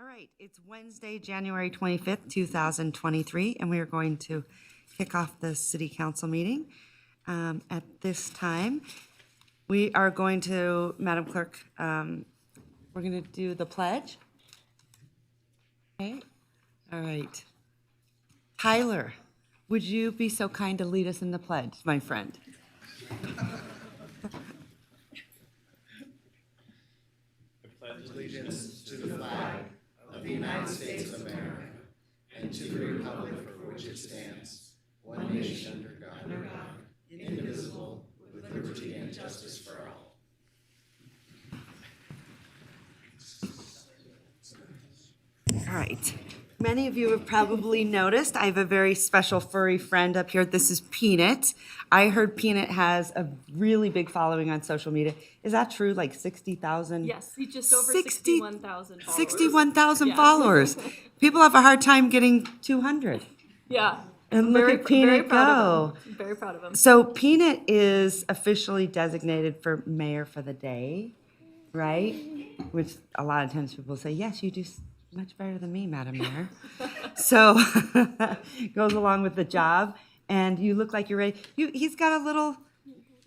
All right, it's Wednesday, January 25th, 2023, and we are going to kick off the city council meeting. At this time, we are going to, Madam Clerk, we're going to do the pledge. Okay, all right. Tyler, would you be so kind to lead us in the pledge, my friend? Allegiance to the flag of the United States of America and to the republic for which it stands, one nation under God, indivisible, with liberty and justice for all. All right. Many of you have probably noticed I have a very special furry friend up here. This is Peanut. I heard Peanut has a really big following on social media. Is that true? Like 60,000? Yes, he's just over 61,000 followers. 61,000 followers. People have a hard time getting 200. Yeah. And look at Peanut go. I'm very proud of him. So Peanut is officially designated for mayor for the day, right? Which a lot of times people say, yes, you do much better than me, Madam Mayor. So goes along with the job. And you look like you're ready. He's got a little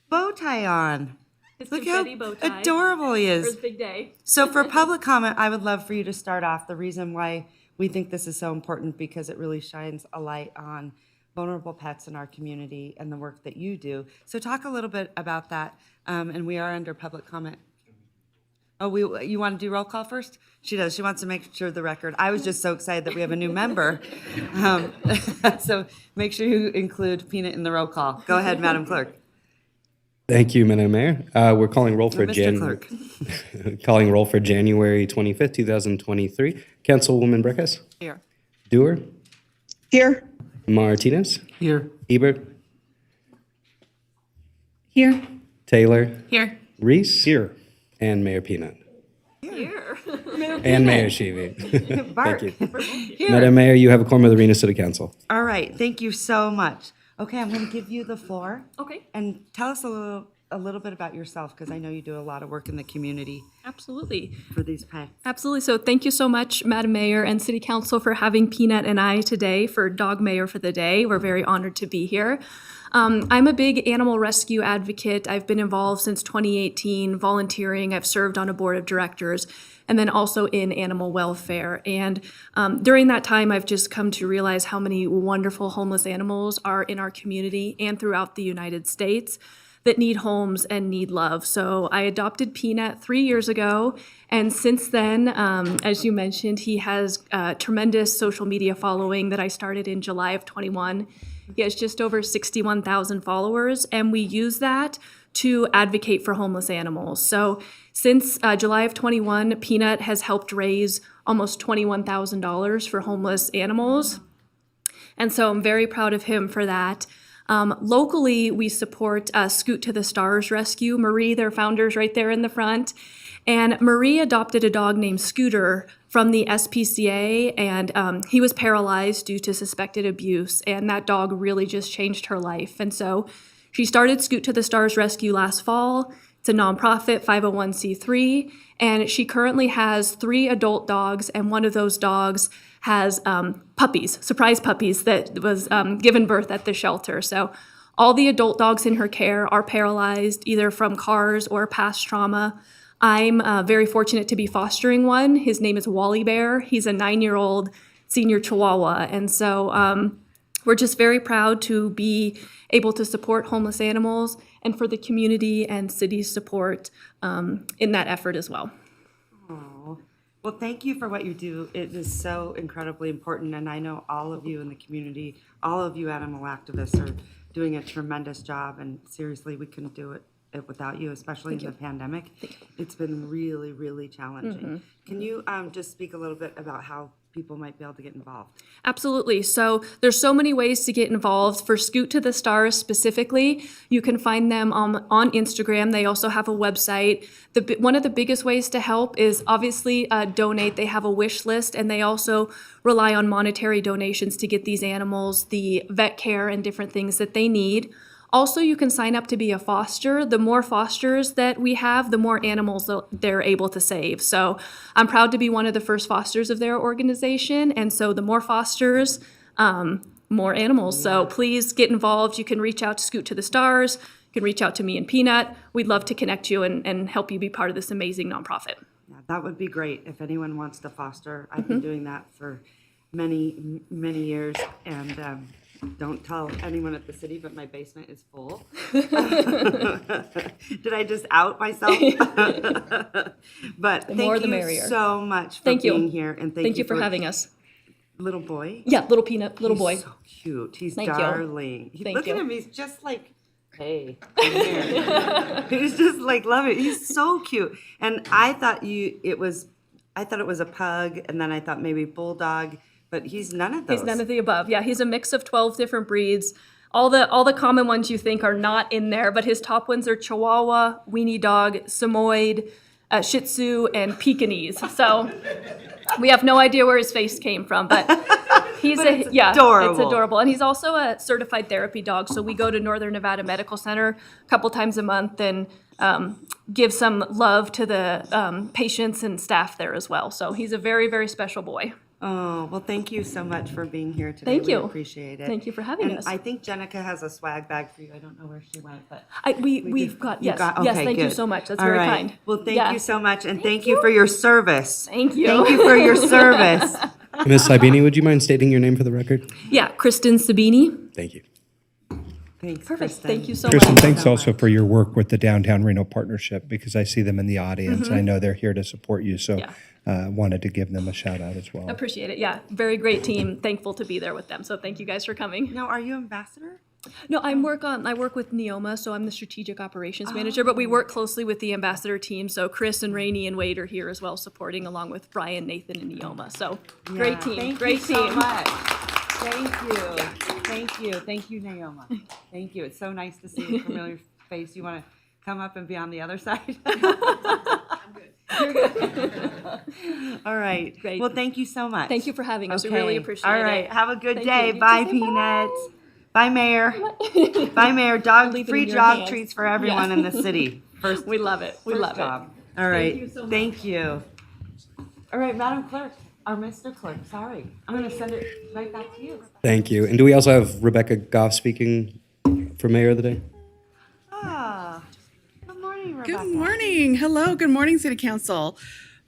bow tie on. His Look how confetti bow tie adorable he for his is. big day. So for public comment, I would love for you to start off the reason why we think this is so important, because it really shines a light on vulnerable pets in our community and the work that you do. So talk a little bit about that. And we are under public comment. Oh, you want to do roll call first? She does. She wants to make sure the record. I was just so excited that we have a new member. So make sure you include Peanut in the roll call. Go ahead, Madam Clerk. Thank you, Madam Mayor. We're calling roll for Mr. Clerk. calling roll for January 25th, 2023. Councilwoman Breckus. Here. Dewar. Here. Martinez. Here. Ebert. Here. Taylor. Here. Reese. Here. And Mayor Peanut. Here. And Mayor Sheevy. Bark. Thank you. Here. Madam Mayor, you have a quorum of the Reno City Council. All right. Thank you so much. Okay, I'm going to give you the floor. Okay. And tell us a little bit about yourself, because I know you do a lot of work in the community Absolutely. for these pets. Absolutely. So thank you so much, Madam Mayor and City Council, for having Peanut and I today for Dog Mayor for the Day. We're very honored to be here. I'm a big animal rescue advocate. I've been involved since 2018, volunteering. I've served on a board of directors, and then also in animal welfare. And during that time, I've just come to realize how many wonderful homeless animals are in our community and throughout the United States that need homes and need love. So I adopted Peanut 3 years ago, and since then, as you mentioned, he has a tremendous social media following that I started in July of 21. He has just over 61,000 followers, and we use that to advocate for homeless animals. So since July of 21, Peanut has helped raise almost $21,000 for homeless animals. And so I'm very proud of him for that. Locally, we support Scoot to the Stars Rescue. Marie, their founders right there in the front. And Marie adopted a dog named Scooter from the SPCA, and he was paralyzed due to suspected abuse, and that dog really just changed her life. And so she started Scoot to the Stars Rescue last fall. It's a nonprofit 501c3, and she currently has 3 adult dogs, and one of those dogs has puppies, surprise puppies that was given birth at the shelter. So all the adult dogs in her care are paralyzed, either from cars or past trauma. I'm very fortunate to be fostering one. His name is Wally Bear. He's a 9-year-old senior Chihuahua. And so we're just very proud to be able to support homeless animals and for the community and city's support in that effort as well. Oh, well, thank you for what you do. It is so incredibly important, and I know all of you in the community, all of you animal activists are doing a tremendous job, and seriously, we couldn't do it without you, especially in the pandemic. It's been really, really challenging. Can you just speak a little bit about how people might be able to get involved? Absolutely. So there's so many ways to get involved. For Scoot to the Stars specifically, you can find them on Instagram. They also have a website. One of the biggest ways to help is obviously donate. They have a wish list, and they also rely on monetary donations to get these animals the vet care and different things that they need. Also, you can sign up to be a foster. The more fosters that we have, the more animals they're able to save. So I'm proud to be one of the first fosters of their organization. And so the more fosters, more animals. So please get involved. You can reach out to Scoot to the Stars. You can reach out to me and Peanut. We'd love to connect you and help you be part of this amazing nonprofit. Yeah, that would be great if anyone wants to foster. I've been doing that for many, many years, and don't tell anyone at the city, but my basement is full. Did I just out myself? But more thank the you merrier. so much for Thank you. being here, and Thank you for having us. Little boy. Yeah, little Peanut, little boy. He's so cute. He's Thank you. darling. Thank Look you. at him. He's just like, hey, come here. He's just like, love it. He's so cute. And I thought it was a pug, and then I thought maybe bulldog, but he's none of those. He's none of the above. Yeah, he's a mix of 12 different breeds. All the common ones you think are not in there, but his top ones are Chihuahua, Weenie Dog, Samoyed, Shih Tzu, and Pekingese. So we have no idea where his face came from, but he's adorable. It's adorable. And he's also a certified therapy dog. So we go to Northern Nevada Medical Center a couple times a month and give some love to the patients and staff there as well. So he's a very, very special boy. Oh, well, thank you so much for being here today. Thank you. We appreciate it. Thank you for having and us. I think Jenica has a swag bag for you. I don't know where she went, but We've got, you yes, got- yes, okay, thank you good. so much. That's All very right. kind. Well, thank Yeah. you so much, and thank you for your service. Thank you. Thank you for your service. Ms. Sabini, would you mind stating your name for the record? Yeah, Kristen Sabini. Thank you. Thanks, Perfect. Kristen. Thank you so Kristen, much. thanks also for your work with the Downtown Reno Partnership, because I see them in the audience. I know they're here to support you, so wanted to give them a shout out as well. Appreciate it. Yeah, very great team. Thankful to be there with them. So thank you guys for coming. Now, are you ambassador? No, I work with Neoma, so I'm the strategic operations manager, but we work closely with the ambassador team. So Chris and Rainey and Wade are here as well, supporting along with Brian, Nathan, and Neoma. So great team. Thank Great you team. so much. Thank you. Thank you. Thank you, Naoma. Thank you. It's so nice to see a familiar face. You want to come up and be on the other side? I'm good. You're good. All right. Great. Well, thank you so much. Thank you for having us. We really appreciate it. All right. Have a good Thank day. you. You Bye, too. Say Peanuts. Bye, Mayor. Bye, Mayor. Leave it Free in your dog hands. treats for everyone in the city. First, We love it. We first love job. it. All right. you so much. Thank you. All right, Madam Clerk, or Mr. Clerk, sorry. I'm going to send it right back to you. Thank you. And do we also have Rebecca Goff speaking for Mayor of the Day? Ah, good morning, Rebecca. Good morning. Hello. Good morning, City Council.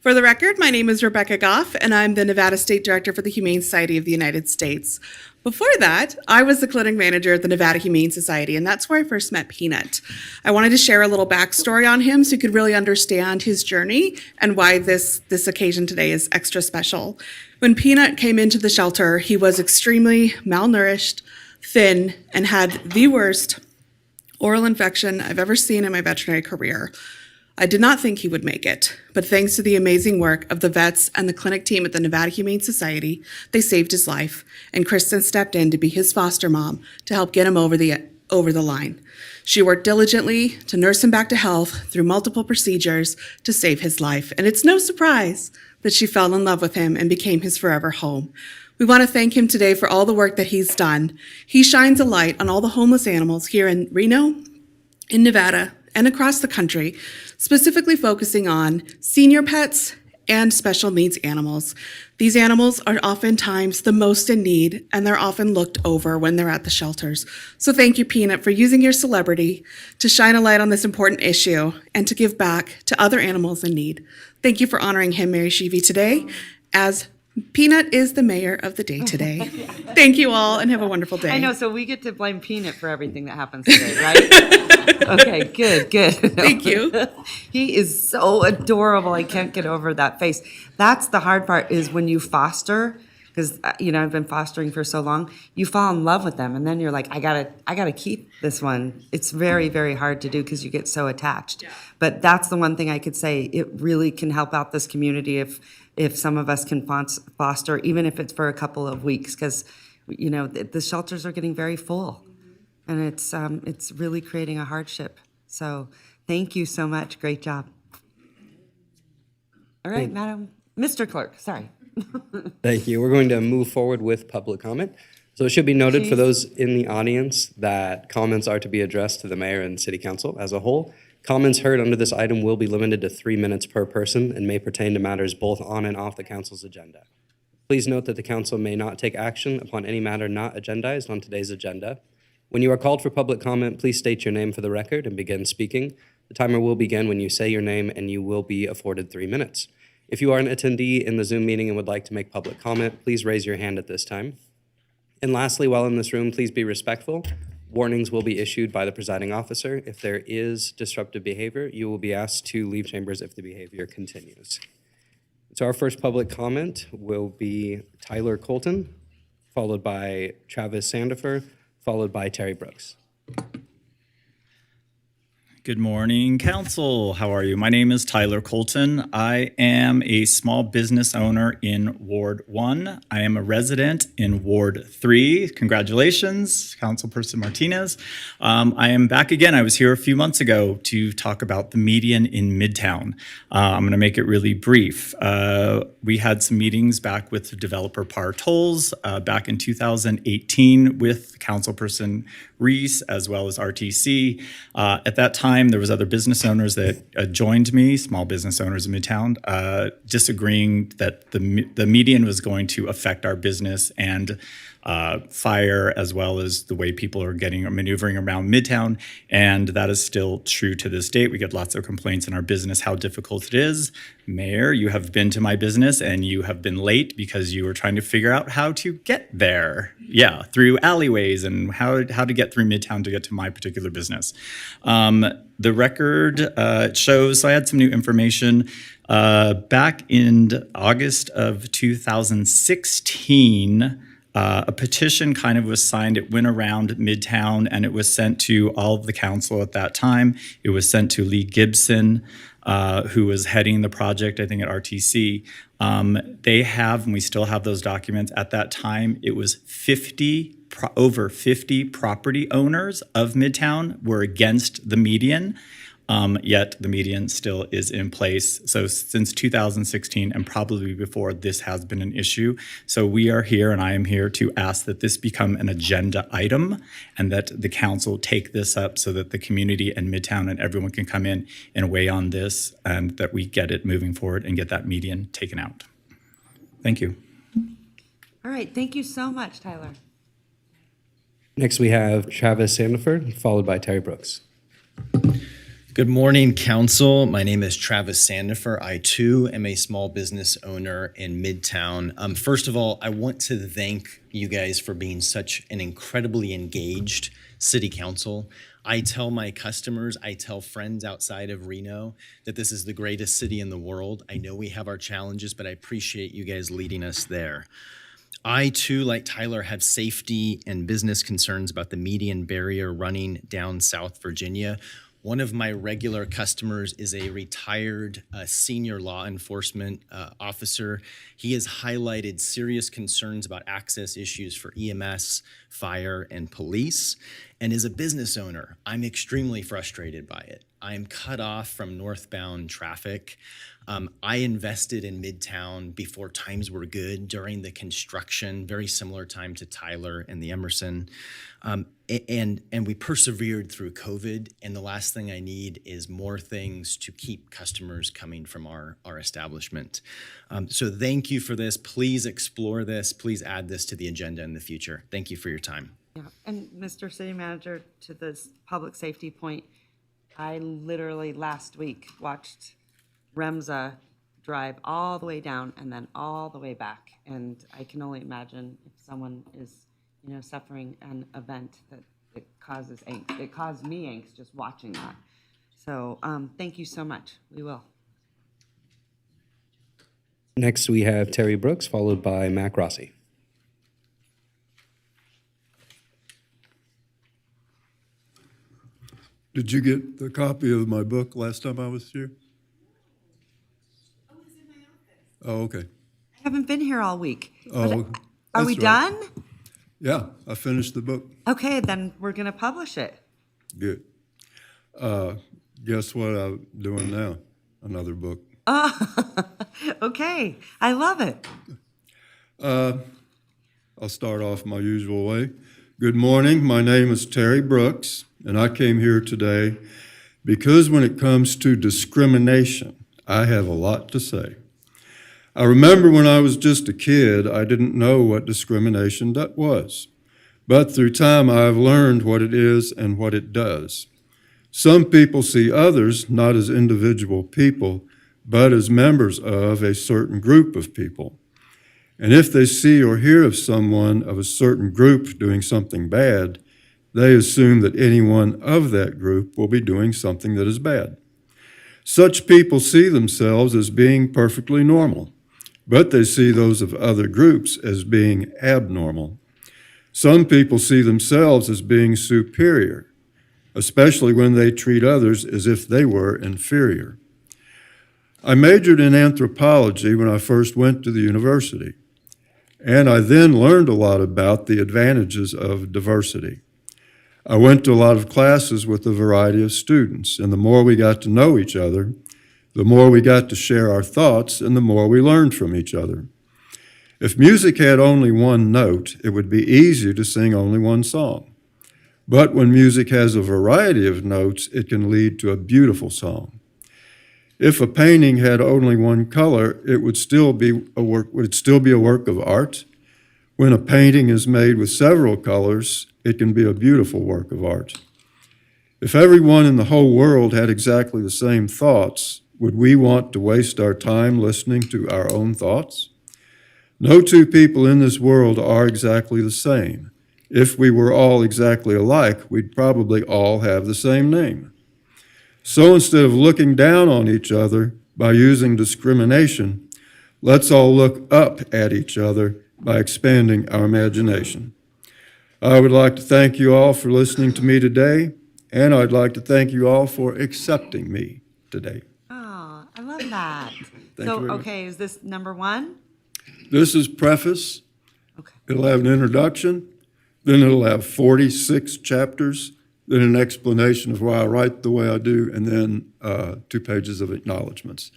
For the record, my name is Rebecca Goff, and I'm the Nevada State Director for the Humane Society of the United States. Before that, I was the clinic manager at the Nevada Humane Society, and that's where I first met Peanut. I wanted to share a little backstory on him so you could really understand his journey and why this occasion today is extra special. When Peanut came into the shelter, he was extremely malnourished, thin, and had the worst oral infection I've ever seen in my veterinary career. I did not think he would make it, but thanks to the amazing work of the vets and the clinic team at the Nevada Humane Society, they saved his life, and Kristen stepped in to be his foster mom to help get him over the line. She worked diligently to nurse him back to health through multiple procedures to save his life, and it's no surprise that she fell in love with him and became his forever home. We want to thank him today for all the work that he's done. He shines a light on all the homeless animals here in Reno, in Nevada, and across the country, specifically focusing on senior pets and special needs animals. These animals are oftentimes the most in need, and they're often looked over when they're at the shelters. So thank you, Peanut, for using your celebrity to shine a light on this important issue and to give back to other animals in need. Thank you for honoring him, Mary Sheevy, today, as Peanut is the mayor of the day today. Thank you all, and have a wonderful day. I know, so we get to blame Peanut for everything that happens today, right? Okay, good. Thank you. He is so adorable. I can't get over that face. That's the hard part, is when you foster, because I've been fostering for so long, you fall in love with them, and then you're like, I gotta keep this one. It's very, very hard to do because you get so attached. Yeah. But that's the one thing I could say. It really can help out this community if some of us can foster, even if it's for a couple of weeks, because the shelters are getting very full, and it's really creating a hardship. So thank you so much. Great job. All right, Mr. Clerk, sorry. Thank you. We're going to move forward with public comment. So it should be noted for those in the audience that comments are to be addressed to the mayor and city council as a whole. Comments heard under this item will be limited to 3 minutes per person and may pertain to matters both on and off the council's agenda. Please note that the council may not take action upon any matter not agendized on today's agenda. When you are called for public comment, please state your name for the record and begin speaking. The timer will begin when you say your name, and you will be afforded 3 minutes. If you are an attendee in the Zoom meeting and would like to make public comment, please raise your hand at this time. And lastly, while in this room, please be respectful. Warnings will be issued by the presiding officer. If there is disruptive behavior, you will be asked to leave chambers if the behavior continues. So our first public comment will be Tyler Colton, followed by Travis Sandifer, followed by Terry Brooks. Good morning, Council. How are you? My name is Tyler Colton. I am a small business owner in Ward 1. I am a resident in Ward 3. Congratulations, Councilperson Martinez. I am back again. I was here a few months ago to talk about the median in Midtown. I'm going to make it really brief. We had some meetings back with the developer Par Tolls back in 2018 with Councilperson Reese as well as RTC. At that time, there was other business owners that joined me, small business owners in Midtown, disagreeing that the median was going to affect our business and fire, as well as the way people are maneuvering around Midtown. And that is still true to this date. We get lots of complaints in our business how difficult it is. Mayor, you have been to my business and you have been late because you were trying to figure out how to get there. Yeah, through alleyways and how to get through Midtown to get to my particular business. The record shows, so I had some new information. Back in August of 2016, a petition kind of was signed. It went around Midtown and it was sent to all of the council at that time. It was sent to Lee Gibson, who was heading the project, I think at RTC. They have, and we still have those documents. At that time, it was over 50 property owners of Midtown were against the median. Yet the median still is in place. So since 2016 and probably before, this has been an issue. So we are here and I am here to ask that this become an agenda item and that the council take this up so that the community and Midtown and everyone can come in and weigh on this and that we get it moving forward and get that median taken out. Thank you. All right, thank you so much, Tyler. Next, we have Travis Sandifer, followed by Terry Brooks. Good morning, Council. My name is Travis Sandifer. I, too, am a small business owner in Midtown. First of all, I want to thank you guys for being such an incredibly engaged city council. I tell my customers, I tell friends outside of Reno that this is the greatest city in the world. I know we have our challenges, but I appreciate you guys leading us there. I, too, like Tyler, have safety and business concerns about the median barrier running down South Virginia. One of my regular customers is a retired senior law enforcement officer. He has highlighted serious concerns about access issues for EMS, fire, and police. And as a business owner, I'm extremely frustrated by it. I'm cut off from northbound traffic. I invested in Midtown before times were good during the construction, very similar time to Tyler and the Emerson. And we persevered through COVID. And the last thing I need is more things to keep customers coming from our establishment. So thank you for this. Please explore this. Please add this to the agenda in the future. Thank you for your time. Yeah, and Mr. City Manager, to this public safety point, I literally last week watched Remza drive all the way down and then all the way back. And I can only imagine if someone is, suffering an event that it causes angst. It caused me angst just watching that. So thank you so much. We will. Next, we have Terry Brooks, followed by Mack Rossi. Did you get the copy of my book last time I was here? Oh, it's in my office. Oh, okay. I haven't been here all week. Oh, Are we that's right. done? Yeah, I finished the book. Okay, then we're going to publish it. Good. Guess what I'm doing now? Another book. Oh, okay. I love it. I'll start off my usual way. Good morning. My name is Terry Brooks, and I came here today because when it comes to discrimination, I have a lot to say. I remember when I was just a kid, I didn't know what discrimination was. But through time, I've learned what it is and what it does. Some people see others not as individual people, but as members of a certain group of people. And if they see or hear of someone of a certain group doing something bad, they assume that anyone of that group will be doing something that is bad. Such people see themselves as being perfectly normal, but they see those of other groups as being abnormal. Some people see themselves as being superior, especially when they treat others as if they were inferior. I majored in anthropology when I first went to the university, and I then learned a lot about the advantages of diversity. I went to a lot of classes with a variety of students, and the more we got to know each other, the more we got to share our thoughts, and the more we learned from each other. If music had only one note, it would be easy to sing only one song. But when music has a variety of notes, it can lead to a beautiful song. If a painting had only one color, it would still be a work of art. When a painting is made with several colors, it can be a beautiful work of art. If everyone in the whole world had exactly the same thoughts, would we want to waste our time listening to our own thoughts? No two people in this world are exactly the same. If we were all exactly alike, we'd probably all have the same name. So instead of looking down on each other by using discrimination, let's all look up at each other by expanding our imagination. I would like to thank you all for listening to me today, and I'd like to thank you all for accepting me today. Oh, I love that. you So, very much. okay, is this number one? This is preface. Okay. It'll have an introduction, then it'll have 46 chapters, then an explanation of why I write the way I do, and then 2 pages of acknowledgments.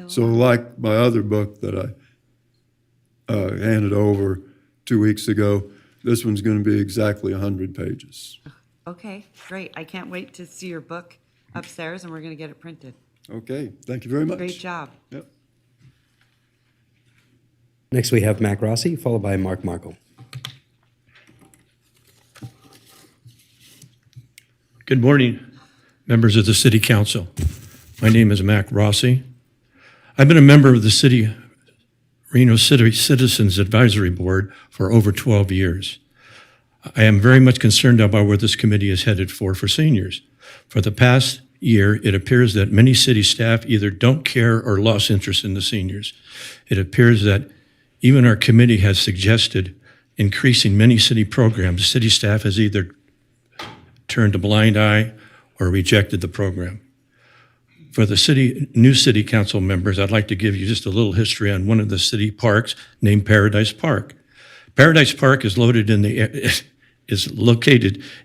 So like my other book that I handed over 2 weeks ago, this one's going to be exactly 100 pages. Okay, great. I can't wait to see your book upstairs, and we're going to get it printed. Okay, thank you very much. Great job. Yep. Next, we have Mack Rossi, followed by Markell. Good morning, members of the City Council. My name is Mack Rossi. I've been a member of the Reno City Citizens Advisory Board for over 12 years. I am very much concerned about where this committee is headed for seniors. For the past year, it appears that many city staff either don't care or lost interest in the seniors. It appears that even our committee has suggested increasing many city programs. City staff has either turned a blind eye or rejected the program. For the new city council members, I'd like to give you just a little history on one of the city parks named Paradise Park. Paradise Park is located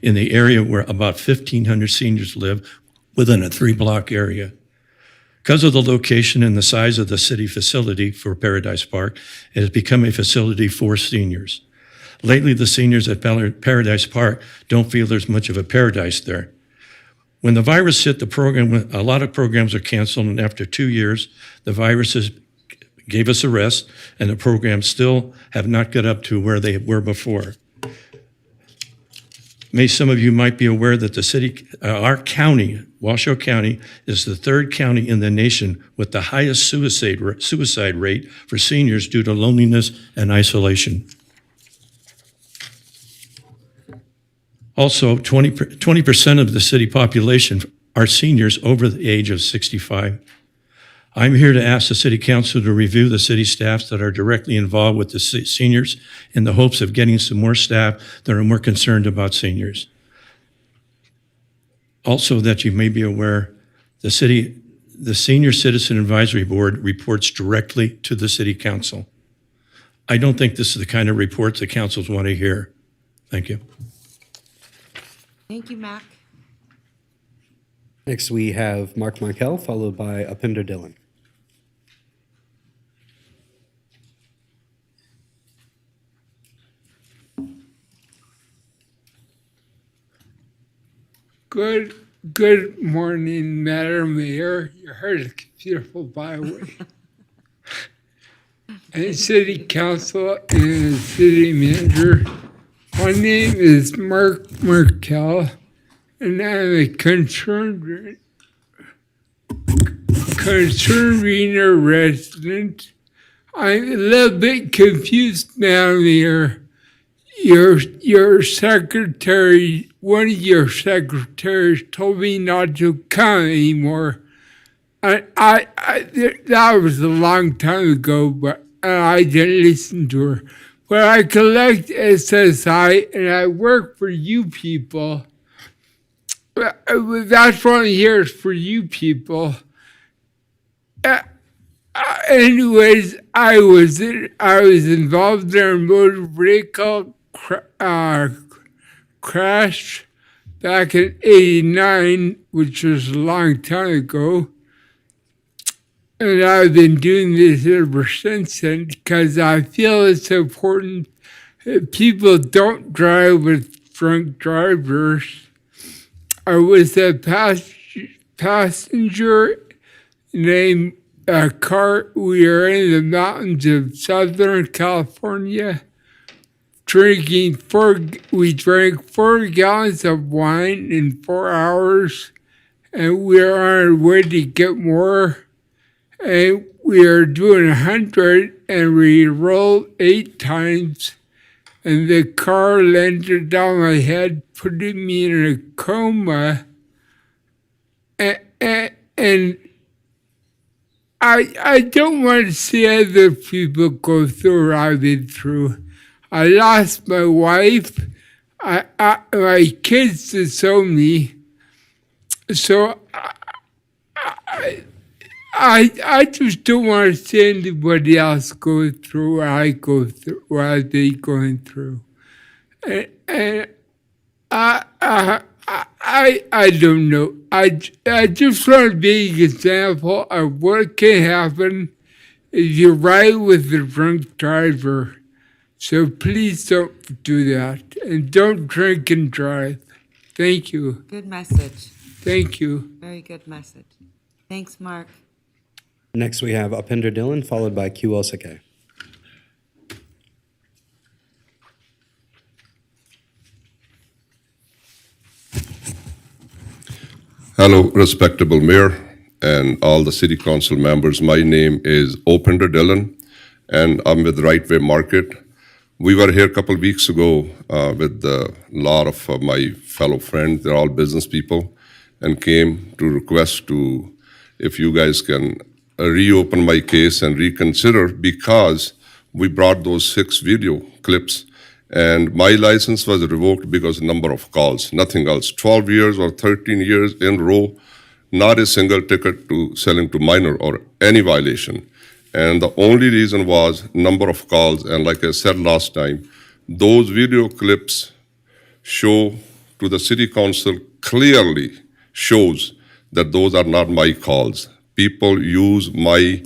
in the area where about 1,500 seniors live within a 3-block area. Because of the location and the size of the city facility for Paradise Park, it has become a facility for seniors. Lately, the seniors at Paradise Park don't feel there's much of a paradise there. When the virus hit the program, a lot of programs are canceled, and after 2 years, the viruses gave us a rest, and the programs still have not got up to where they were before. Some of you might be aware that our county, Washoe County, is the 3rd county in the nation with the highest suicide rate for seniors due to loneliness and isolation. Also, 20% of the city population are seniors over the age of 65. I'm here to ask the City Council to review the city staffs that are directly involved with the seniors in the hopes of getting some more staff that are more concerned about seniors. Also, that you may be aware, the Senior Citizen Advisory Board reports directly to the City Council. I don't think this is the kind of reports the councils want to hear. Thank you. Thank you, Mac. Next, we have Markell, followed by Upinder Dillon. Good morning, Madam Mayor. Your heart is beautiful byway. And City Council and City Manager. My name is Markell, and I'm a concerned Reno resident. I'm a little bit confused, Madam Mayor. Your secretary, one of your secretaries told me not to come anymore. That was a long time ago, but I didn't listen to her. But I collect SSI and I work for you people. That's what I'm here is for you people. Anyways, I was involved in a motor vehicle crash back in '89, which was a long time ago. And I've been doing this ever since then because I feel it's important that people don't drive with drunk drivers. I was a passenger named car. We are in the mountains of Southern California. We drank 4 gallons of wine in 4 hours, and we are on our way to get more. And we are doing 100, and we rolled 8 times, and the car landed on my head, putting me in a coma. And I don't want to see other people go through what I've been through. I lost my wife. My kids disowned me. So I just don't want to see anybody else go through what I've been going through. And I don't know. I just want to be an example of what can happen if you ride with a drunk driver. So please don't do that. And don't drink and drive. Thank you. Good message. Thank you. Very good message. Thanks, Mark. Next, we have Upinder Dhillon, followed by QL Sakay. Hello, respectable mayor and all the city council members. My name is Upinder Dhillon, and I'm with RightWay Market. We were here a couple of weeks ago with a lot of my fellow friends. They're all business people, and came to request to, if you guys can reopen my case and reconsider, because we brought those 6 video clips and my license was revoked because of number of calls, nothing else. 12 years or 13 years in a row, not a single ticket to selling to minor or any violation. And the only reason was number of calls. And like I said last time, those video clips show to the city council clearly shows that those are not my calls. People use my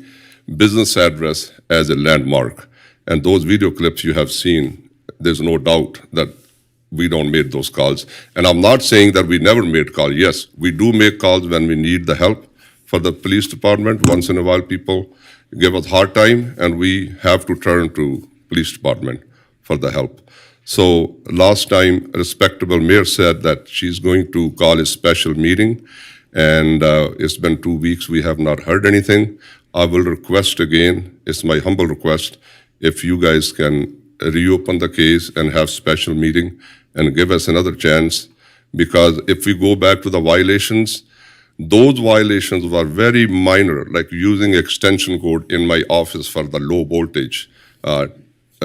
business address as a landmark. And those video clips you have seen, there's no doubt that we don't make those calls. And I'm not saying that we never made calls. Yes, we do make calls when we need the help for the police department. Once in a while, people give us a hard time, and we have to turn to police department for the help. So last time, respectable mayor said that she's going to call a special meeting, and it's been 2 weeks. We have not heard anything. I will request again, it's my humble request, if you guys can reopen the case and have special meeting and give us another chance, because if we go back to the violations, those violations were very minor, like using extension cord in my office for the low voltage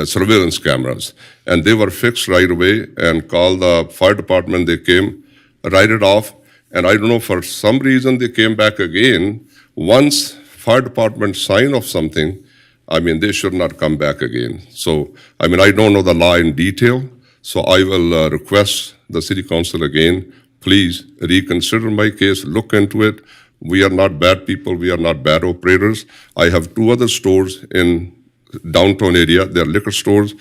surveillance cameras. And they were fixed right away, and called the fire department. They came, write it off. And I don't know, for some reason they came back again. Once fire department sign off something, I mean, they should not come back again. So, I mean, I don't know the law in detail, so I will request the city council again, please reconsider my case, look into it. We are not bad people, we are not bad operators. I have 2 other stores in downtown area, they're liquor stores,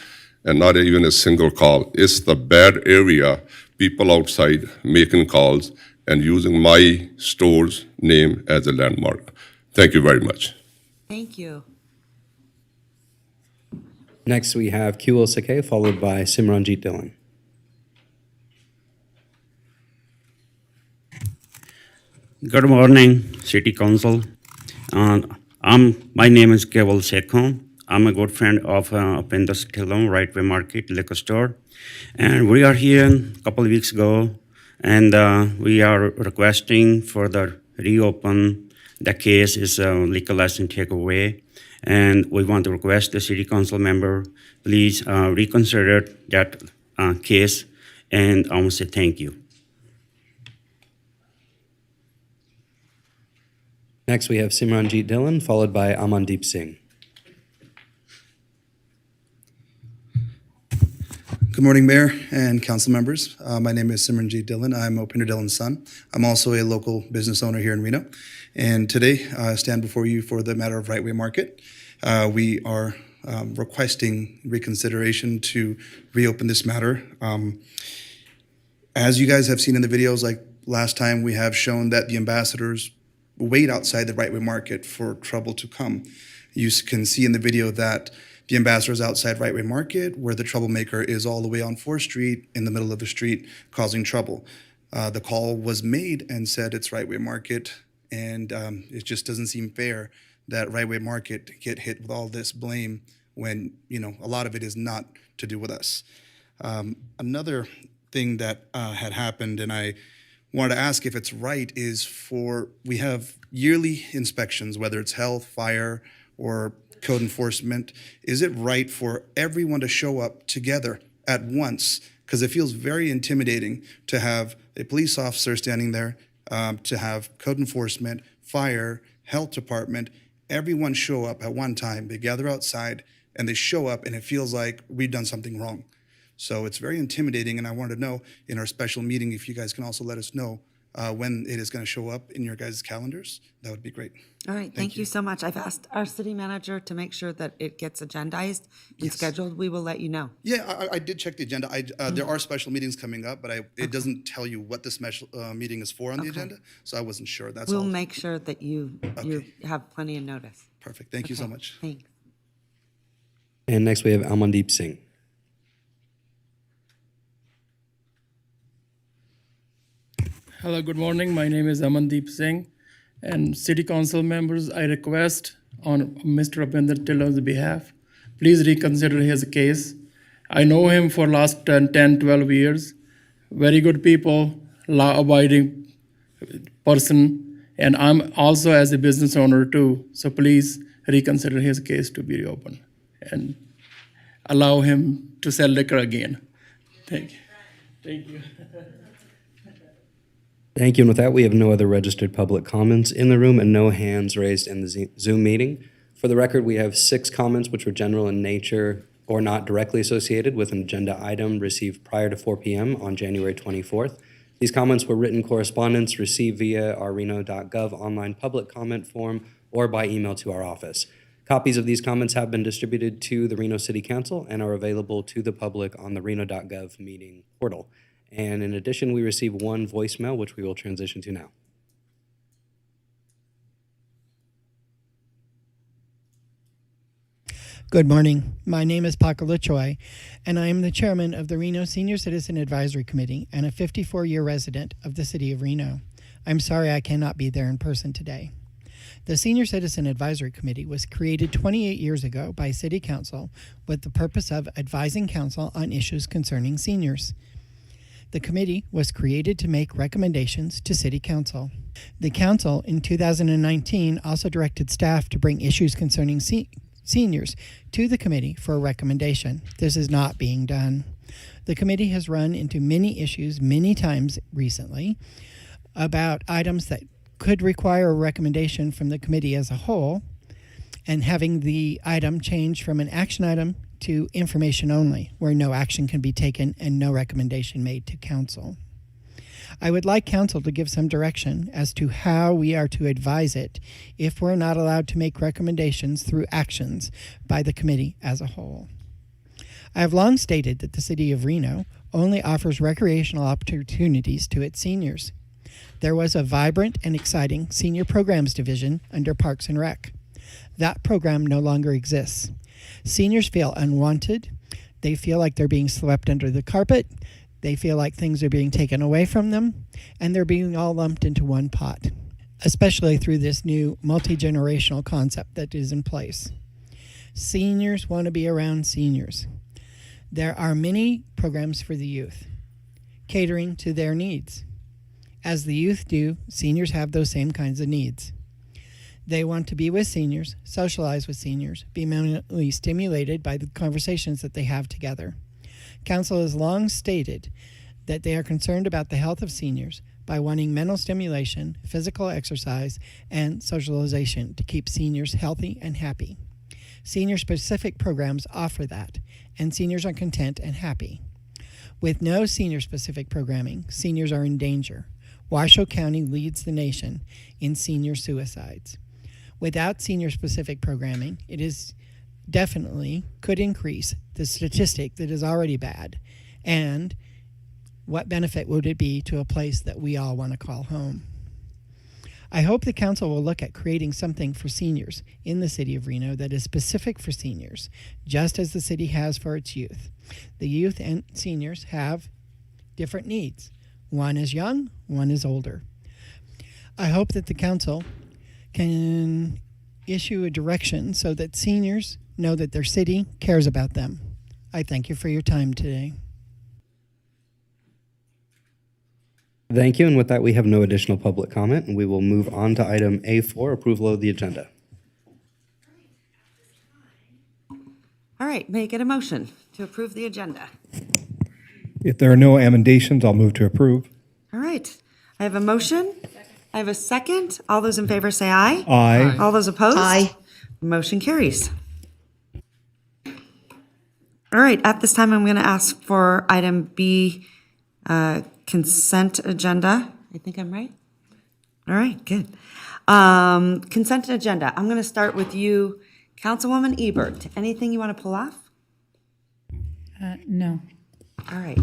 and not even a single call. It's the bad area, people outside making calls, and using my store's name as a landmark. Thank you very much. Thank you. Next, we have Kual Sakay, followed by Simranjit Dhillon. Good morning, City Council. My name is Keval Sekhon. I'm a good friend of Upinder Stillon, RightWay Market liquor store. And we are here a couple of weeks ago, and we are requesting for the reopen. The case is liquor license takeaway. And we want to request the City Council member, please reconsider that case, and I want to say thank you. Next, we have Simranjit Dhillon, followed by Amandeep Singh. Good morning, Mayor and council members. My name is Simranjit Dhillon. I'm Upinder Dhillon's son. I'm also a local business owner here in Reno. And today, I stand before you for the matter of RightWay Market. We are requesting reconsideration to reopen this matter. As you guys have seen in the videos, like last time, we have shown that the ambassadors wait outside the RightWay Market for trouble to come. You can see in the video that the ambassador is outside RightWay Market, where the troublemaker is all the way on 4th Street in the middle of the street causing trouble. The call was made and said it's RightWay Market, and it just doesn't seem fair that RightWay Market get hit with all this blame when, you know, a lot of it is not to do with us. Another thing that had happened, and I wanted to ask if it's right, is we have yearly inspections, whether it's health, fire, or code enforcement. Is it right for everyone to show up together at once? Because it feels very intimidating to have a police officer standing there, to have code enforcement, fire, health department, everyone show up at one time. They gather outside and they show up, and it feels like we've done something wrong. So it's very intimidating, and I wanted to know in our special meeting if you guys can also let us know when it is going to show up in your guys' calendars. That would be great. All right, thank you so much. I've asked our city manager to make sure that it gets agendized and scheduled. We will let you know. Yeah, I did check the agenda. There are special meetings coming up, but it doesn't tell you what the special meeting is for on the agenda, so I wasn't sure. That's all. We'll make sure that you have plenty of notice. Perfect. Thank you so much. Thanks. And next, we have Amandeep Singh. Hello, good morning. My name is Amandeep Singh. And City Council members, I request on Mr. Upinder Dhillon's behalf, please reconsider his case. I know him for last 10, 12 years. Very good people, law-abiding person, and I'm also as a business owner too. So please reconsider his case to be reopened and allow him to sell liquor again. Thank you. Thank you. Thank you. And with that, we have no other registered public comments in the room and no hands raised in the Zoom meeting. For the record, we have 6 comments which were general in nature or not directly associated with an agenda item received prior to 4 p.m. on January 24th. These comments were written correspondence received via our reno.gov online public comment form or by email to our office. Copies of these comments have been distributed to the Reno City Council and are available to the public on the reno.gov meeting portal. And in addition, we received 1 voicemail, which we will transition to now. Good morning. My name is Paco Lachoy, and I am the chairman of the Reno Senior Citizen Advisory Committee and a 54-year resident of the city of Reno. I'm sorry I cannot be there in person today. The Senior Citizen Advisory Committee was created 28 years ago by City Council with the purpose of advising council on issues concerning seniors. The committee was created to make recommendations to City Council. The Council in 2019 also directed staff to bring issues concerning seniors to the committee for a recommendation. This is not being done. The committee has run into many issues many times recently about items that could require a recommendation from the committee as a whole, and having the item change from an action item to information only, where no action can be taken and no recommendation made to council. I would like council to give some direction as to how we are to advise it if we're not allowed to make recommendations through actions by the committee as a whole. I have long stated that the city of Reno only offers recreational opportunities to its seniors. There was a vibrant and exciting senior programs division under Parks and Rec. That program no longer exists. Seniors feel unwanted. They feel like they're being swept under the carpet. They feel like things are being taken away from them, and they're being all lumped into one pot, especially through this new multi-generational concept that is in place. Seniors want to be around seniors. There are many programs for the youth, catering to their needs. As the youth do, seniors have those same kinds of needs. They want to be with seniors, socialize with seniors, be mentally stimulated by the conversations that they have together. Council has long stated that they are concerned about the health of seniors by wanting mental stimulation, physical exercise, and socialization to keep seniors healthy and happy. Senior-specific programs offer that, and seniors are content and happy. With no senior-specific programming, seniors are in danger. Washoe County leads the nation in senior suicides. Without senior-specific programming, it is definitely could increase the statistic that is already bad. And what benefit would it be to a place that we all want to call home? I hope the council will look at creating something for seniors in the city of Reno that is specific for seniors, just as the city has for its youth. The youth and seniors have different needs. One is young, one is older. I hope that the council can issue a direction so that seniors know that their city cares about them. I thank you for your time today. Thank you. And with that, we have no additional public comment, and we will move on to item A4, approval of the agenda. All right, may I get a motion to approve the agenda? If there are no amendations, I'll move to approve. All right, I have a motion. I have a second. All those in favor say aye. Aye. All those opposed? Aye. Motion carries. All right, at this time, I'm going to ask for item B, consent agenda. I think I'm right? All right, good. Consent agenda. I'm going to start with you, Councilwoman Ebert. Anything you want to pull off? No. All right.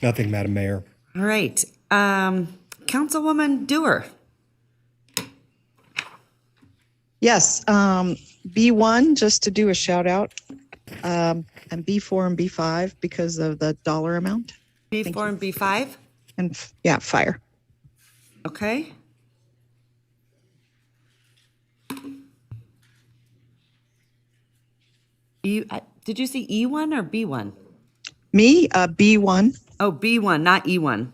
Nothing, Madam Mayor. All right. Councilwoman Dewar. Yes, B1, just to do a shout out, and B4 and B5 because of the dollar amount. B4 and B5? And yeah, fire. Okay. Did you see E1 or B1? Me, B1. Oh, B1, not E1.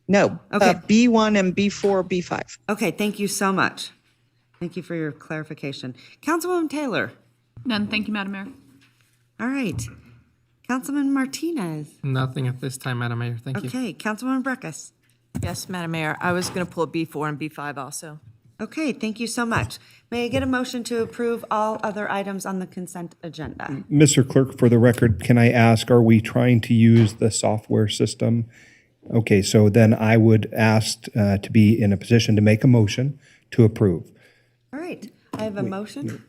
No, Okay. B1 and B4, B5. Okay, thank you so much. Thank you for your clarification. Councilwoman Taylor. None. Thank you, Madam Mayor. All right. Councilman Martinez. Nothing at this time, Madam Mayor. Thank you. Okay, Councilwoman Breckus. Yes, Madam Mayor. I was going to pull B4 and B5 also. Okay, thank you so much. May I get a motion to approve all other items on the consent agenda? Mr. Clerk, for the record, can I ask, are we trying to use the software system? Okay, so then I would ask to be in a position to make a motion to approve. All right, I have a motion.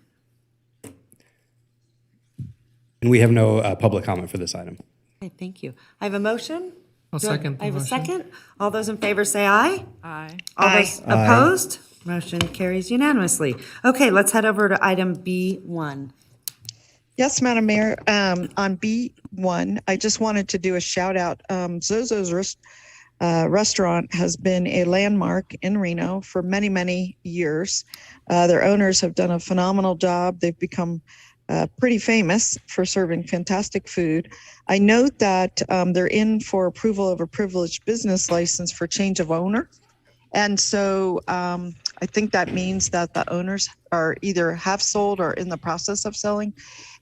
And we have no public comment for this item. Okay, thank you. I have a motion. I'll second the I have a motion. second. All those in favor say aye. Aye. All those Aye. opposed? Motion carries unanimously. Okay, let's head over to item B1. Yes, Madam Mayor. On B1, I just wanted to do a shout out. Zozo's restaurant has been a landmark in Reno for many, many years. Their owners have done a phenomenal job. They've become pretty famous for serving fantastic food. I note that they're in for approval of a privileged business license for change of owner. And so I think that means that the owners are either have sold or in the process of selling.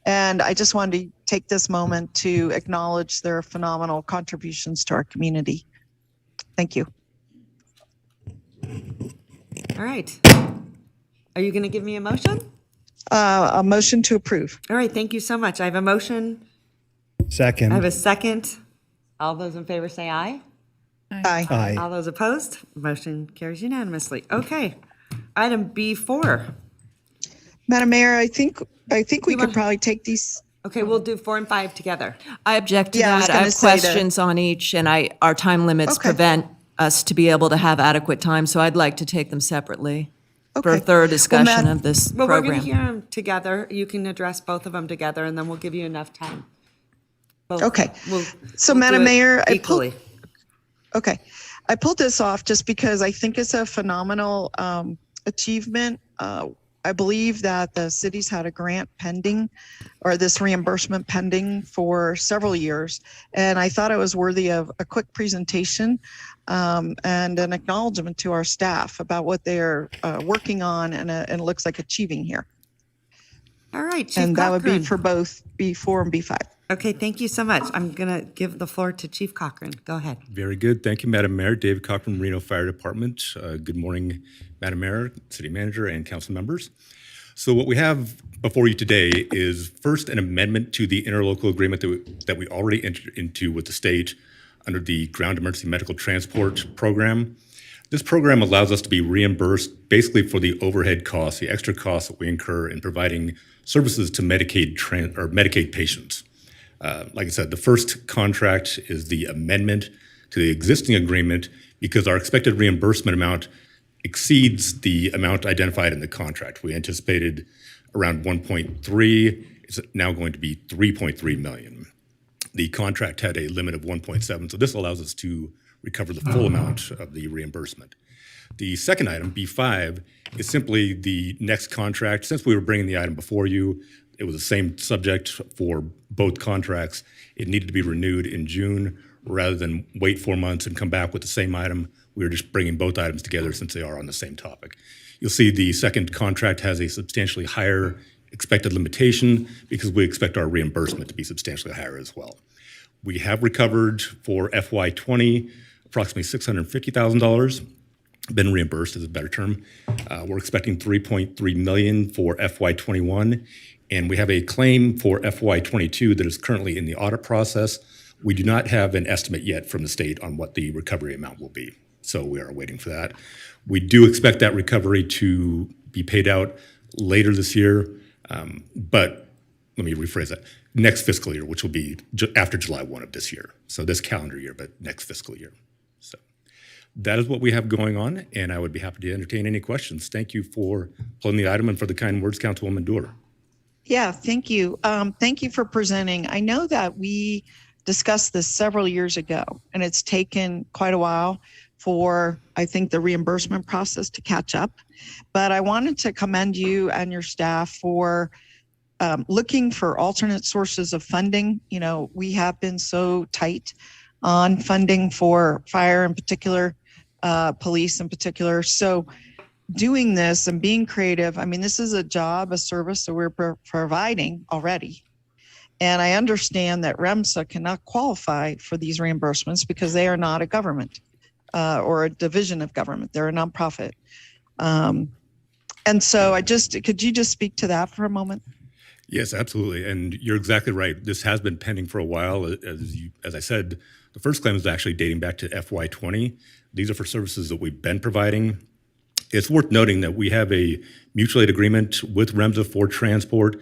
And I just wanted to take this moment to acknowledge their phenomenal contributions to our community. Thank you. All right. Are you going to give me a motion? A motion to approve. All right, thank you so much. I have a motion. Second. I have a second. All those in favor say aye. Aye. Aye. All those opposed? Motion carries unanimously. Okay. Item B4. Madam Mayor, I think we could probably take these. Okay, we'll do 4 and 5 together. I object to Yeah, I was that. I gonna have say that- questions on each, and our time limits Okay. prevent us to be able to have adequate time, so I'd like to take them separately for a Okay. thorough discussion Well, of this Well, we're going program. to hear them together. You can address both of them together, and then we'll give you enough time. Both. Okay. So, we'll Madam do it Mayor, equally. I pulled this off just because I think it's a phenomenal achievement. I believe that the city's had a grant pending, or this reimbursement pending, for several years, and I thought it was worthy of a quick presentation and an acknowledgement to our staff about what they're working on and it looks like achieving here. All right, Chief And that would be Cochran. for both B4 and B5. Okay, thank you so much. I'm going to give the floor to Chief Cochran. Go ahead. Very good. Thank you, Madam Mayor. David Cochran, Reno Fire Department. Good morning, Madam Mayor, City Manager, and council members. So what we have before you today is first an amendment to the interlocal agreement that we already entered into with the state under the Ground Emergency Medical Transport Program. This program allows us to be reimbursed basically for the overhead costs, the extra costs that we incur in providing services to Medicaid patients. Like I said, the first contract is the amendment to the existing agreement because our expected reimbursement amount exceeds the amount identified in the contract. We anticipated around 1.3. It's now going to be 3.3 million. The contract had a limit of 1.7, so this allows us to recover the full amount of the reimbursement. The second item, B5, is simply the next contract. Since we were bringing the item before you, it was the same subject for both contracts. It needed to be renewed in June rather than wait 4 months and come back with the same item. We were just bringing both items together since they are on the same topic. You'll see the second contract has a substantially higher expected limitation because we expect our reimbursement to be substantially higher as well. We have recovered for FY20 approximately $650,000. Been reimbursed is a better term. We're expecting $3.3 million for FY21, and we have a claim for FY22 that is currently in the audit process. We do not have an estimate yet from the state on what the recovery amount will be, so we are waiting for that. We do expect that recovery to be paid out later this year, but let me rephrase that. Next fiscal year, which will be after July 1 of this year. So this calendar year, but next fiscal year. So that is what we have going on, and I would be happy to entertain any questions. Thank you for pulling the item and for the kind words, Councilwoman Doerr. Yeah, thank you. Thank you for presenting. I know that we discussed this several years ago, and it's taken quite a while for, I think, the reimbursement process to catch up. But I wanted to commend you and your staff for looking for alternate sources of funding. You know, we have been so tight on funding for fire in particular, police in particular. So doing this and being creative, I mean, this is a job, a service that we're providing already. And I understand that REMSA cannot qualify for these reimbursements because they are not a government or a division of government. They're a nonprofit. And so could you just speak to that for a moment? Yes, absolutely. And you're exactly right. This has been pending for a while. As I said, the first claim is actually dating back to FY20. These are for services that we've been providing. It's worth noting that we have a mutual aid agreement with REMSA for transport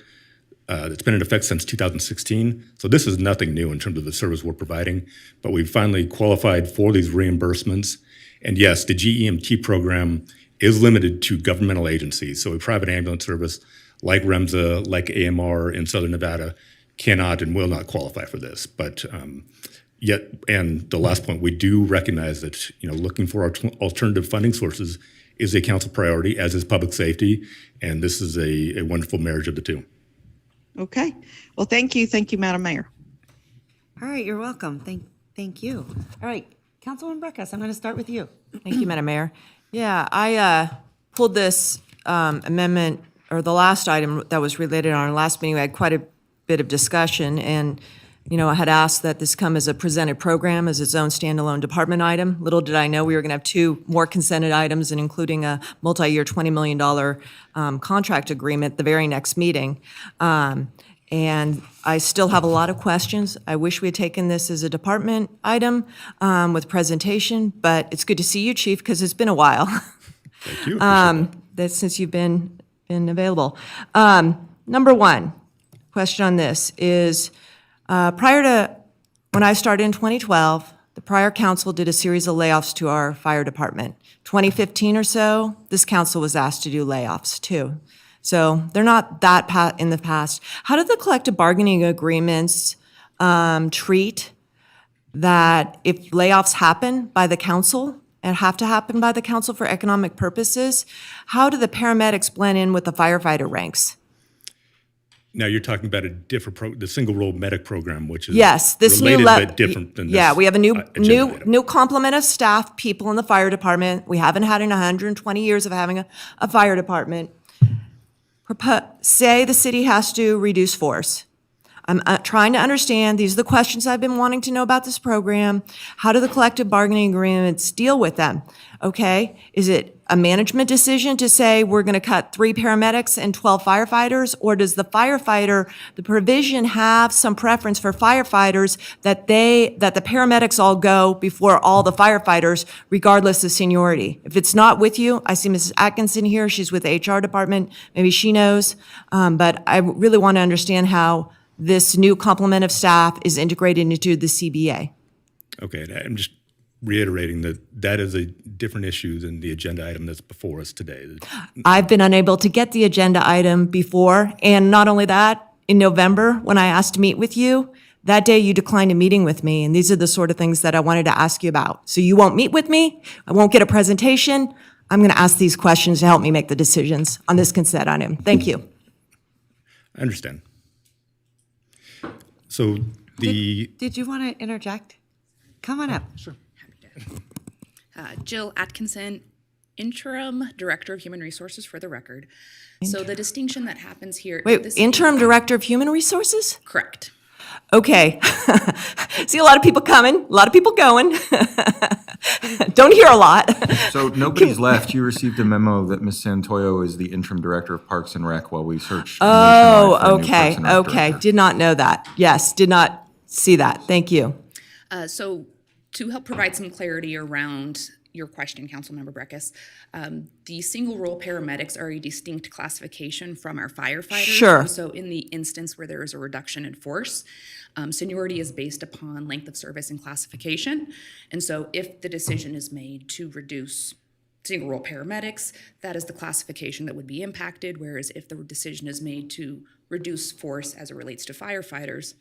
that's been in effect since 2016. So this is nothing new in terms of the service we're providing, but we've finally qualified for these reimbursements. And yes, the GEMT program is limited to governmental agencies. So a private ambulance service like REMSA, like AMR in Southern Nevada cannot and will not qualify for this. But yet, and the last point, we do recognize that, you know, looking for alternative funding sources is a council priority, as is public safety. And this is a wonderful marriage of the two. Okay. Well, thank you. Thank you, Madam Mayor. All right, you're welcome. Thank you. All right, Councilwoman Breckus, I'm going to start with you. Thank you, Madam Mayor. Yeah, I pulled this amendment, or the last item that was related on our last meeting. We had quite a bit of discussion, and you know, I had asked that this come as a presented program as its own standalone department item. Little did I know we were going to have two more consented items, and including a multi-year $20 million contract agreement the very next meeting. And I still have a lot of questions. I wish we had taken this as a department item with presentation, but it's good to see you, Chief, because it's been a while. Thank you. That since you've been available. Number one question on this is, prior to when I started in 2012, the prior council did a series of layoffs to our fire department. 2015 or so, this council was asked to do layoffs too. So they're not that in the past. How do the collective bargaining agreements treat that if layoffs happen by the council and have to happen by the council for economic purposes, how do the paramedics blend in with the firefighter ranks? Now you're talking about a different the single role medic program, which is yes, this related new but different than this. Yeah, we have a agenda item. new complement of staff, people in the fire department. We haven't had in 120 years of having a fire department. Say the city has to reduce force. I'm trying to understand, these are the questions I've been wanting to know about this program. How do the collective bargaining agreements deal with them? Okay, is it a management decision to say we're gonna cut 3 paramedics and 12 firefighters? Or does the provision have some preference for firefighters that the paramedics all go before all the firefighters, regardless of seniority? If it's not with you, I see Mrs. Atkinson here, she's with the HR department, maybe she knows. But I really wanna understand how this new complement of staff is integrated into the CBA. Okay, I'm just reiterating that is a different issue than the agenda item that's before us today. I've been unable to get the agenda item before, and not only that, in November, when I asked to meet with you, that day you declined a meeting with me, and these are the sort of things that I wanted to ask you about. So you won't meet with me, I won't get a presentation, I'm gonna ask these questions to help me make the decisions on this consent item. Thank you. I understand. So Did you want to interject? Come on up. Sure. Jill Atkinson, Interim Director of Human Resources for the record. So the distinction that happens here. Wait, Interim Director of Human Resources? Correct. Okay. See a lot of people coming, a lot of people going. Don't hear a lot. So nobody's left. You received a memo that Ms. Santoyo is the interim director of Parks and Rec while we searched. Oh, okay, okay. Did not know that. Yes, did not see that. Thank you. So to help provide some clarity around your question, Councilmember Breckus, the single role paramedics are a distinct classification from our firefighters. Sure. So in the instance where there is a reduction in force, seniority is based upon length of service and classification. And so if the decision is made to reduce single role paramedics, that is the classification that would be impacted. Whereas if the decision is made to reduce force as it relates to firefighters,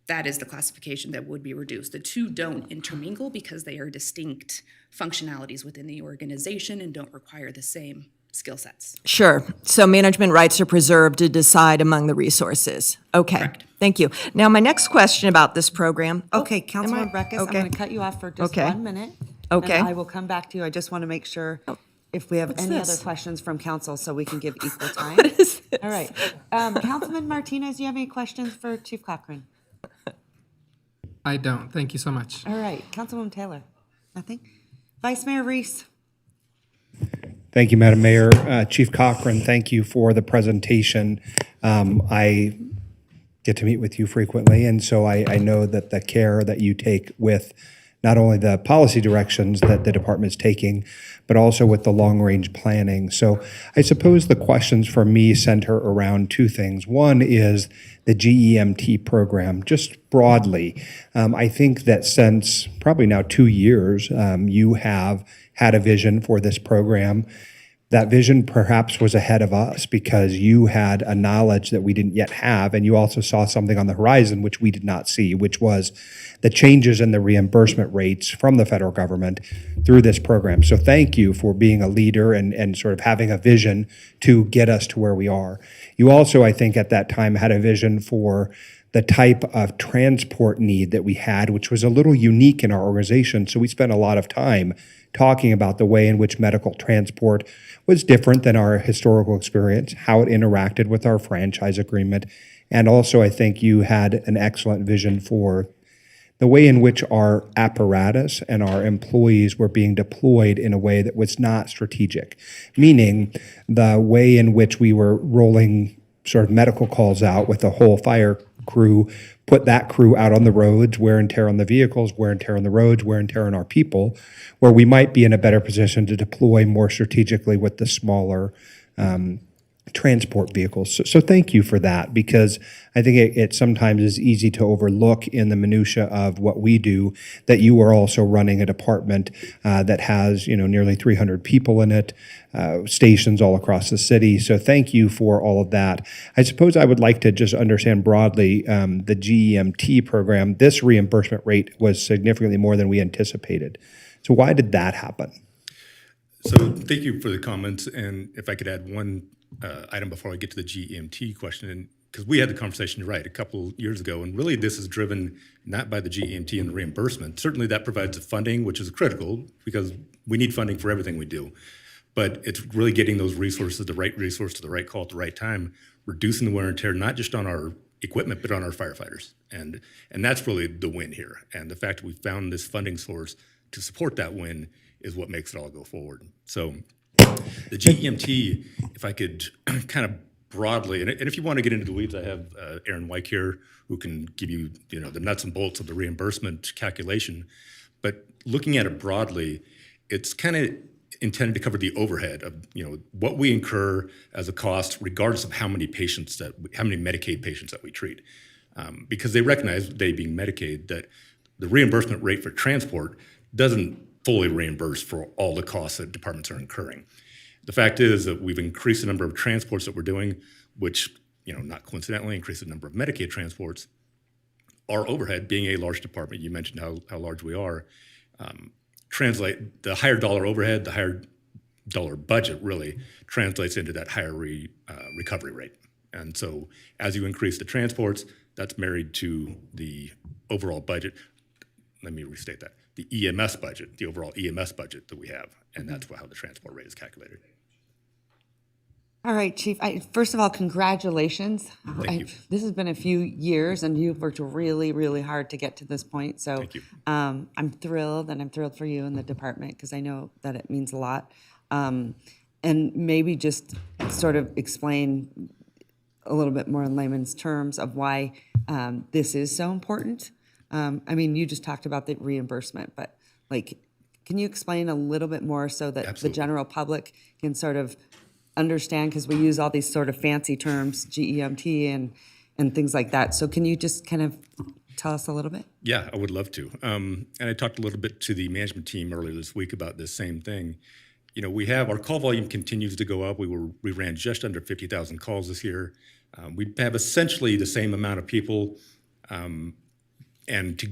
that is the classification that would be reduced. The two don't intermingle because they are distinct functionalities within the organization and don't require the same skill sets. Sure. So management rights are preserved to decide among the resources. Okay. Correct. Thank you. Now, my next question about this program. Okay, Councilman Breckus, I'm going to cut you off for just 1 minute. Okay. And I will come back to you. I just want to make sure if we have What's any this? other questions from council so we can give equal time. What is this? All right. Councilman Martinez, do you have any questions for Chief Cochran? I don't. Thank you so much. All right. Councilwoman Taylor? Nothing? Vice Mayor Reese? Thank you, Madam Mayor. Chief Cochran, thank you for the presentation. I get to meet with you frequently, and so I know that the care that you take with not only the policy directions that the department is taking, but also with the long-range planning. So I suppose the questions for me center around 2 things. One is the GEMT program, just broadly. I think that since probably now 2 years, you have had a vision for this program. That vision perhaps was ahead of us because you had a knowledge that we didn't yet have, and you also saw something on the horizon which we did not see, which was the changes in the reimbursement rates from the federal government through this program. So thank you for being a leader and sort of having a vision to get us to where we are. You also, I think, at that time had a vision for the type of transport need that we had, which was a little unique in our organization. So we spent a lot of time talking about the way in which medical transport was different than our historical experience, how it interacted with our franchise agreement. And also, I think you had an excellent vision for the way in which our apparatus and our employees were being deployed in a way that was not strategic, meaning the way in which we were rolling sort of medical calls out with the whole fire crew, put that crew out on the roads, wear and tear on the vehicles, wear and tear on the roads, wear and tear on our people, where we might be in a better position to deploy more strategically with the smaller transport vehicles. So thank you for that, because I think it sometimes is easy to overlook in the minutia of what we do that you are also running a department that has nearly 300 people in it, stations all across the city. So thank you for all of that. I suppose I would like to just understand broadly the GEMT program. This reimbursement rate was significantly more than we anticipated. So why did that happen? So thank you for the comments. And if I could add one item before I get to the GEMT question, because we had the conversation, you're right, a couple years ago, and really this is driven not by the GEMT and the reimbursement. Certainly that provides the funding, which is critical because we need funding for everything we do. But it's really getting those resources, the right resource to the right call at the right time, reducing the wear and tear, not just on our equipment, but on our firefighters. And that's really the win here. And the fact that we found this funding source to support that win is what makes it all go forward. So the GEMT, if I could kind of broadly, and if you want to get into the weeds, I have Aaron Wyke here who can give you, the nuts and bolts of the reimbursement calculation. But looking at it broadly, it's kind of intended to cover the overhead of, what we incur as a cost, regardless of how many Medicaid patients that we treat. Because they recognize, they being Medicaid, that the reimbursement rate for transport doesn't fully reimburse for all the costs that departments are incurring. The fact is that we've increased the number of transports that we're doing, which, not coincidentally, increased the number of Medicaid transports. Our overhead, being a large department, you mentioned how large we are, translate the higher dollar overhead, the higher dollar budget really translates into that higher recovery rate. And so as you increase the transports, that's married to the overall budget. Let me restate that. The EMS budget, the overall EMS budget that we have, and that's how the transport rate is calculated. All right, Chief. First of all, congratulations. Thank you. This has been a few years, and you've worked really, really hard to get to this point. So Thank you. I'm thrilled, and I'm thrilled for you and the department because I know that it means a lot. And maybe just sort of explain a little bit more in layman's terms of why this is so important. You just talked about the reimbursement, but can you explain a little bit more so that Absolutely. the general public can sort of understand, because we use all these sort of fancy terms, GEMT and things like that. So can you just kind of tell us a little bit? Yeah, I would love to. And I talked a little bit to the management team earlier this week about this same thing. We have our call volume continues to go up. We ran just under 50,000 calls this year. We have essentially the same amount of people. And to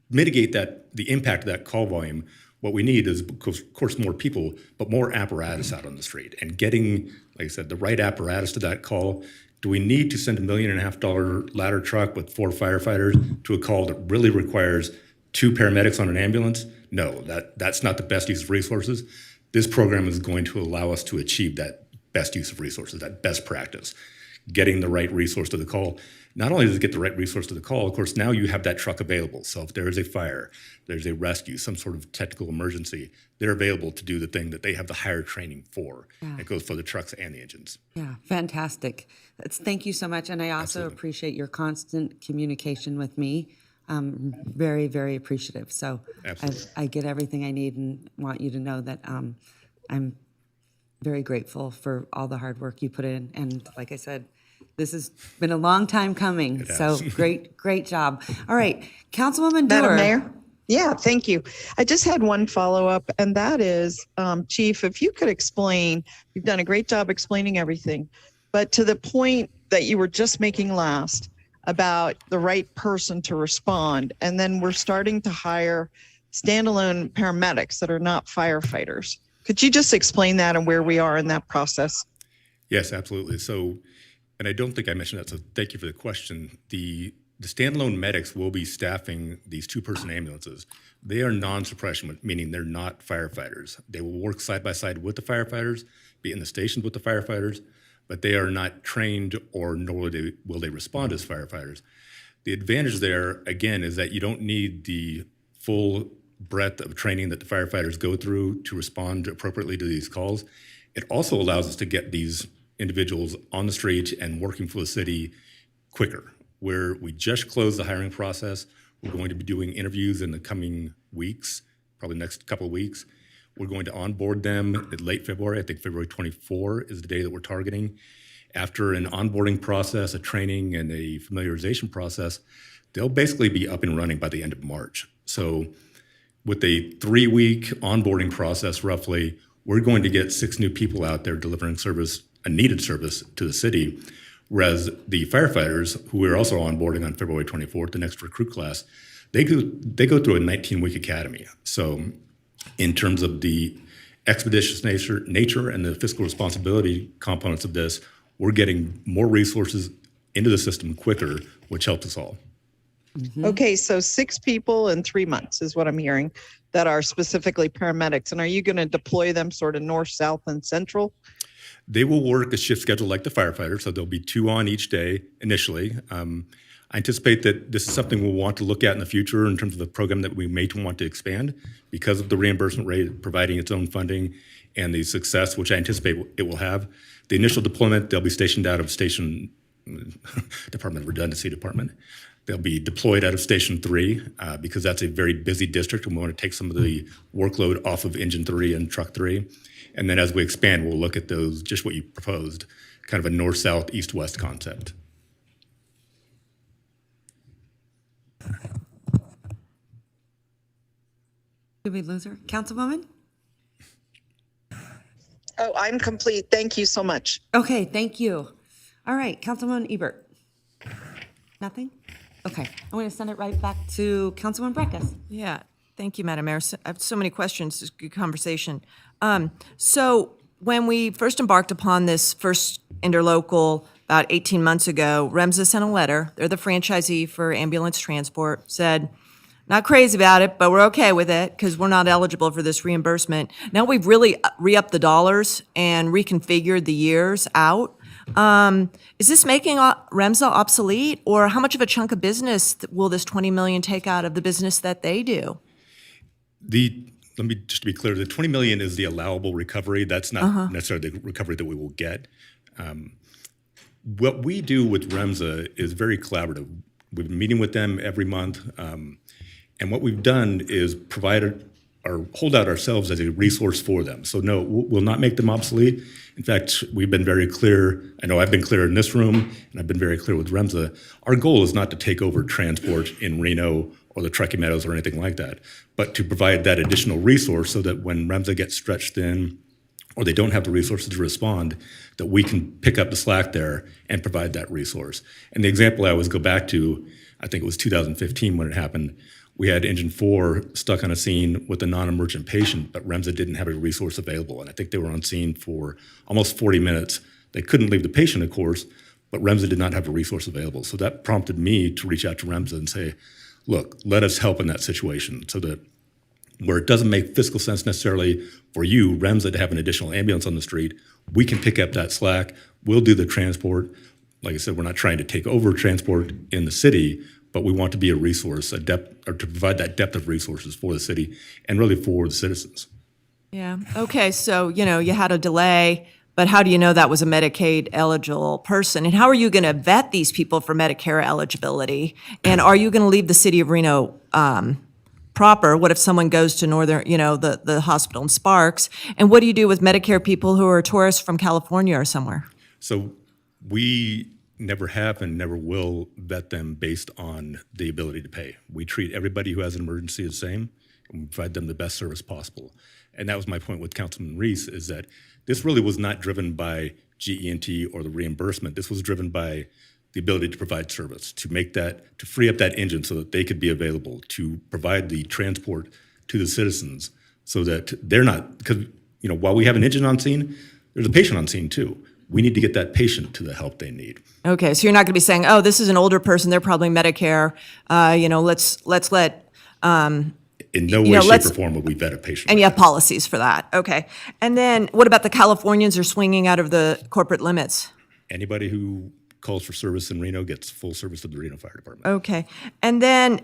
mitigate the impact of that call volume, what we need is, of course, more people, but more apparatus out on the street. And getting, like I said, the right apparatus to that call. Do we need to send $1.5 million ladder truck with 4 firefighters to a call that really requires 2 paramedics on an ambulance? No, that's not the best use of resources. This program is going to allow us to achieve that best use of resources, that best practice, getting the right resource to the call. Not only does it get the right resource to the call, of course, now you have that truck available. So if there is a fire, there's a rescue, some sort of technical emergency, they're available to do the thing that they have the higher training for. Yeah. It goes for the trucks and the engines. Yeah, fantastic. Thank you so much. And I also Absolutely. appreciate your constant communication with me. I'm very, very appreciative. So I get everything I need and want you to know that I'm very grateful for all the hard work you put in. And like I said, this has been a long time coming. So great job. All right, Councilwoman Dewar. Madam Mayor? Yeah, thank you. I just had one follow-up, and that is, Chief, if you could explain, you've done a great job explaining everything, but to the point that you were just making last about the right person to respond, and then we're starting to hire standalone paramedics that are not firefighters. Could you just explain that and where we are in that process? Yes, absolutely. So, and I don't think I mentioned that, so thank you for the question. The standalone medics will be staffing these 2-person ambulances. They are non-suppression, meaning they're not firefighters. They will work side by side with the firefighters, be in the stations with the firefighters, but they are not trained or nor will they respond as firefighters. The advantage there, again, is that you don't need the full breadth of training that the firefighters go through to respond appropriately to these calls. It also allows us to get these individuals on the street and working for the city quicker. Where we just closed the hiring process, we're going to be doing interviews in the coming weeks, probably next couple of weeks. We're going to onboard them in late February. I think February 24 is the day that we're targeting. After an onboarding process, a training, and a familiarization process, they'll basically be up and running by the end of March. So with a 3-week onboarding process, roughly, we're going to get 6 new people out there delivering service, a needed service to the city, whereas the firefighters, who we're also onboarding on February 24th, the next recruit class, they go through a 19-week academy. So in terms of the expeditious nature and the fiscal responsibility components of this, we're getting more resources into the system quicker, which helps us all. Okay, so 6 people in 3 months is what I'm hearing that are specifically paramedics. And are you going to deploy them sort of north, south, and central? They will work a shift schedule like the firefighters, so there'll be 2 on each day initially. I anticipate that this is something we'll want to look at in the future in terms of the program that we may want to expand because of the reimbursement rate providing its own funding and the success, which I anticipate it will have. The initial deployment, they'll be stationed out of Station Department of Redundancy Department. They'll be deployed out of Station 3 because that's a very busy district and we want to take some of the workload off of Engine 3 and Truck 3. And then as we expand, we'll look at those, just what you proposed, kind of a north-south, east-west concept. Did we lose her? Councilwoman? Oh, I'm complete. Thank you so much. Okay, thank you. All right, Councilwoman Ebert. Nothing? Okay, I'm going to send it right back to Councilwoman Breckus. Yeah, thank you, Madam Mayor. I have so many questions. It's a good conversation. So when we first embarked upon this first interlocal about 18 months ago, REMSA sent a letter. They're the franchisee for ambulance transport, said, not crazy about it, but we're okay with it because we're not eligible for this reimbursement. Now we've really re-upped the dollars and reconfigured the years out. Is this making REMSA obsolete, or how much of a chunk of business will this $20 million take out of the business that they do? Let me just to be clear, the $20 million is the allowable recovery. That's not necessarily the recovery that we will get. What we do with REMSA is very collaborative. We've been meeting with them every month. And what we've done is provide or hold out ourselves as a resource for them. So no, we'll not make them obsolete. In fact, we've been very clear. I know I've been clear in this room, and I've been very clear with REMSA. Our goal is not to take over transport in Reno or the Truckee Meadows or anything like that, but to provide that additional resource so that when REMSA gets stretched thin or they don't have the resources to respond, that we can pick up the slack there and provide that resource. And the example I always go back to, I think it was 2015 when it happened, we had Engine 4 stuck on a scene with a non-emergent patient, but REMSA didn't have a resource available. And I think they were on scene for almost 40 minutes. They couldn't leave the patient, of course, but REMSA did not have a resource available. So that prompted me to reach out to REMSA and say, look, let us help in that situation so that where it doesn't make fiscal sense necessarily for you, REMSA, to have an additional ambulance on the street, we can pick up that slack. We'll do the transport. Like I said, we're not trying to take over transport in the city, but we want to be a resource, a depth, or to provide that depth of resources for the city and really for the citizens. Yeah. Okay. So, you had a delay, but how do you know that was a Medicaid eligible person? And how are you going to vet these people for Medicare eligibility? And are you going to leave the city of Reno proper? What if someone goes to northern, the hospital in Sparks? And what do you do with Medicare people who are tourists from California or somewhere? So we never have and never will vet them based on the ability to pay. We treat everybody who has an emergency the same, and we provide them the best service possible. And that was my point with Councilman Reese, is that this really was not driven by GE&T or the reimbursement. This was driven by the ability to provide service, to free up that engine so that they could be available, to provide the transport to the citizens so that they're not, because while we have an engine on scene, there's a patient on scene too. We need to get that patient to the help they need. Okay, so you're not going to be saying, "Oh, this is an older person; they're probably Medicare." Let's let. In no way, shape, or form will we vet a patient. And you have policies for that. Okay, and then what about the Californians who are swinging out of the corporate limits? Anybody who calls for service in Reno gets full service of the Reno Fire Department. Okay, and then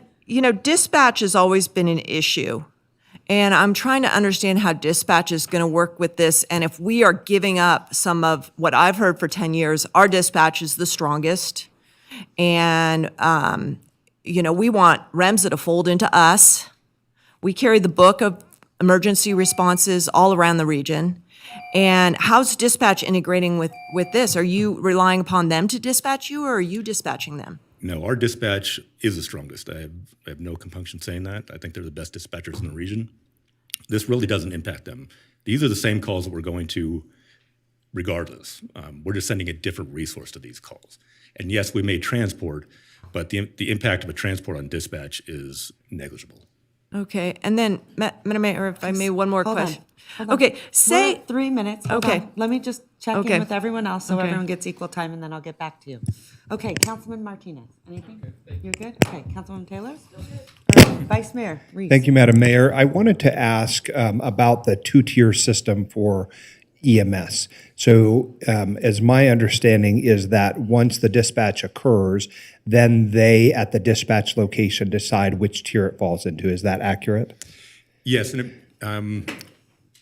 dispatch has always been an issue. And I'm trying to understand how dispatch is going to work with this. And if we are giving up some of what I've heard for 10 years, our dispatch is the strongest. And, we want REMSA to fold into us. We carry the book of emergency responses all around the region. And how's dispatch integrating with this? Are you relying upon them to dispatch you, or are you dispatching them? No, our dispatch is the strongest. I have no compunction saying that. I think they're the best dispatchers in the region. This really doesn't impact them. These are the same calls that we're going to regardless. We're just sending a different resource to these calls. And yes, we may transport, but the impact of a transport on dispatch is negligible. Okay, and then, Madam Mayor, if I may, one more Hold on, question. hold on. Okay, We're say, at 3 minutes. Hold Okay. on. Let me just check Okay. in with everyone else so Okay. everyone gets equal time, and then I'll get back to you. Okay, Councilman Martinez, anything? You're good? Okay, Councilwoman Taylor? All right, Vice Mayor Reese. Thank you, Madam Mayor. I wanted to ask about the two-tier system for EMS. So as my understanding is that once the dispatch occurs, then they at the dispatch location decide which tier it falls into. Is that accurate? Yes, and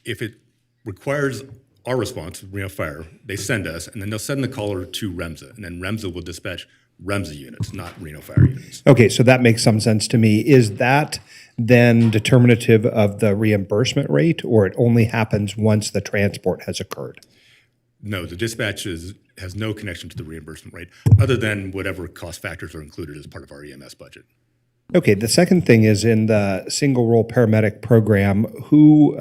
if it requires our response, Reno Fire, they send us, and then they'll send the caller to REMSA, and then REMSA will dispatch REMSA units, not Reno Fire units. Okay, so that makes some sense to me. Is that then determinative of the reimbursement rate, or it only happens once the transport has occurred? No, the dispatch has no connection to the reimbursement rate, other than whatever cost factors are included as part of our EMS budget. Okay, the second thing is in the single role paramedic program, who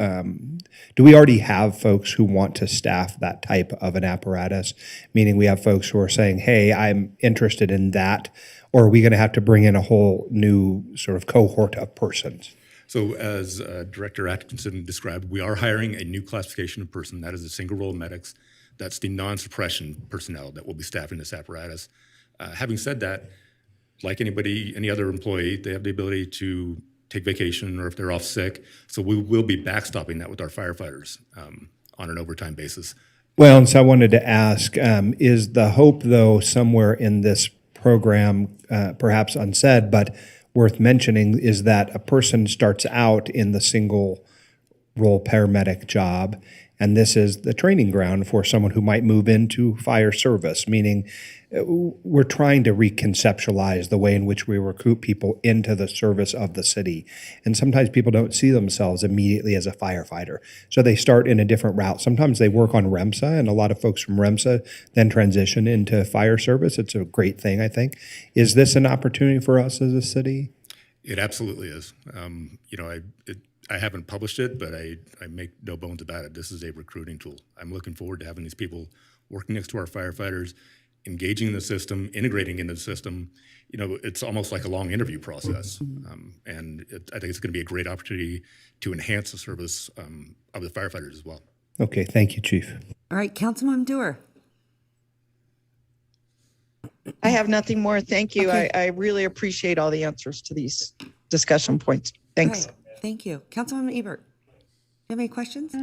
do we already have folks who want to staff that type of an apparatus? Meaning we have folks who are saying, hey, I'm interested in that, or are we going to have to bring in a whole new sort of cohort of persons? So as Director Atkinson described, we are hiring a new classification of person. That is the single role medics. That's the non-suppression personnel that will be staffing this apparatus. Having said that, like any other employee, they have the ability to take vacation or if they're off sick. So we will be backstopping that with our firefighters on an overtime basis. Well, and so I wanted to ask, is the hope, though, somewhere in this program, perhaps unsaid, but worth mentioning, is that a person starts out in the single role paramedic job, and this is the training ground for someone who might move into fire service, meaning we're trying to reconceptualize the way in which we recruit people into the service of the city. And sometimes people don't see themselves immediately as a firefighter. So they start in a different route. Sometimes they work on REMSA, and a lot of folks from REMSA then transition into fire service. It's a great thing, I think. Is this an opportunity for us as a city? It absolutely is. I haven't published it, but I make no bones about it. This is a recruiting tool. I'm looking forward to having these people working next to our firefighters, engaging in the system, integrating into the system. It's almost like a long interview process. And I think it's going to be a great opportunity to enhance the service of the firefighters as well. Okay, thank you, Chief. All right, Councilwoman Dewar. I have nothing more. Thank you. Okay. I really appreciate all the answers to these discussion points. Thanks. Great. Thank you. Councilwoman Ebert, do you have any questions?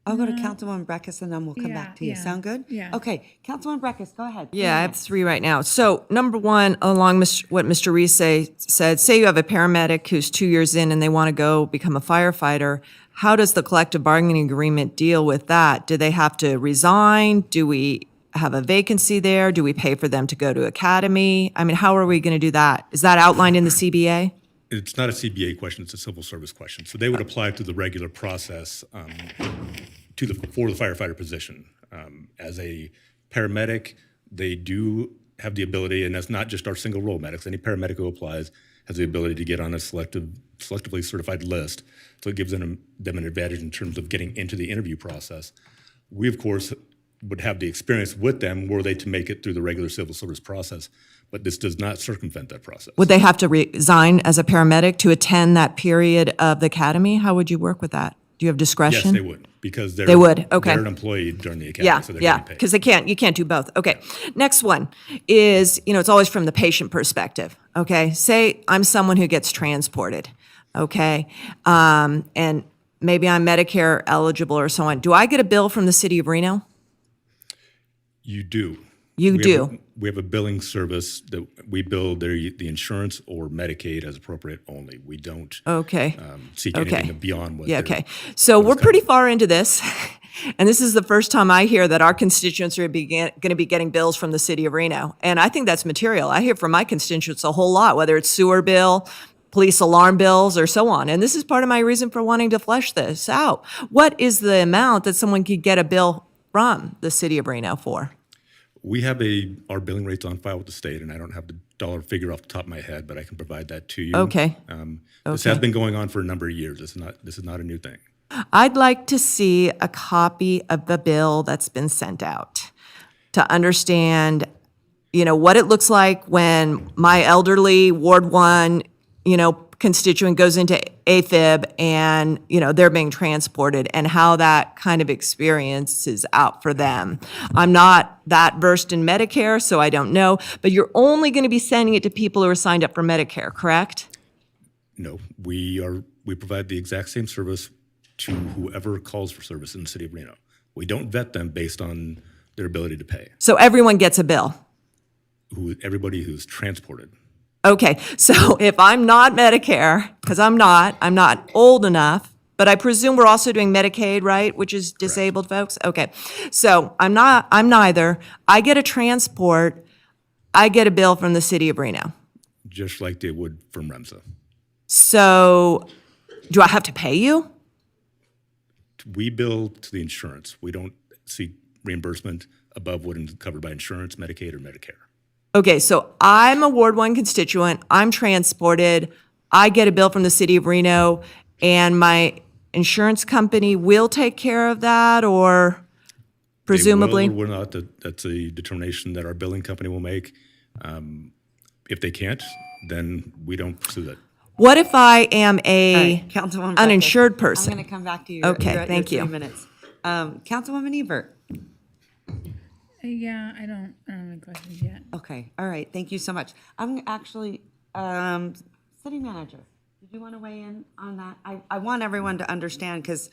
I'll go to Councilwoman Breckus and then we'll come back to you. Sound good? Yeah. Okay, Councilwoman Breckus, go ahead. Yeah, I have three right now. So number one, along what Mr. Reese said, say you have a paramedic who's 2 years in and they want to go become a firefighter. How does the collective bargaining agreement deal with that? Do they have to resign? Do we have a vacancy there? Do we pay for them to go to academy? I mean, how are we going to do that? Is that outlined in the CBA? It's not a CBA question, it's a civil service question. So they would apply to the regular process for the firefighter position. As a paramedic, they do have the ability, and that's not just our single role medics, any paramedic who applies has the ability to get on a selectively certified list. So it gives them an advantage in terms of getting into the interview process. We, of course, would have the experience with them were they to make it through the regular civil service process, but this does not circumvent that process. Would they have to resign as a paramedic to attend that period of the academy? How would you work with that? Do you have discretion? Yes, they would, because They would, okay. They're an employee during the academy, Yeah, so they're yeah, getting paid. because you can't do both. Okay, next one is, it's always from the patient perspective, okay? Say I'm someone who gets transported, okay? And maybe I'm Medicare eligible or so on. Do I get a bill from the city of Reno? You do. You do? We have a billing service that we bill the insurance or Medicaid as appropriate only. We don't Okay. seek Okay. anything beyond what Yeah, they're- okay. So we're pretty far into this. And this is the first time I hear that our constituents are going to be getting bills from the city of Reno. And I think that's material. I hear from my constituents a whole lot, whether it's sewer bill, police alarm bills, or so on. And this is part of my reason for wanting to flesh this out. What is the amount that someone could get a bill from the city of Reno for? We have our billing rates on file with the state, and I don't have the dollar figure off the top of my head, but I can provide that to you. Okay. This has been going on for a number of years. This is not a new thing. I'd like to see a copy of the bill that's been sent out to understand, what it looks like when my elderly Ward 1, constituent goes into AFib and, they're being transported and how that kind of experience is out for them. I'm not that versed in Medicare, so I don't know, but you're only going to be sending it to people who are signed up for Medicare, correct? No, we provide the exact same service to whoever calls for service in the city of Reno. We don't vet them based on their ability to pay. So everyone gets a bill? Everybody who's transported. Okay, so if I'm not Medicare, because I'm not old enough, but I presume we're also doing Medicaid, right, which is disabled folks? Okay, so I'm neither. I get a transport, I get a bill from the city of Reno. Just like they would from REMSA. So do I have to pay you? We bill to the insurance. We don't seek reimbursement above what is covered by insurance, Medicaid, or Medicare. Okay, so I'm a Ward 1 constituent, I'm transported, I get a bill from the city of Reno, and my insurance company will take care of that, or presumably? They will or will not. That's a determination that our billing company will make. If they can't, then we don't pursue that. What if I am Councilwoman uninsured person? I'm going to come back to you. Okay, You're at thank your you. 3 minutes. Councilwoman Ebert. Yeah, I don't have any questions yet. Okay, all right, thank you so much. I'm actually, city manager, did you want to weigh in on that? I want everyone to understand, because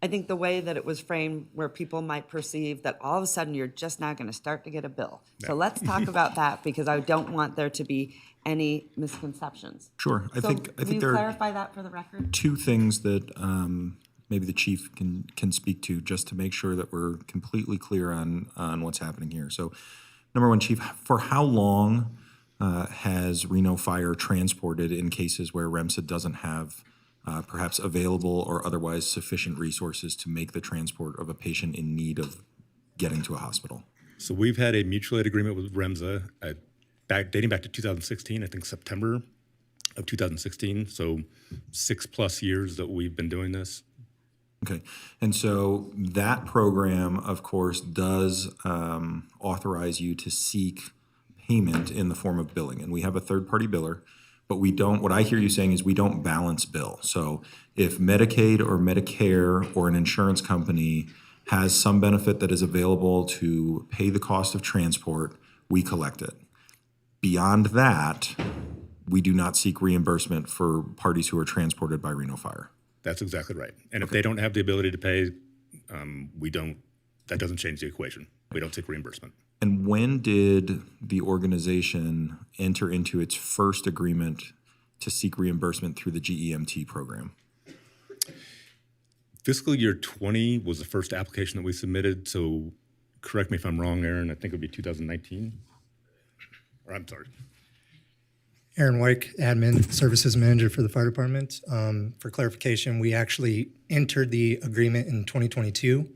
I think the way that it was framed, where people might perceive that all of a sudden you're just now going to start to get a bill. So let's talk about that, because I don't want there to be any misconceptions. Sure. I think Can you there clarify that for the record? two things that maybe the chief can speak to, just to make sure that we're completely clear on what's happening here. So, number one, Chief, for how long has Reno Fire transported in cases where REMSA doesn't have perhaps available or otherwise sufficient resources to make the transport of a patient in need of getting to a hospital? So we've had a mutual aid agreement with REMSA dating back to 2016, I think September of 2016. So 6+ years that we've been doing this. Okay, and so that program, of course, does authorize you to seek payment in the form of billing. And we have a third-party biller, but we don't, what I hear you saying is we don't balance bill. So if Medicaid or Medicare or an insurance company has some benefit that is available to pay the cost of transport, we collect it. Beyond that, we do not seek reimbursement for parties who are transported by Reno Fire. That's exactly right. And if they don't have the ability to pay, that doesn't change the equation. We don't take reimbursement. And when did the organization enter into its first agreement to seek reimbursement through the GEMT program? Fiscal year 20 was the first application that we submitted. So correct me if I'm wrong, Aaron, I think it would be 2019. Or I'm sorry. Aaron Wyke, Admin Services Manager for the Fire Department. For clarification, we actually entered the agreement in 2022,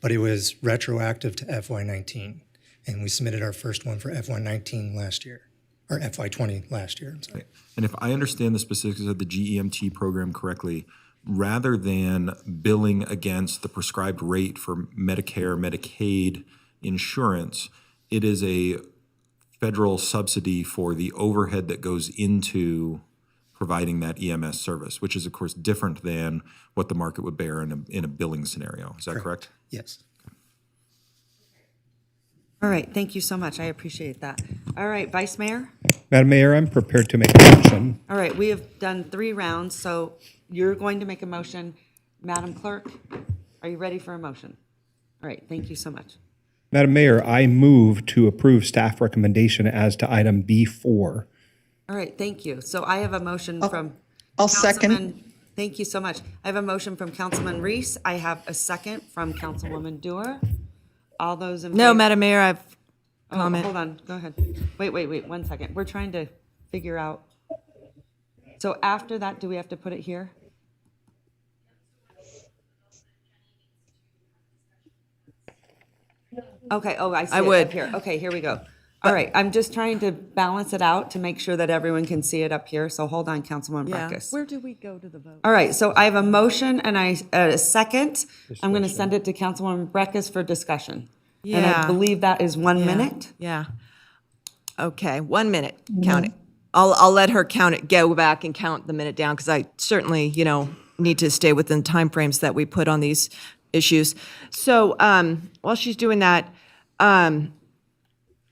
but it was retroactive to FY19. And we submitted our first one for FY19 last year, or FY20 last year. I'm sorry. And if I understand the specifics of the GEMT program correctly, rather than billing against the prescribed rate for Medicare, Medicaid insurance, it is a federal subsidy for the overhead that goes into providing that EMS service, which is, of course, different than what the market would bear in a billing scenario. Is that correct? Yes. All right, thank you so much. I appreciate that. All right, Vice Mayor? Madam Mayor, I'm prepared to make a motion. All right, we have done 3 rounds, so you're going to make a motion. Madam Clerk, are you ready for a motion? All right, thank you so much. Madam Mayor, I move to approve staff recommendation as to item B4. All right, thank you. So I have a motion from I'll Councilman. second. thank you so much. I have a motion from Councilman Reese. I have a second from Councilwoman Dewar. All those in favor? No, Madam Mayor, I've Oh, comment. hold on, go ahead. Wait, 1 second. We're trying to figure out. So after that, do we have to put it here? Okay, oh, I see I it would. up here. Okay, here we go. All right, I'm just trying to balance it out to make sure that everyone can see it up here. So hold on, Councilwoman Breckus. Where do we go to the vote? All right, so I have a motion and a second. I'm going to send it to Councilwoman Breckus for discussion. And I Yeah. believe that is 1 minute. Yeah. Okay, 1 minute, count it. I'll let her count it, go back and count the minute down, because I certainly, need to stay within timeframes that we put on these issues. So while she's doing that,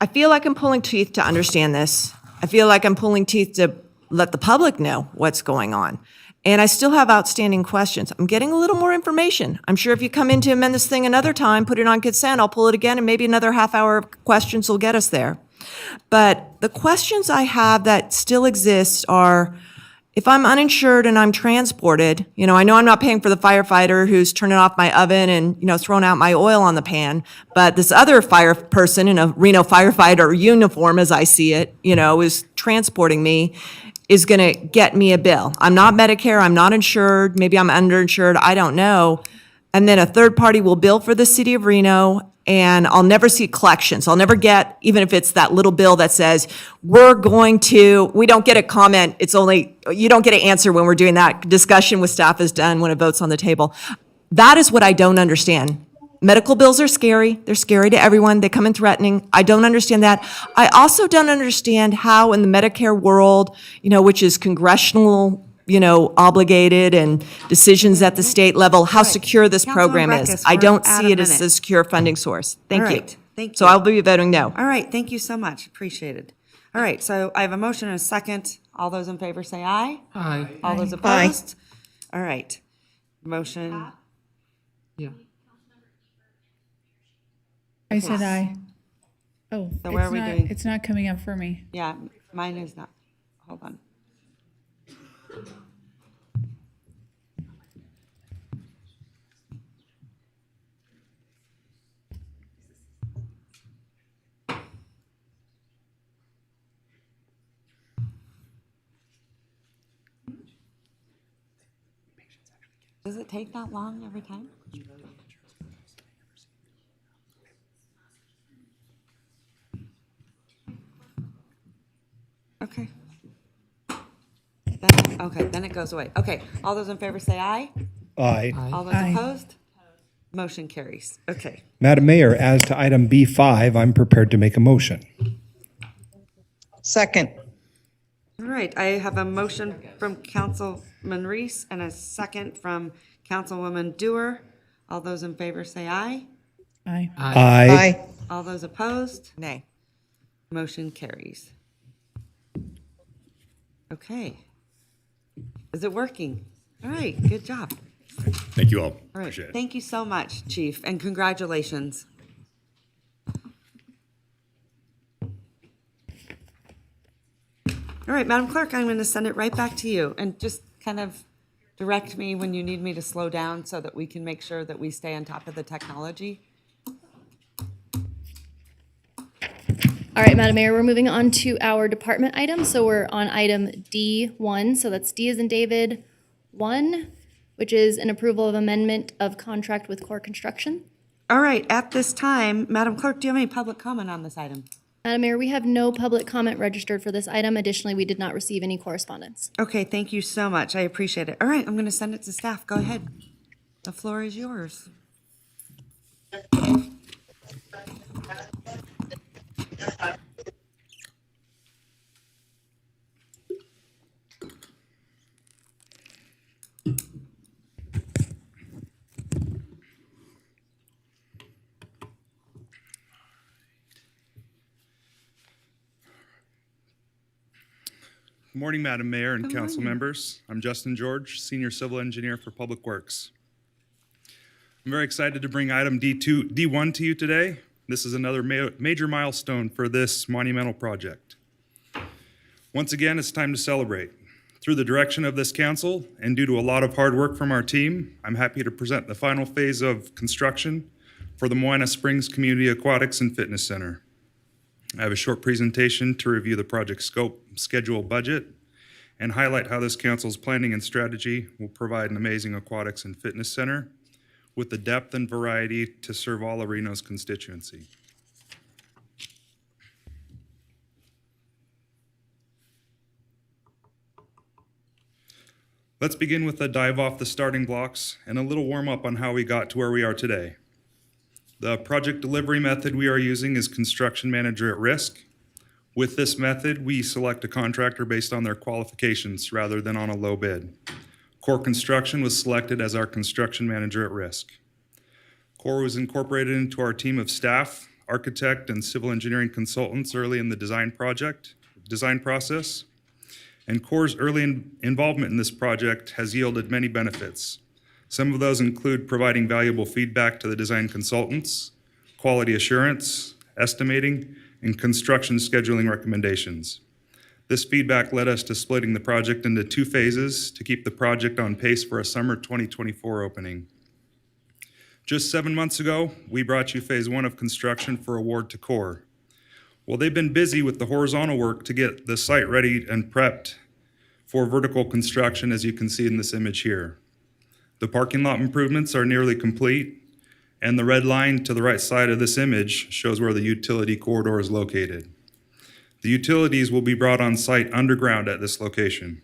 I feel like I'm pulling teeth to understand this. I feel like I'm pulling teeth to let the public know what's going on. And I still have outstanding questions. I'm getting a little more information. I'm sure if you come in to amend this thing another time, put it on consent, I'll pull it again, and maybe another half hour of questions will get us there. But the questions I have that still exist are, if I'm uninsured and I'm transported, I know I'm not paying for the firefighter who's turning off my oven and, throwing out my oil on the pan, but this other fire person in a Reno firefighter uniform, as I see it, is transporting me, is going to get me a bill. I'm not Medicare, I'm not insured, maybe I'm underinsured, I don't know. And then a third party will bill for the city of Reno, and I'll never see collections. I'll never get, even if it's that little bill that says, we don't get a comment, you don't get an answer when we're doing that. Discussion with staff is done when a vote's on the table. That is what I don't understand. Medical bills are scary. They're scary to everyone. They come in threatening. I don't understand that. I also don't understand how in the Medicare world, which is congressional, obligated and decisions at the state level, how secure this program is. Breckus, I we're don't at see a it as minute. a secure funding source. Thank All you. right, thank So you. I'll be voting no. All right, thank you so much. Appreciated. All right, so I have a motion and a second. All those in favor say aye. Aye. All those opposed? All right. Motion, Yeah. I said aye. Oh, So where are we doing? It's not coming up for me. yeah, mine is not. Hold on. Does it take that long every time? Okay. Then it goes away. Okay, all those in favor say aye. Aye. All those Aye. opposed? Motion carries. Okay. Madam Mayor, as to item B5, I'm prepared to make a motion. Second. All right, I have a motion from Councilman Reese and a second from Councilwoman Dewar. All those in favor say aye. Aye. Aye. All those opposed? Nay. Motion carries. Okay. Is it working? All right, good job. Thank you all. All right, Appreciate it. thank you so much, Chief, and congratulations. All right, Madam Clerk, I'm going to send it right back to you, and just kind of direct me when you need me to slow down so that we can make sure that we stay on top of the technology. All right, Madam Mayor, we're moving on to our department items. So we're on item D1. So that's D as in David 1, which is an approval of amendment of contract with Core Construction. All right, at this time, Madam Clerk, do you have any public comment on this item? Madam Mayor, we have no public comment registered for this item. Additionally, we did not receive any correspondence. Okay, thank you so much. I appreciate it. All right, I'm going to send it to staff. Go ahead. The floor is yours. Good morning, Madam Mayor and council members. I'm Justin George, Senior Civil Engineer for Public Works. I'm very excited to bring item D1 to you today. This is another major milestone for this monumental project. Once again, it's time to celebrate. Through the direction of this council and due to a lot of hard work from our team, I'm happy to present the final phase of construction for the Moana Springs Community Aquatics and Fitness Center. I have a short presentation to review the project scope, schedule, budget, and highlight how this council's planning and strategy will provide an amazing aquatics and fitness center with the depth and variety to serve all of Reno's constituency. Let's begin with a dive off the starting blocks and a little warm up on how we got to where we are today. The project delivery method we are using is construction manager at risk. With this method, we select a contractor based on their qualifications rather than on a low bid. Core Construction was selected as our construction manager at risk. Core was incorporated into our team of staff, architect, and civil engineering consultants early in the design process. And Core's early involvement in this project has yielded many benefits. Some of those include providing valuable feedback to the design consultants, quality assurance, estimating, and construction scheduling recommendations. This feedback led us to splitting the project into 2 phases to keep the project on pace for a summer 2024 opening. Just 7 months ago, we brought you phase 1 of construction for award to Core. Well, they've been busy with the horizontal work to get the site ready and prepped for vertical construction, as you can see in this image here. The parking lot improvements are nearly complete, and the red line to the right side of this image shows where the utility corridor is located. The utilities will be brought on site underground at this location.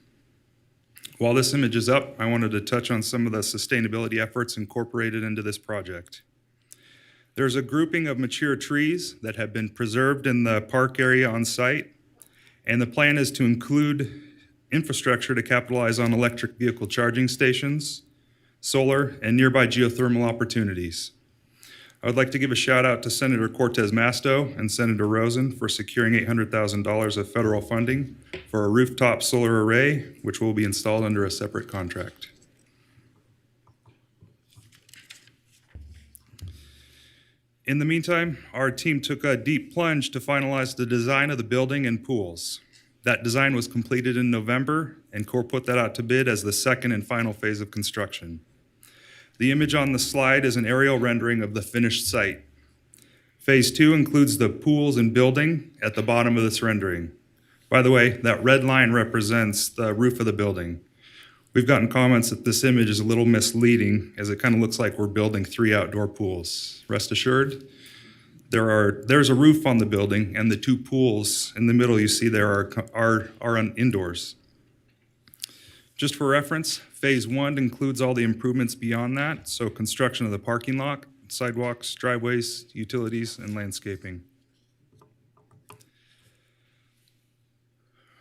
While this image is up, I wanted to touch on some of the sustainability efforts incorporated into this project. There's a grouping of mature trees that have been preserved in the park area on site, and the plan is to include infrastructure to capitalize on electric vehicle charging stations, solar, and nearby geothermal opportunities. I would like to give a shout out to Senator Cortez Masto and Senator Rosen for securing $800,000 of federal funding for a rooftop solar array, which will be installed under a separate contract. In the meantime, our team took a deep plunge to finalize the design of the building and pools. That design was completed in November, and Core put that out to bid as the second and final phase of construction. The image on the slide is an aerial rendering of the finished site. Phase 2 includes the pools and building at the bottom of this rendering. By the way, that red line represents the roof of the building. We've gotten comments that this image is a little misleading, as it kind of looks like we're building 3 outdoor pools. Rest assured, there's a roof on the building, and the 2 pools in the middle you see there are indoors. Just for reference, phase 1 includes all the improvements beyond that, so construction of the parking lot, sidewalks, driveways, utilities, and landscaping.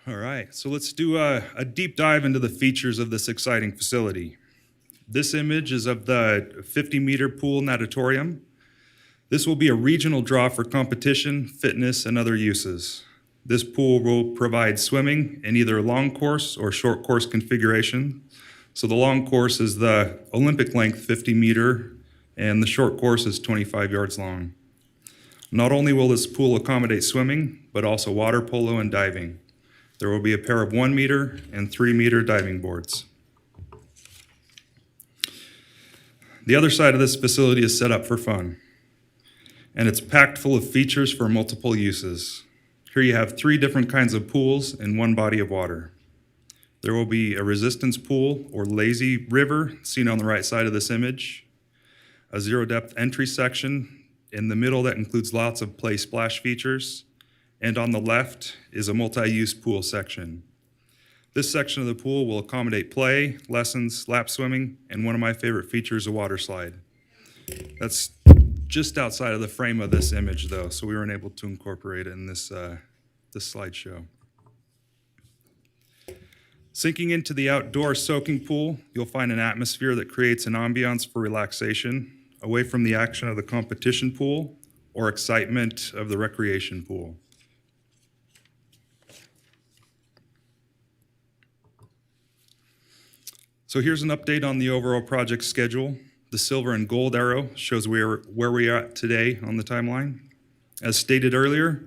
All right, so let's do a deep dive into the features of this exciting facility. This image is of the 50-meter pool natatorium. This will be a regional draw for competition, fitness, and other uses. This pool will provide swimming in either long course or short course configuration. So the long course is the Olympic length 50-meter, and the short course is 25 yards long. Not only will this pool accommodate swimming, but also water polo and diving. There will be a pair of 1-meter and 3-meter diving boards. The other side of this facility is set up for fun, and it's packed full of features for multiple uses. Here you have 3 different kinds of pools in one body of water. There will be a resistance pool or lazy river, seen on the right side of this image, a zero-depth entry section in the middle that includes lots of play splash features, and on the left is a multi-use pool section. This section of the pool will accommodate play, lessons, lap swimming, and one of my favorite features, a water slide. That's just outside of the frame of this image, though, so we weren't able to incorporate it in this slideshow. Sinking into the outdoor soaking pool, you'll find an atmosphere that creates an ambiance for relaxation, away from the action of the competition pool or excitement of the recreation pool. So here's an update on the overall project schedule. The silver and gold arrow shows where we are at today on the timeline. As stated earlier,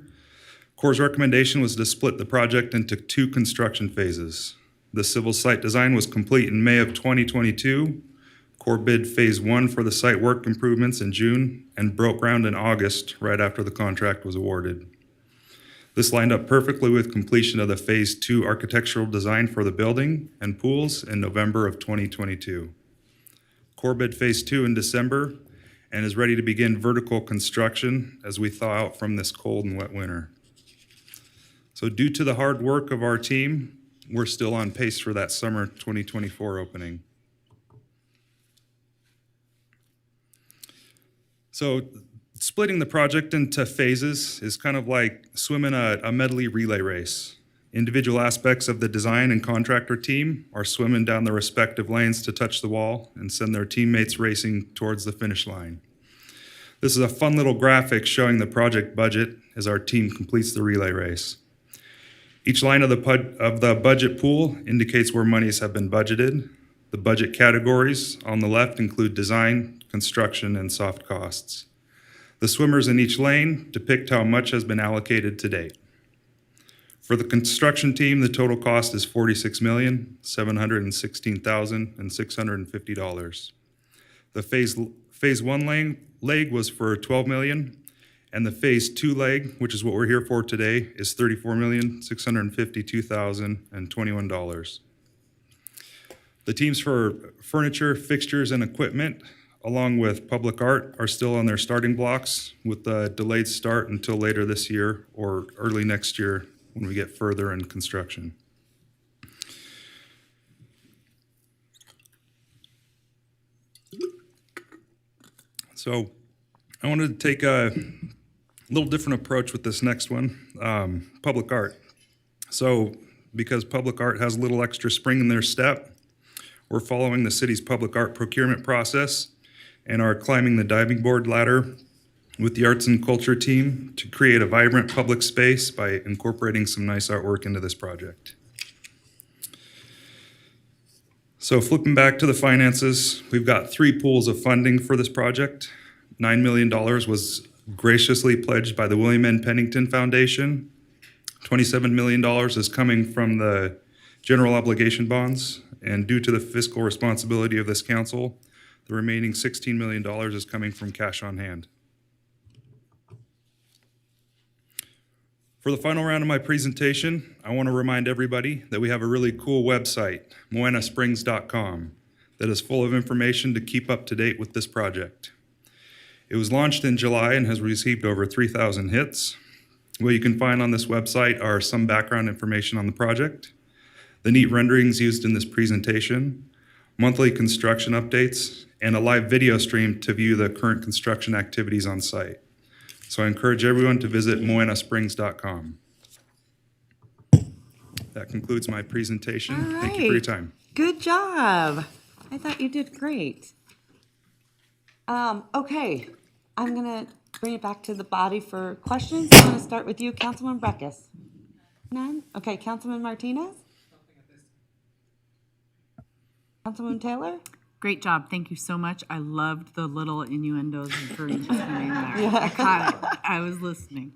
Core's recommendation was to split the project into 2 construction phases. The civil site design was complete in May of 2022. Core bid Phase 1 for the site work improvements in June and broke ground in August, right after the contract was awarded. This lined up perfectly with completion of the Phase 2 architectural design for the building and pools in November of 2022. Core bid Phase 2 in December and is ready to begin vertical construction as we thaw out from this cold and wet winter. So due to the hard work of our team, we're still on pace for that summer 2024 opening. So splitting the project into phases is kind of like swimming a medley relay race. Individual aspects of the design and contractor team are swimming down their respective lanes to touch the wall and send their teammates racing towards the finish line. This is a fun little graphic showing the project budget as our team completes the relay race. Each line of the budget pool indicates where monies have been budgeted. The budget categories on the left include design, construction, and soft costs. The swimmers in each lane depict how much has been allocated to date. For the construction team, the total cost is $46,716,650. The phase 1 leg was for $12 million, and the phase 2 leg, which is what we're here for today, is $34,652,021. The teams for furniture, fixtures, and equipment, along with public art, are still on their starting blocks with the delayed start until later this year or early next year when we get further in construction. So I wanted to take a little different approach with this next one, public art. So because public art has a little extra spring in their step, we're following the city's public art procurement process and are climbing the diving board ladder with the arts and culture team to create a vibrant public space by incorporating some nice artwork into this project. So flipping back to the finances, we've got 3 pools of funding for this project. $9 million was graciously pledged by the William N. Pennington Foundation. $27 million is coming from the general obligation bonds, and due to the fiscal responsibility of this council, the remaining $16 million is coming from cash on hand. For the final round of my presentation, I want to remind everybody that we have a really cool website, moenasprings.com, that is full of information to keep up to date with this project. It was launched in July and has received over 3,000 hits. What you can find on this website are some background information on the project, the neat renderings used in this presentation, monthly construction updates, and a live video stream to view the current construction activities on site. So I encourage everyone to visit moenasprings.com. That concludes my presentation. All right. Thank you for your time. Good job. I thought you did great. Okay, I'm gonna bring it back to the body for questions. I'm gonna start with you, Councilman Breckus. None? Okay, Councilman Martinez? Councilman Taylor? Great job. Thank you so much. I loved the little innuendos for each name there. Yeah. I caught it. I was listening.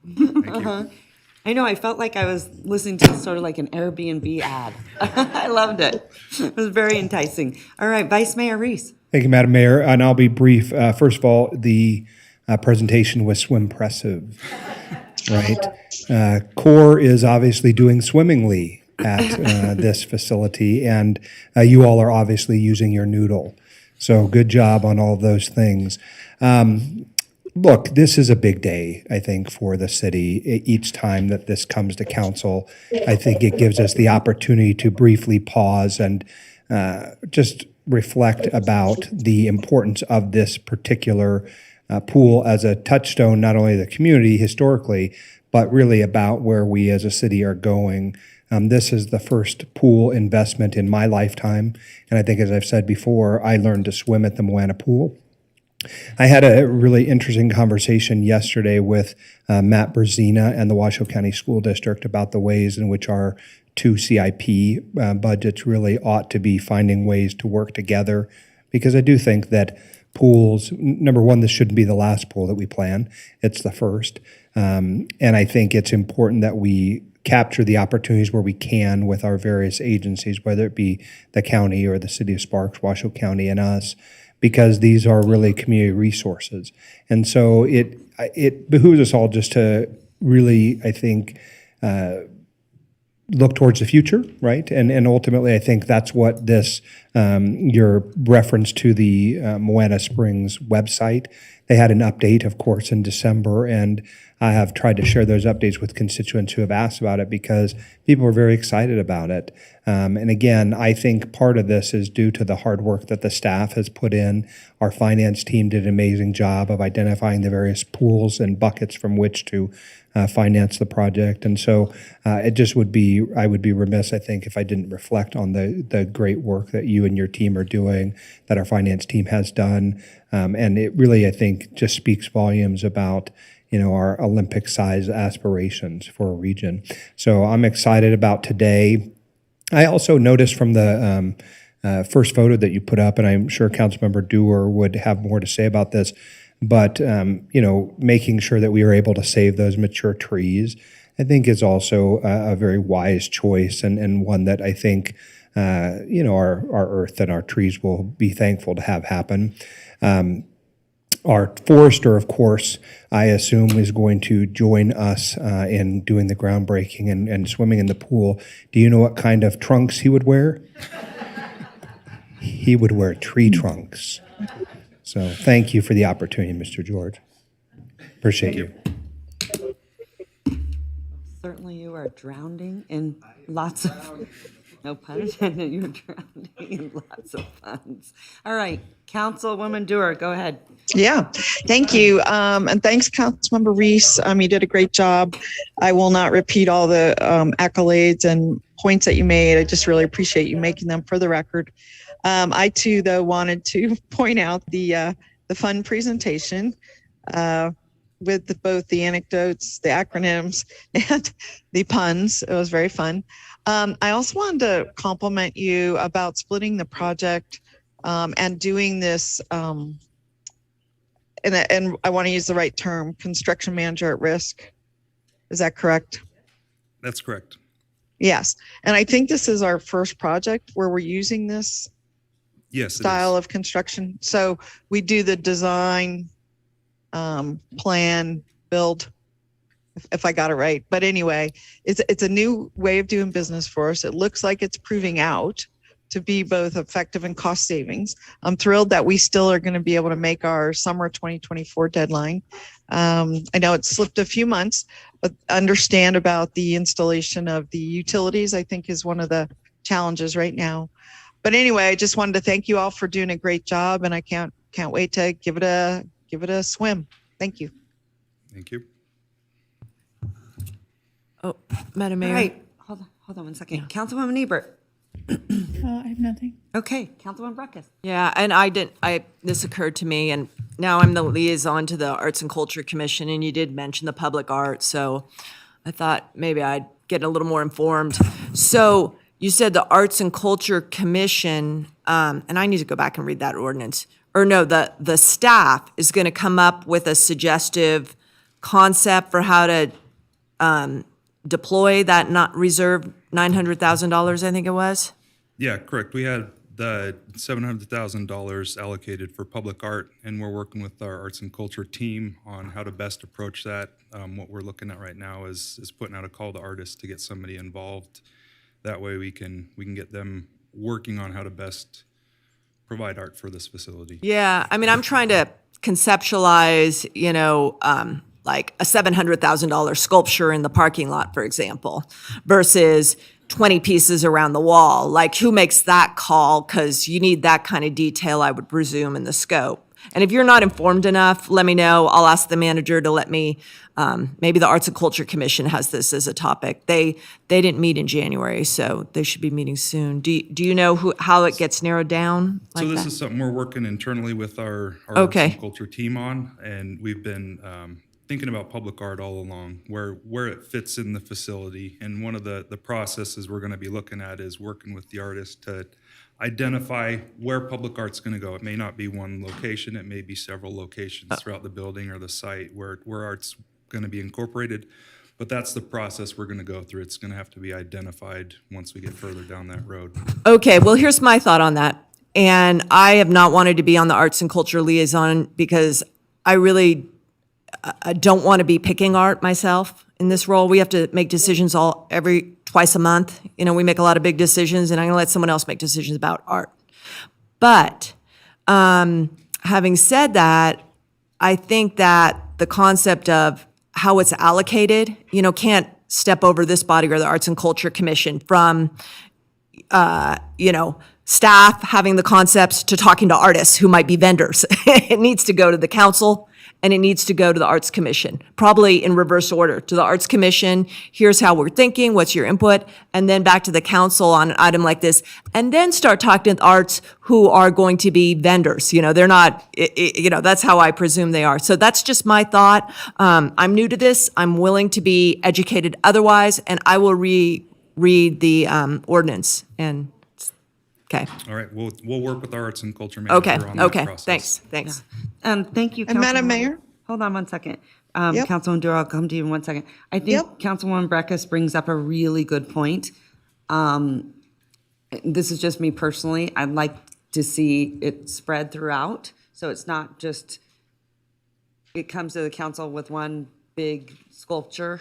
I know, I felt like I was listening to sort of like an Airbnb ad. I loved it. It was very enticing. All right, Vice Mayor Reese. Thank you, Madam Mayor, and I'll be brief. First of all, the presentation was swimpressive, right? CORE is obviously doing swimmingly at this facility, and you all are obviously using your noodle. So good job on all of those things. Look, this is a big day, I think, for the city. Each time that this comes to council, I think it gives us the opportunity to briefly pause and just reflect about the importance of this particular pool as a touchstone, not only the community historically, but really about where we as a city are going. This is the first pool investment in my lifetime. And I think, as I've said before, I learned to swim at the Moana Pool. I had a really interesting conversation yesterday with Matt Brzezina and the Washoe County School District about the ways in which our 2 CIP budgets really ought to be finding ways to work together. Because I do think that pools, number one, this shouldn't be the last pool that we plan. It's the first. And I think it's important that we capture the opportunities where we can with our various agencies, whether it be the county or the city of Sparks, Washoe County, and us, because these are really community resources. And so it behooves us all just to really, I think, look towards the future, right? And ultimately, I think that's what this, your reference to the Moana Springs website, they had an update, of course, in December, and I have tried to share those updates with constituents who have asked about it because people are very excited about it. And again, I think part of this is due to the hard work that the staff has put in. Our finance team did an amazing job of identifying the various pools and buckets from which to finance the project. And so it just would be, I would be remiss, I think, if I didn't reflect on the great work that you and your team are doing, that our finance team has done. And it really, I think, just speaks volumes about, our Olympic size aspirations for a region. So I'm excited about today. I also noticed from the first photo that you put up, and I'm sure Councilmember Dewar would have more to say about this, but making sure that we are able to save those mature trees, I think is also a very wise choice, and one that I think our earth and our trees will be thankful to have happen. Our forester, of course, I assume is going to join us in doing the groundbreaking and swimming in the pool. Do you know what kind of trunks he would wear? He would wear tree trunks. So thank you for the opportunity, Mr. George. Appreciate you. Certainly you are drowning in lots of, no pun intended, you're drowning in lots of funds. All right, Councilwoman Dewar, go ahead. Yeah, thank you. And thanks, Councilmember Reese. You did a great job. I will not repeat all the accolades and points that you made. I just really appreciate you making them for the record. I too, though, wanted to point out the fun presentation with both the anecdotes, the acronyms, and the puns. It was very fun. I also wanted to compliment you about splitting the project and doing this, and I want to use the right term, construction manager at risk. Is that correct? That's correct. Yes. And I think this is our first project where we're using this style of construction. So we do the design, plan, build, if I got it right. But anyway, it's a new way of doing business for us. It looks like it's proving out to be both effective and cost savings. I'm thrilled that we still are going to be able to make our summer 2024 deadline. I know it slipped a few months, but understand about the installation of the utilities, I think, is one of the challenges right now. But anyway, I just wanted to thank you all for doing a great job, and I can't wait to give it a swim. Thank you. Thank you. Oh, Madam Mayor. All right, hold on one second. Councilwoman Ebert. I have nothing. Okay, Councilwoman Breckus. Yeah, and this occurred to me, and now I'm the liaison to the Arts and Culture Commission, and you did mention the public art, so I thought maybe I'd get a little more informed. So you said the Arts and Culture Commission, and I need to go back and read that ordinance, or no, the staff is going to come up with a suggestive concept for how to deploy that not reserved $900,000, I think it was? Yeah, correct. We had the $700,000 allocated for public art, and we're working with our arts and culture team on how to best approach that. What we're looking at right now is putting out a call to artists to get somebody involved. That way we can get them working on how to best provide art for this facility. Yeah, I mean, I'm trying to conceptualize, like a $700,000 sculpture in the parking lot, for example, versus 20 pieces around the wall. Like, who makes that call? Because you need that kind of detail, I would presume, in the scope. And if you're not informed enough, let me know. I'll ask the manager to let me, maybe the Arts and Culture Commission has this as a topic. They didn't meet in January, so they should be meeting soon. Do you know how it gets narrowed down like So this that? is something we're working internally with our Okay. Arts and Culture team on, and we've been thinking about public art all along, where it fits in the facility. And one of the processes we're going to be looking at is working with the artist to identify where public art's going to go. It may not be one location, it may be several locations throughout the building or the site where art's going to be incorporated. But that's the process we're going to go through. It's going to have to be identified once we get further down that road. Okay, well, here's my thought on that. And I have not wanted to be on the arts and culture liaison because I really don't want to be picking art myself in this role. We have to make decisions twice a month. You know, we make a lot of big decisions, and I'm going to let someone else make decisions about art. But having said that, I think that the concept of how it's allocated, you know, can't step over this body or the Arts and Culture Commission from, you know, staff having the concepts to talking to artists who might be vendors. It needs to go to the council and it needs to go to the Arts Commission, probably in reverse order. To the Arts Commission, here's how we're thinking, what's your input, and then back to the council on an item like this, and then start talking to the arts who are going to be vendors. You know, they're not, you know, that's how I presume they are. So that's just my thought. I'm new to this. I'm willing to be educated otherwise, and I will read the ordinance and. Okay. All right, we'll work with our arts and culture manager on that process. Thanks. Thank you, And Madam Councilwoman- Mayor? Hold on one second. Yep. Councilwoman Dewar, I'll come to you in 1 second. I think Councilwoman Breckus brings up a really good point. This is just me personally. I'd like to see it spread throughout, so it's not just, it comes to the council with one big sculpture,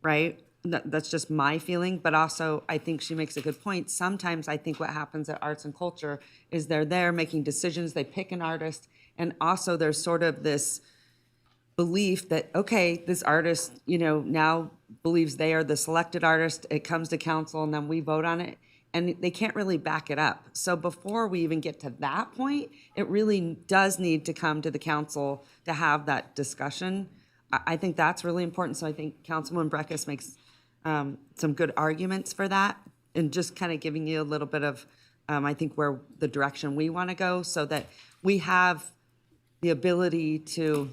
right? That's just my feeling, but also I think she makes a good point. Sometimes I think what happens at Arts and Culture is they're there making decisions, they pick an artist, and also there's sort of this belief that, okay, this artist, you know, now believes they are the selected artist, it comes to council and then we vote on it, and they can't really back it up. So before we even get to that point, it really does need to come to the council to have that discussion. I think that's really important, so I think Councilwoman Breckus makes some good arguments for that, and just kind of giving you a little bit of, I think, where the direction we want to go, so that we have the ability to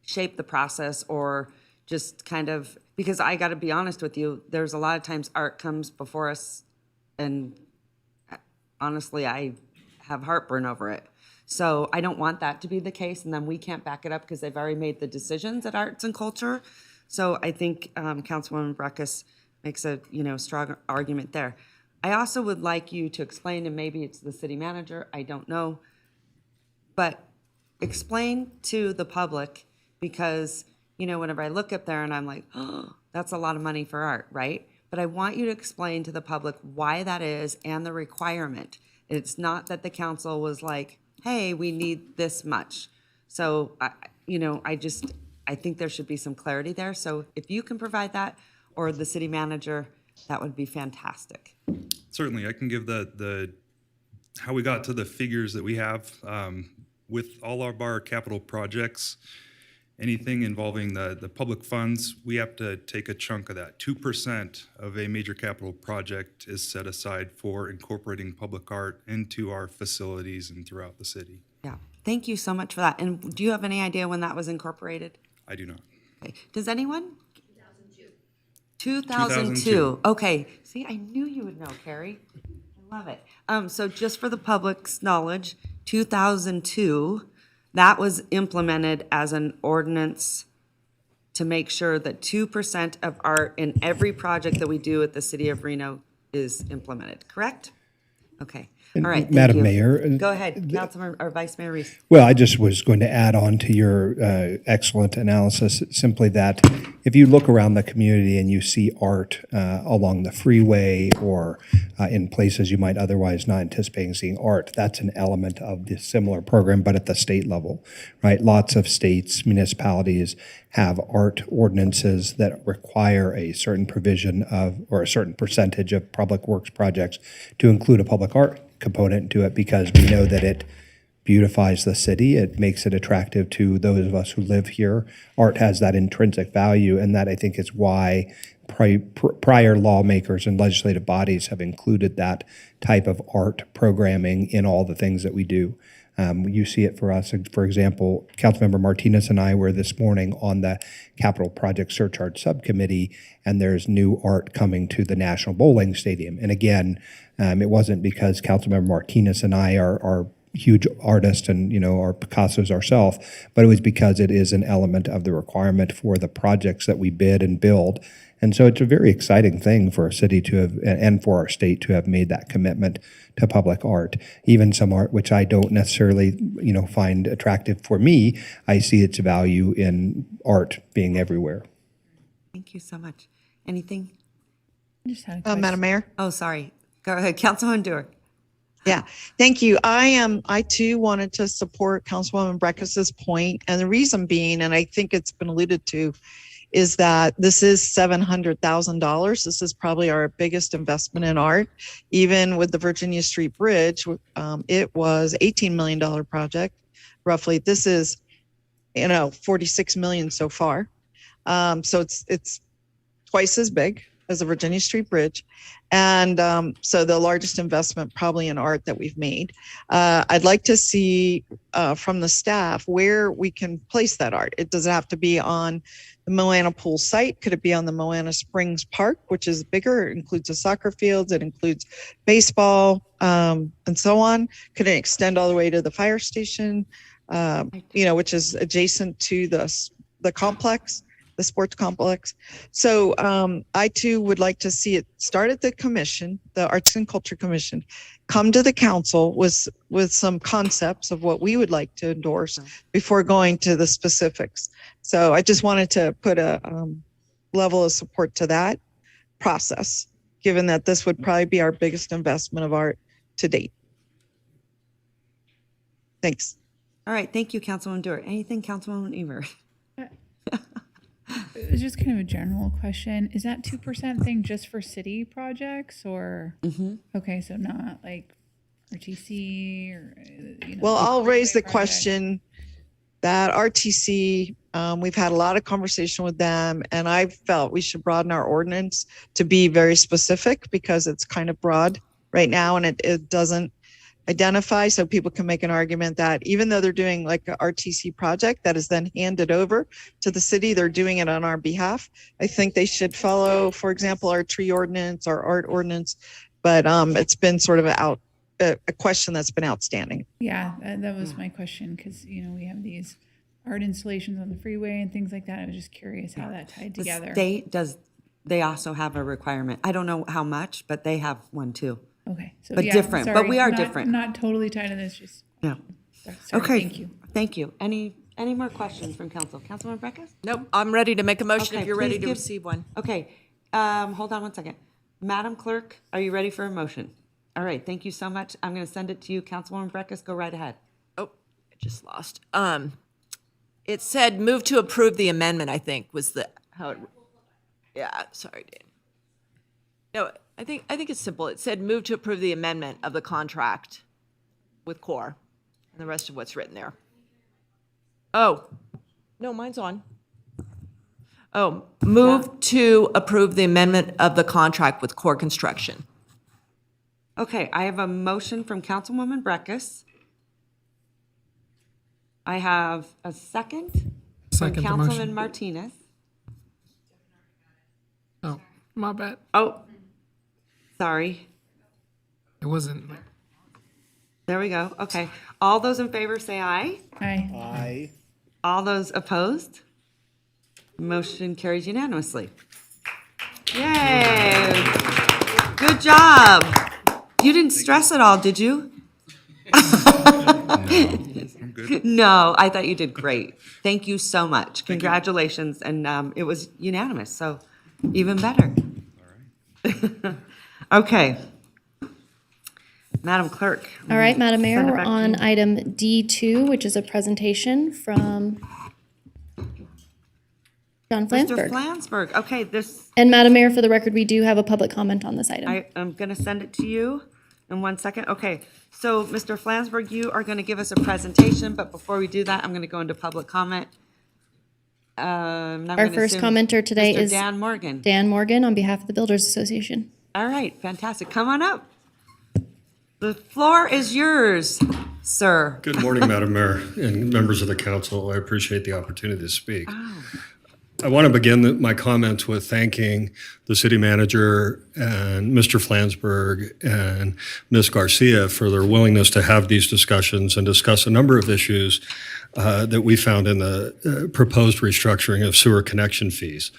shape the process, or just kind of, because I got to be honest with you, there's a lot of times art comes before us, and honestly, I have heartburn over it. So I don't want that to be the case, and then we can't back it up because they've already made the decisions at Arts and Culture. So I think Councilwoman Breckus makes a, you know, strong argument there. I also would like you to explain, and maybe it's the city manager, I don't know, but explain to the public, because, you know, whenever I look up there and I'm like, oh, that's a lot of money for art, right? But I want you to explain to the public why that is and the requirement. It's not that the council was like, hey, we need this much. So, you know, I think there should be some clarity there. So if you can provide that, or the city manager, that would be fantastic. Certainly, I can give the how we got to the figures that we have with all of our capital projects. Anything involving the public funds, we have to take a chunk of that. 2% of a major capital project is set aside for incorporating public art into our facilities and throughout the city. Yeah, thank you so much for that. And do you have any idea when that was incorporated? I do not. Okay. Does anyone? 2002. 2002. Okay. See, I knew you would know, Carrie. I love it. So just for the public's knowledge, 2002, that was implemented as an ordinance to make sure that 2% of art in every project that we do at the city of Reno is implemented, correct? Okay. All right. Thank Madam you. Mayor. Go ahead, Councilman or Vice Mayor Reese. Well, I just was going to add on to your excellent analysis, simply that if you look around the community and you see art along the freeway or in places you might otherwise not anticipate seeing art, that's an element of this similar program, but at the state level, right? Lots of states, municipalities have art ordinances that require a certain provision of, or a certain percentage of public works projects to include a public art component to it, because we know that it beautifies the city. It makes it attractive to those of us who live here. Art has that intrinsic value, and that I think is why prior lawmakers and legislative bodies have included that type of art programming in all the things that we do. You see it for us. For example, Councilmember Martinez and I were this morning on the Capital Project Surcharge Subcommittee, and there's new art coming to the National Bowling Stadium. And again, it wasn't because Councilmember Martinez and I are huge artist and, our Picassos ourselves, but it was because it is an element of the requirement for the projects that we bid and build. And so it's a very exciting thing for a city to have, and for our state to have made that commitment to public art. Even some art which I don't necessarily, find attractive for me, I see its value in art being everywhere. Thank you so much. Anything? I just had a question. Madam Mayor? Oh, sorry. Go ahead, Councilwoman Dewar. Yeah, thank you. I too wanted to support Councilwoman Breckus's point, and the reason being, and I think it's been alluded to, is that this is $700,000. This is probably our biggest investment in art. Even with the Virginia Street Bridge, it was $18 million project, roughly. This is, $46 million so far. So it's twice as big as the Virginia Street Bridge. And so the largest investment probably in art that we've made. I'd like to see from the staff where we can place that art. It doesn't have to be on the Moana Pool site. Could it be on the Moana Springs Park, which is bigger? It includes the soccer fields, it includes baseball, and so on. Could it extend all the way to the fire station, which is adjacent to the complex? The sports complex. So I too would like to see it start at the commission, the Arts and Culture Commission, come to the council with some concepts of what we would like to endorse before going to the specifics. So I just wanted to put a level of support to that process, given that this would probably be our biggest investment of art to date. Thanks. All right, thank you, Councilwoman Dewar. Anything, Councilwoman Eber? It's just kind of a general question. Is that 2% thing just for city projects or? Okay, so not like RTC or, Well, I'll raise the question that RTC, we've had a lot of conversation with them, and I felt we should broaden our ordinance to be very specific because it's kind of broad right now and it doesn't identify, so people can make an argument that even though they're doing like an RTC project that is then handed over to the city, they're doing it on our behalf. I think they should follow, for example, our tree ordinance, our art ordinance, but it's been sort of a question that's been outstanding. Yeah, that was my question because, we have these art installations on the freeway and things like that. I was just curious how that tied together. The state they also have a requirement. I don't know how much, but they have one too. Okay. So but different, sorry, but we are not, different. Not totally tied to this, just. Yeah. Sorry, okay. Thank you. Thank you. Any more questions from council? Councilwoman Breckus? Nope, I'm ready to make a motion Okay, if you're ready please to give- receive one. Okay, hold on one second. Madam Clerk, are you ready for a motion? All right, thank you so much. I'm going to send it to you. Councilwoman Breckus, go right ahead. Oh, I just lost. It said move to approve the amendment, I think, was how it, yeah, sorry, Dan. No, I think it's simple. It said move to approve the amendment of the contract with CORE and the rest of what's written there. Oh, no, mine's on. Oh, move to approve the amendment of the contract with CORE Construction. Okay, I have a motion from Councilwoman Breckus. I have a second from Second the Councilman motion. Martinez. Oh, my bad. Oh, sorry. It wasn't. There we go. Okay. All those in favor say aye. Aye. Aye. All those opposed? Motion carries unanimously. Yay! Good job. You didn't stress at all, did you? I'm good. No, I thought you did great. Thank you so much. Congratulations. And it was unanimous, so even better. All right. Okay. Madam Clerk. All right, Madam Mayor, send it we're back to on you. item D2, which is a presentation from John Mr. Flansburgh. Flansburgh. Okay, this, And Madam Mayor, for the record, we do have a public comment on this item. I'm going to send it to you in 1 second. Okay, so Mr. Flansburgh, you are going to give us a presentation, but before we do that, I'm going to go into public comment. Our first commenter today Mr. is Dan Morgan. Dan Morgan on behalf of the Builders Association. All right, fantastic. Come on up. The floor is yours, sir. Good morning, Madam Mayor and members of the council. I appreciate the opportunity to speak. I want to begin my comments with thanking the city manager and Mr. Flansburgh and Ms. Garcia for their willingness to have these discussions and discuss a number of issues that we found in the proposed restructuring of sewer connection fees.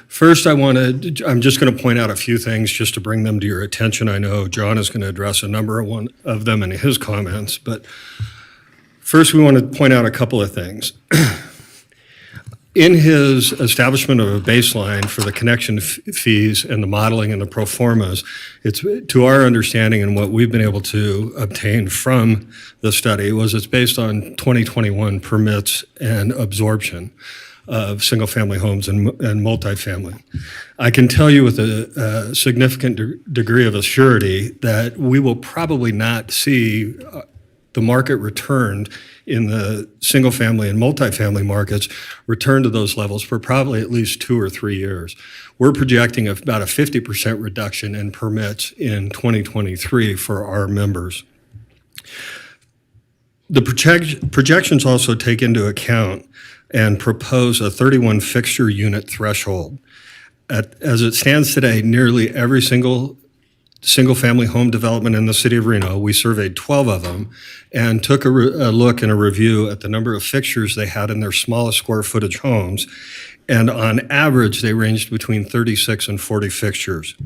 First, I'm just going to point out a few things just to bring them to your attention. I know John is going to address a number of them in his comments, but first we want to point out a couple of things. In his establishment of a baseline for the connection fees and the modeling and the pro formas, it's to our understanding and what we've been able to obtain from the study was it's based on 2021 permits and absorption of single-family homes and multifamily. I can tell you with a significant degree of assurity that we will probably not see the market returned in the single-family and multifamily markets return to those levels for probably at least 2 or 3 years. We're projecting about a 50% reduction in permits in 2023 for our members. The projections also take into account and propose a 31 fixture unit threshold. As it stands today, nearly every single-family home development in the city of Reno, we surveyed 12 of them and took a look and a review at the number of fixtures they had in their smallest square footage homes. And on average, they ranged between 36 and 40 fixtures.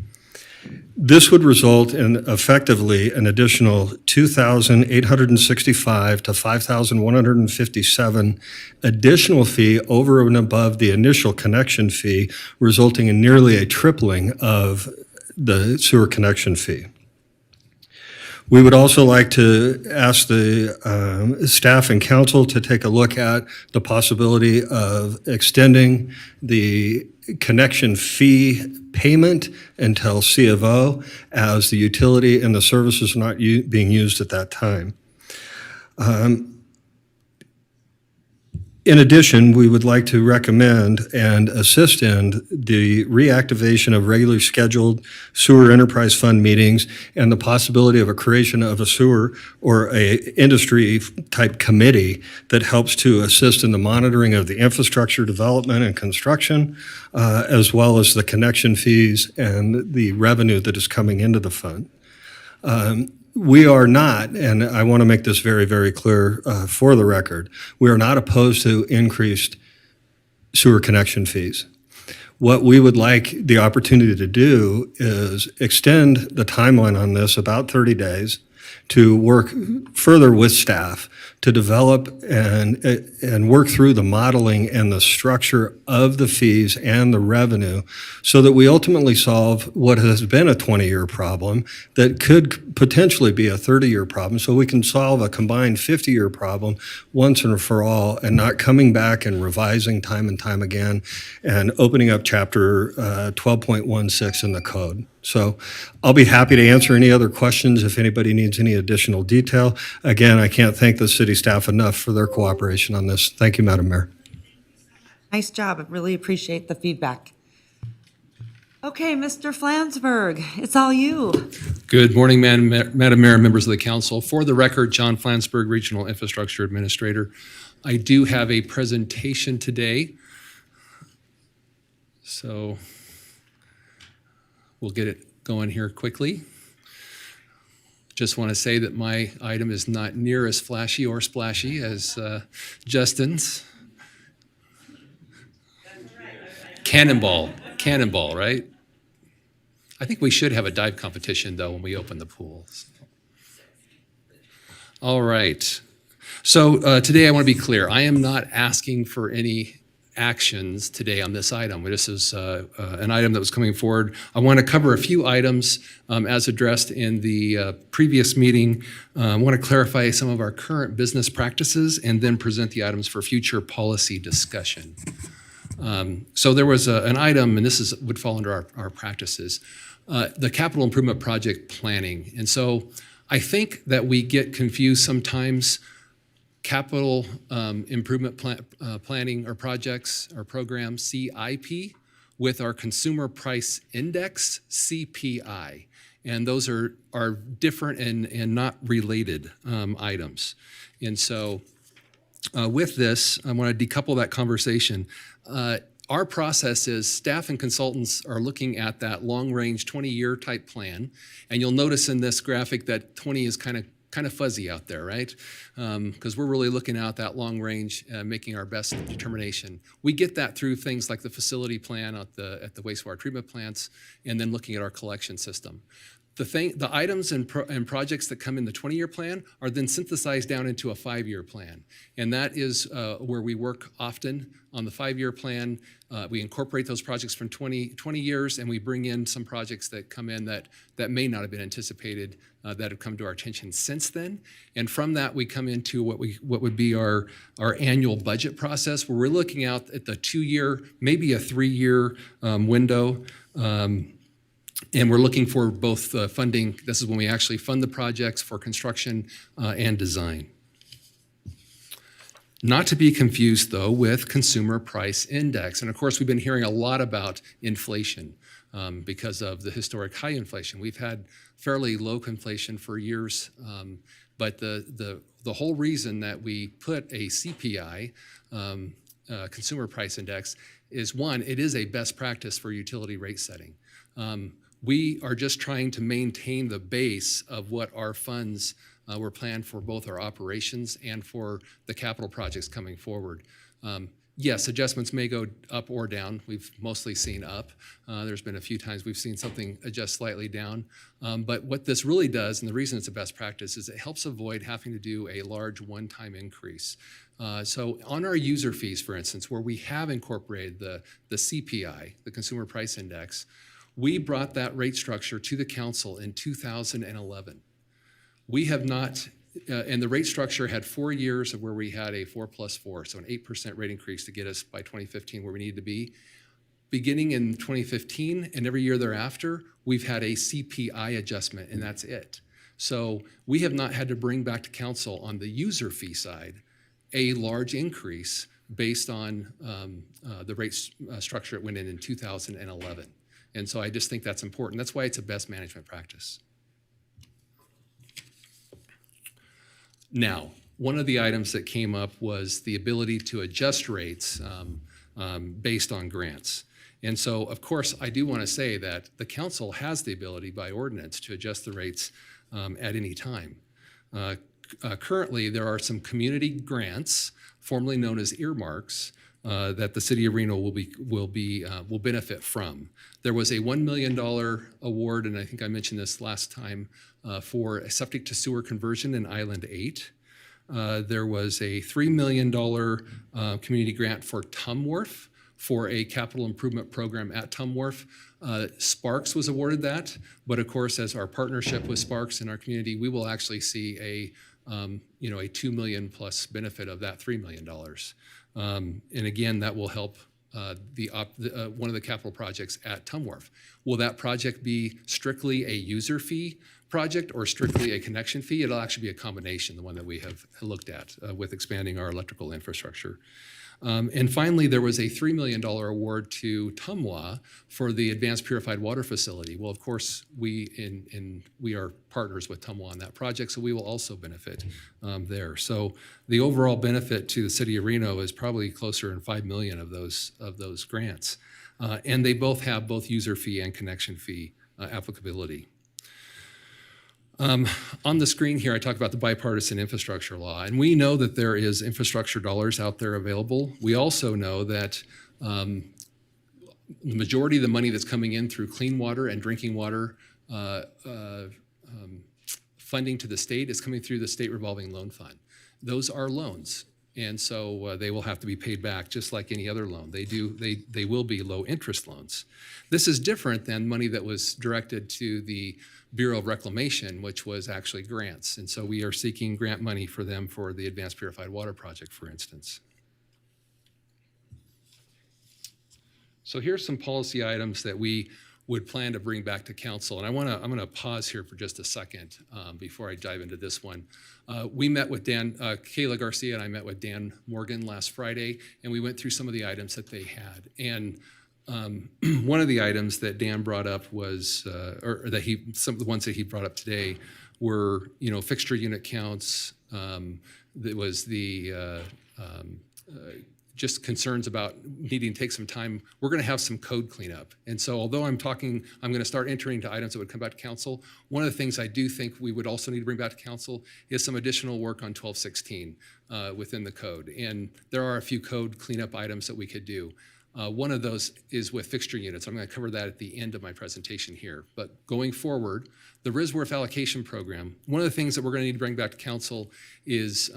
This would result in effectively an additional 2,865 to 5,157 additional fee over and above the initial connection fee, resulting in nearly a tripling of the sewer connection fee. We would also like to ask the staff and council to take a look at the possibility of extending the connection fee payment until C of O, as the utility and the services are not being used at that time. In addition, we would like to recommend and assist in the reactivation of regularly scheduled sewer enterprise fund meetings and the possibility of a creation of a sewer or a industry type committee that helps to assist in the monitoring of the infrastructure development and construction, as well as the connection fees and the revenue that is coming into the fund. We are not, and I want to make this very, very clear for the record, we are not opposed to increased sewer connection fees. What we would like the opportunity to do is extend the timeline on this about 30 days to work further with staff to develop and work through the modeling and the structure of the fees and the revenue so that we ultimately solve what has been a 20-year problem that could potentially be a 30-year problem, so we can solve a combined 50-year problem once and for all and not coming back and revising time and time again and opening up chapter 12.16 in the code. So I'll be happy to answer any other questions if anybody needs any additional detail. Again, I can't thank the city staff enough for their cooperation on this. Thank you, Madam Mayor. Nice job. I really appreciate the feedback. Okay, Mr. Flansburgh, it's all you. Good morning, Madam Mayor, members of the council. For the record, John Flansburgh, Regional Infrastructure Administrator. I do have a presentation today, so we'll get it going here quickly. Just want to say that my item is not near as flashy or splashy as Justin's. Cannonball, right? I think we should have a dive competition, though, when we open the pools. All right. So today I want to be clear. I am not asking for any actions today on this item. This is an item that was coming forward. I want to cover a few items as addressed in the previous meeting. I want to clarify some of our current business practices and then present the items for future policy discussion. So there was an item, and this would fall under our practices, the capital improvement project planning. And so I think that we get confused sometimes capital improvement planning or projects or programs, CIP, with our consumer price index, CPI. And those are different and not related items. And so with this, I want to decouple that conversation. Our process is staff and consultants are looking at that long-range 20-year type plan, and you'll notice in this graphic that 20 is kind of fuzzy out there, right? Because we're really looking out that long range, making our best determination. We get that through things like the facility plan at the wastewater treatment plants, and then looking at our collection system. The items and projects that come in the 20-year plan are then synthesized down into a 5-year plan. And that is where we work often on the 5-year plan. We incorporate those projects from 20 years, and we bring in some projects that come in that may not have been anticipated that have come to our attention since then. And from that, we come into what would be our annual budget process, where we're looking out at the 2-year, maybe a 3-year window. And we're looking for both funding. This is when we actually fund the projects for construction and design. Not to be confused, though, with consumer price index. And of course, we've been hearing a lot about inflation because of the historic high inflation. We've had fairly low inflation for years, but the whole reason that we put a CPI, consumer price index, is one, it is a best practice for utility rate setting. We are just trying to maintain the base of what our funds were planned for, both our operations and for the capital projects coming forward. Yes, adjustments may go up or down. We've mostly seen up. There's been a few times we've seen something adjust slightly down. But what this really does, and the reason it's a best practice, is it helps avoid having to do a large one-time increase. So on our user fees, for instance, where we have incorporated the CPI, the Consumer Price Index, we brought that rate structure to the council in 2011. We have not, and the rate structure had 4 years of where we had a 4+4, so an 8% rate increase to get us by 2015 where we needed to be. Beginning in 2015 and every year thereafter, we've had a CPI adjustment, and that's it. So we have not had to bring back to council on the user fee side a large increase based on the rate structure it went in 2011. And so I just think that's important. That's why it's a best management practice. Now, one of the items that came up was the ability to adjust rates based on grants. And so, of course, I do want to say that the council has the ability by ordinance to adjust the rates at any time. Currently, there are some community grants, formerly known as earmarks, that the city of Reno will benefit from. There was a $1 million award, and I think I mentioned this last time, for a septic to sewer conversion in Island 8. There was a $3 million community grant for Tumwharf for a capital improvement program at Tumwharf. Sparks was awarded that, but of course, as our partnership with Sparks in our community, we will actually see a $2 million plus benefit of that $3 million. And again, that will help one of the capital projects at Tumwharf. Will that project be strictly a user fee project or strictly a connection fee? It'll actually be a combination, the one that we have looked at with expanding our electrical infrastructure. And finally, there was a $3 million award to Tumwa for the Advanced Purified Water Facility. Well, of course, we are partners with Tumwa on that project, so we will also benefit there. So the overall benefit to the city of Reno is probably closer to $5 million of those grants. And they both have both user fee and connection fee applicability. On the screen here, I talk about the bipartisan infrastructure law, and we know that there is infrastructure dollars out there available. We also know that the majority of the money that's coming in through clean water and drinking water funding to the state is coming through the state revolving loan fund. Those are loans, and so they will have to be paid back just like any other loan. They will be low interest loans. This is different than money that was directed to the Bureau of Reclamation, which was actually grants. And so we are seeking grant money for them for the Advanced Purified Water Project, for instance. So here's some policy items that we would plan to bring back to council. And I'm gonna pause here for just a second before I dive into this one. We met with Kayla Garcia and I met with Dan Morgan last Friday, and we went through some of the items that they had. And one of the items that Dan brought up was, some of the ones that he brought up today were, fixture unit counts. That was the just concerns about needing to take some time. We're going to have some code cleanup. And so although I'm going to start entering to items that would come back to council, one of the things I do think we would also need to bring back to council is some additional work on 1216 within the code. And there are a few code cleanup items that we could do. One of those is with fixture units. I'm going to cover that at the end of my presentation here. But going forward, the RISWRF allocation program, one of the things that we're going to need to bring back to council is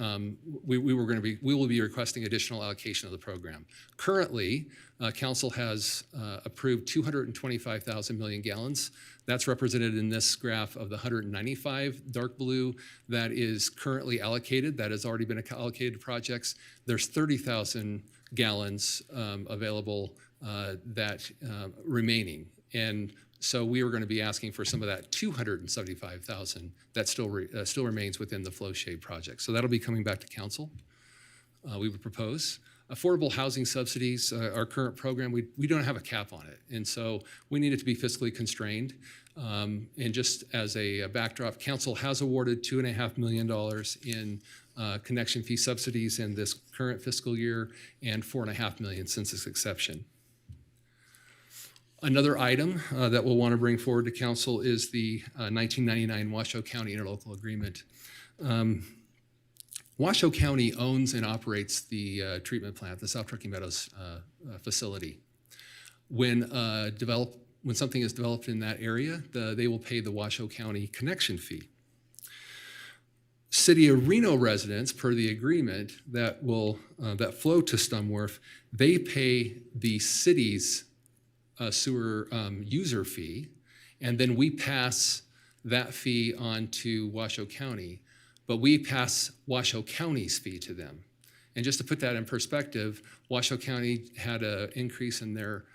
we will be requesting additional allocation of the program. Currently, council has approved 225,000 million gallons. That's represented in this graph of the 195 dark blue that is currently allocated, that has already been allocated to projects. There's 30,000 gallons available that remaining. And so we are going to be asking for some of that 275,000 that still remains within the flow shade project. So that'll be coming back to council. We would propose. Affordable housing subsidies, our current program, we don't have a cap on it. And so we need it to be fiscally constrained. And just as a backdrop, council has awarded $2.5 million in connection fee subsidies in this current fiscal year and $4.5 million since its inception. Another item that we'll want to bring forward to council is the 1999 Washoe County Interlocal Agreement. Washoe County owns and operates the treatment plant, the South Truckee Meadows facility. When something is developed in that area, they will pay the Washoe County connection fee. City of Reno residents, per the agreement that flow to Stumworth, they pay the city's sewer user fee, and then we pass that fee on to Washoe County, but we pass Washoe County's fee to them. And just to put that in perspective, Washoe County had an increase in their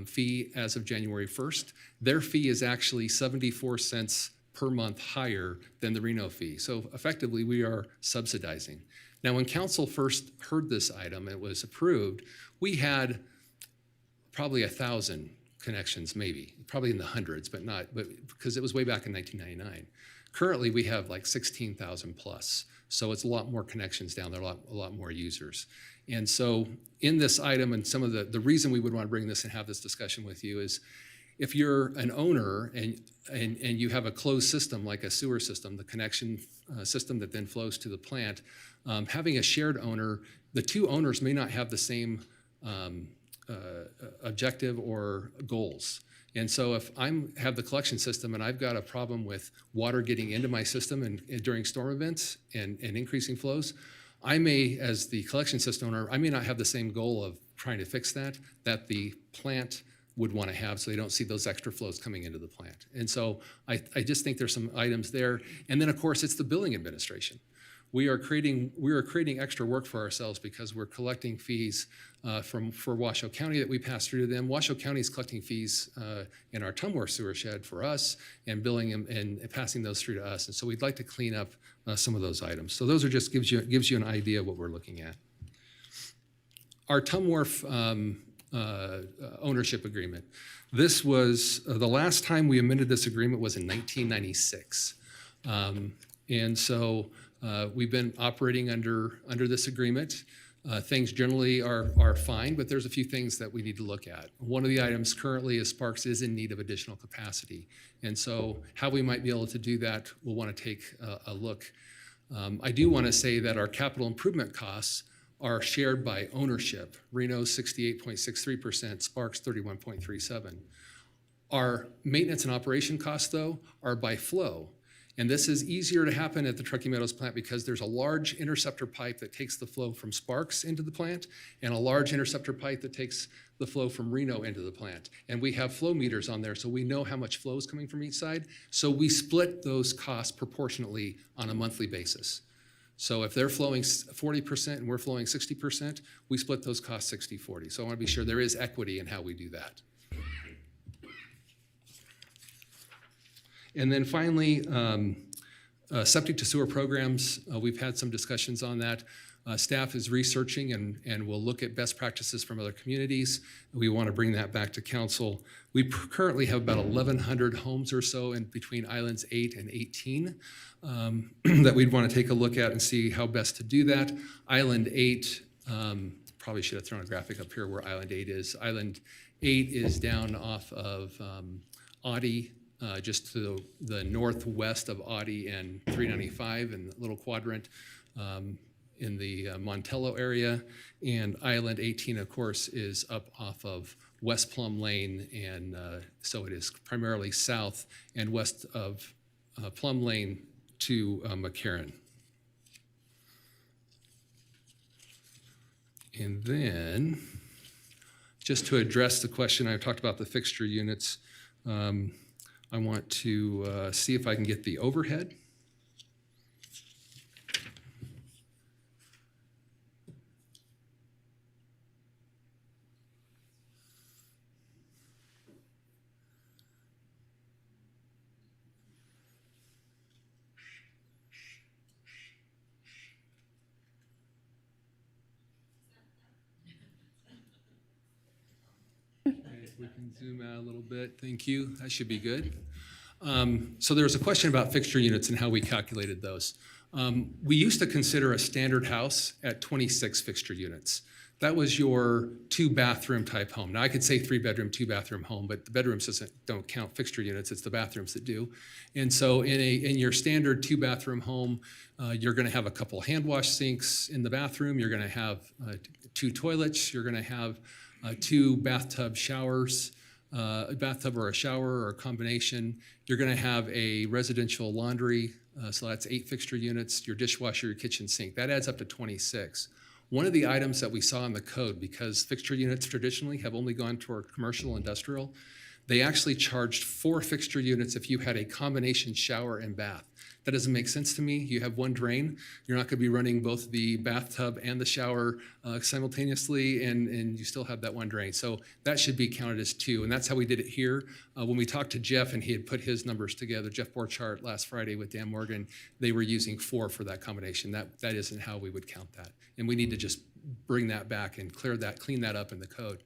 fee as of January 1st. Their fee is actually 74 cents per month higher than the Reno fee. So effectively, we are subsidizing. Now, when council first heard this item, it was approved, we had probably 1,000 connections, maybe, probably in the hundreds, but because it was way back in 1999. Currently, we have like 16,000 plus. So it's a lot more connections down there, a lot more users. And so in this item, and some of the reason we would want to bring this and have this discussion with you is if you're an owner and you have a closed system like a sewer system, the connection system that then flows to the plant, having a shared owner, the two owners may not have the same objective or goals. And so if I have the collection system and I've got a problem with water getting into my system and during storm events and increasing flows, I may, as the collection system owner, I may not have the same goal of trying to fix that the plant would want to have so they don't see those extra flows coming into the plant. And so I just think there's some items there. And then of course it's the billing administration. We are creating extra work for ourselves because we're collecting fees for Washoe County that we pass through to them. Washoe County is collecting fees in our Tumworth sewer shed for us and billing them and passing those through to us. And so we'd like to clean up some of those items. So those are just gives you an idea of what we're looking at. Our Tumworth ownership agreement. This was the last time we amended this agreement was in 1996, and so we've been operating under this agreement. Things generally are fine, but there's a few things that we need to look at. One of the items currently is Sparks is in need of additional capacity, and so how we might be able to do that, we'll want to take a look. I do want to say that our capital improvement costs are shared by ownership. Reno 68.63%, Sparks 31.37%. Our maintenance and operation costs, though, are by flow. And this is easier to happen at the Truckee Meadows plant because there's a large interceptor pipe that takes the flow from Sparks into the plant and a large interceptor pipe that takes the flow from Reno into the plant. And we have flow meters on there, so we know how much flow is coming from each side. So we split those costs proportionately on a monthly basis. So if they're flowing 40% and we're flowing 60%, we split those costs 60-40. So I want to be sure there is equity in how we do that. And then finally, septic to sewer programs, we've had some discussions on that. Staff is researching and will look at best practices from other communities. We want to bring that back to council. We currently have about 1,100 homes or so in between islands 8 and 18 that we'd want to take a look at and see how best to do that. Island 8 Probably should have thrown a graphic up here where Island 8 is. Island 8 is down off of Audie, just to the northwest of Audie and 395 in the little quadrant in the Montello area. And Island 18, of course, is up off of West Plum Lane, and so it is primarily south and west of Plum Lane to McCarran. And then, just to address the question, I talked about the fixture units. I want to see if I can get the overhead. If we can zoom out a little bit, thank you. That should be good. So there was a question about fixture units and how we calculated those. We used to consider a standard house at 26 fixture units. That was your 2-bathroom type home. Now I could say 3-bedroom, 2-bathroom home, but the bedrooms don't count fixture units. It's the bathrooms that do. And so in your standard 2-bathroom home, you're going to have a couple hand wash sinks in the bathroom. You're going to have 2 toilets. You're going to have 2 bathtub showers, a bathtub or a shower or a combination. You're going to have a residential laundry, so that's 8 fixture units, your dishwasher, your kitchen sink. That adds up to 26. One of the items that we saw in the code, because fixture units traditionally have only gone toward commercial industrial, they actually charged 4 fixture units if you had a combination shower and bath. That doesn't make sense to me. You have one drain. You're not going to be running both the bathtub and the shower simultaneously, and you still have that one drain. So that should be counted as 2, and that's how we did it here. When we talked to Jeff and he had put his numbers together, Jeff Borchardt last Friday with Dan Morgan, they were using 4 for that combination. That isn't how we would count that. And we need to just bring that back and clean that up in the code.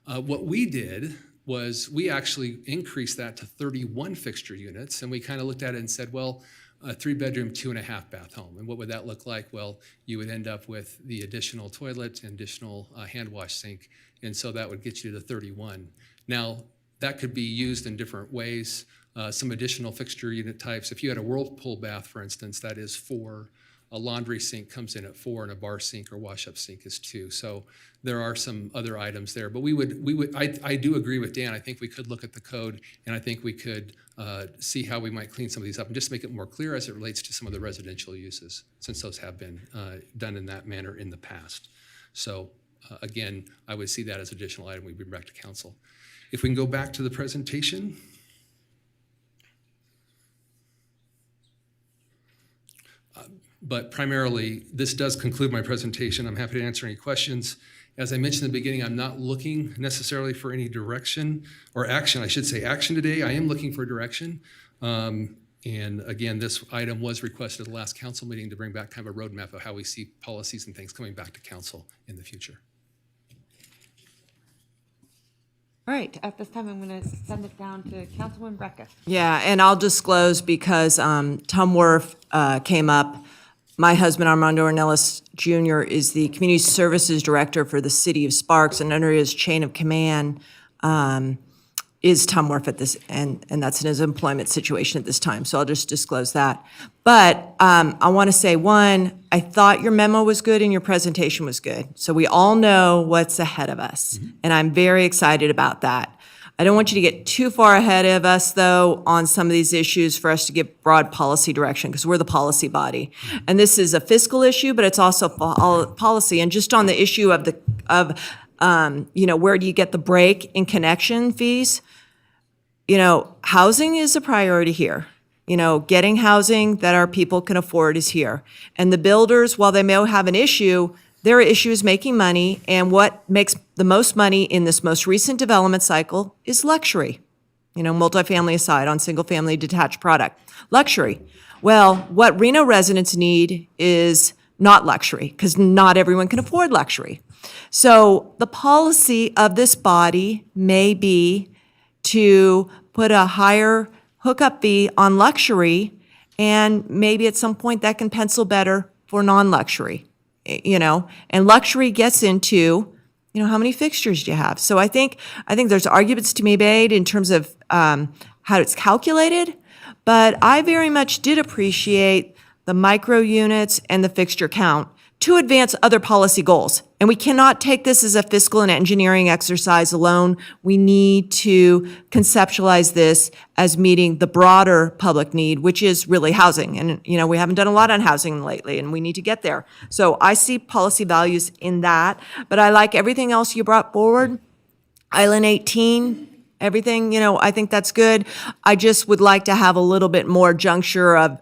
What we did was we actually increased that to 31 fixture units, and we kind of looked at it and said, well, a 3-bedroom, 2.5 bath home. And what would that look like? Well, you would end up with the additional toilet and additional hand wash sink. And so that would get you to 31. Now, that could be used in different ways. Some additional fixture unit types. If you had a whirlpool bath, for instance, that is 4. A laundry sink comes in at 4, and a bar sink or wash-up sink is 2. So there are some other items there. But I do agree with Dan. I think we could look at the code, and I think we could see how we might clean some of these up and just make it more clear as it relates to some of the residential uses, since those have been done in that manner in the past. So again, I would see that as an additional item we bring back to council. If we can go back to the presentation. But primarily, this does conclude my presentation. I'm happy to answer any questions. As I mentioned in the beginning, I'm not looking necessarily for any direction or action. I should say action today. I am looking for direction. And again, this item was requested at the last council meeting to bring back kind of a roadmap of how we see policies and things coming back to council in the future. All right, at this time, I'm going to send it down to Councilwoman Brecka. Yeah, and I'll disclose because Tom Worf came up. My husband, Armando Ornelas Jr., is the Community Services Director for the City of Sparks, and under his chain of command is Tom Worf at this, and that's in his employment situation at this time. So I'll just disclose that. But I want to say, one, I thought your memo was good and your presentation was good. So we all know what's ahead of us, and I'm very excited about that. I don't want you to get too far ahead of us, though, on some of these issues for us to get broad policy direction, because we're the policy body. And this is a fiscal issue, but it's also policy. And just on the issue of where do you get the break in connection fees? Housing is a priority here. Getting housing that our people can afford is here. And the builders, while they may have an issue, their issue is making money, and what makes the most money in this most recent development cycle is luxury. Multifamily aside, on single-family detached product. Luxury. Well, what Reno residents need is not luxury, because not everyone can afford luxury. So the policy of this body may be to put a higher hookup fee on luxury, and maybe at some point that can pencil better for non-luxury. and luxury gets into, how many fixtures do you have? So I think there's arguments to be made in terms of how it's calculated, but I very much did appreciate the micro units and the fixture count to advance other policy goals. And we cannot take this as a fiscal and engineering exercise alone. We need to conceptualize this as meeting the broader public need, which is really housing. And, we haven't done a lot on housing lately, and we need to get there. So I see policy values in that, but I like everything else you brought forward. Island 18, everything, I think that's good. I just would like to have a little bit more juncture of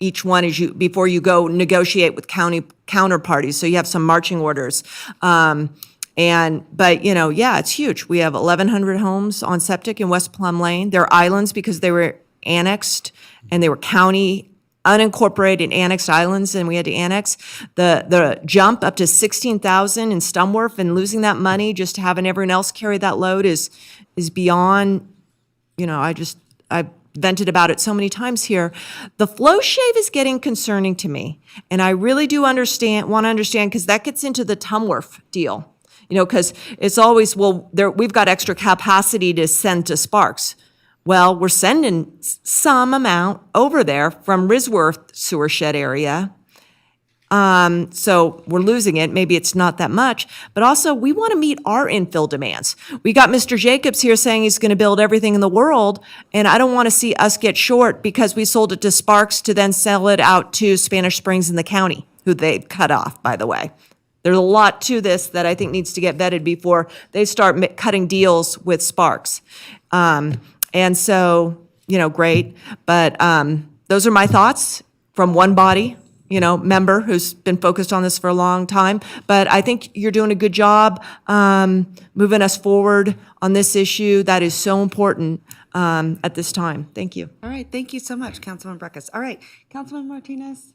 each one before you go negotiate with county counterparties, so you have some marching orders. But it's huge. We have 1,100 homes on septic in West Plum Lane. They're islands because they were annexed, and they were county unincorporated annexed islands, and we had to annex. The jump up to 16,000 in Stumworth and losing that money just to having everyone else carry that load is beyond. I've vented about it so many times here. The flow shave is getting concerning to me, and I really do want to understand, because that gets into the Tumworth deal. Because it's always, we've got extra capacity to send to Sparks. Well, we're sending some amount over there from Risworth sewer shed area. So we're losing it. Maybe it's not that much, but also we want to meet our infill demands. We got Mr. Jacobs here saying he's going to build everything in the world, and I don't want to see us get short because we sold it to Sparks to then sell it out to Spanish Springs in the county, who they cut off, by the way. There's a lot to this that I think needs to get vetted before they start cutting deals with Sparks. And so, great. But those are my thoughts from one body, member who's been focused on this for a long time. But I think you're doing a good job moving us forward on this issue that is so important at this time. Thank you. All right. Thank you so much, Councilman Breckus. All right. Councilman Martinez.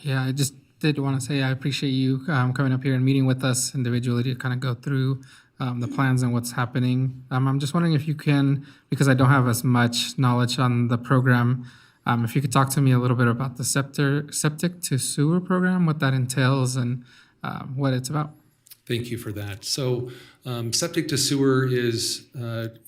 Yeah, I just did want to say I appreciate you coming up here and meeting with us individually to kind of go through the plans and what's happening. I'm just wondering if you can, because I don't have as much knowledge on the program, if you could talk to me a little bit about the septic to sewer program, what that entails and what it's about. Thank you for that. So septic to sewer is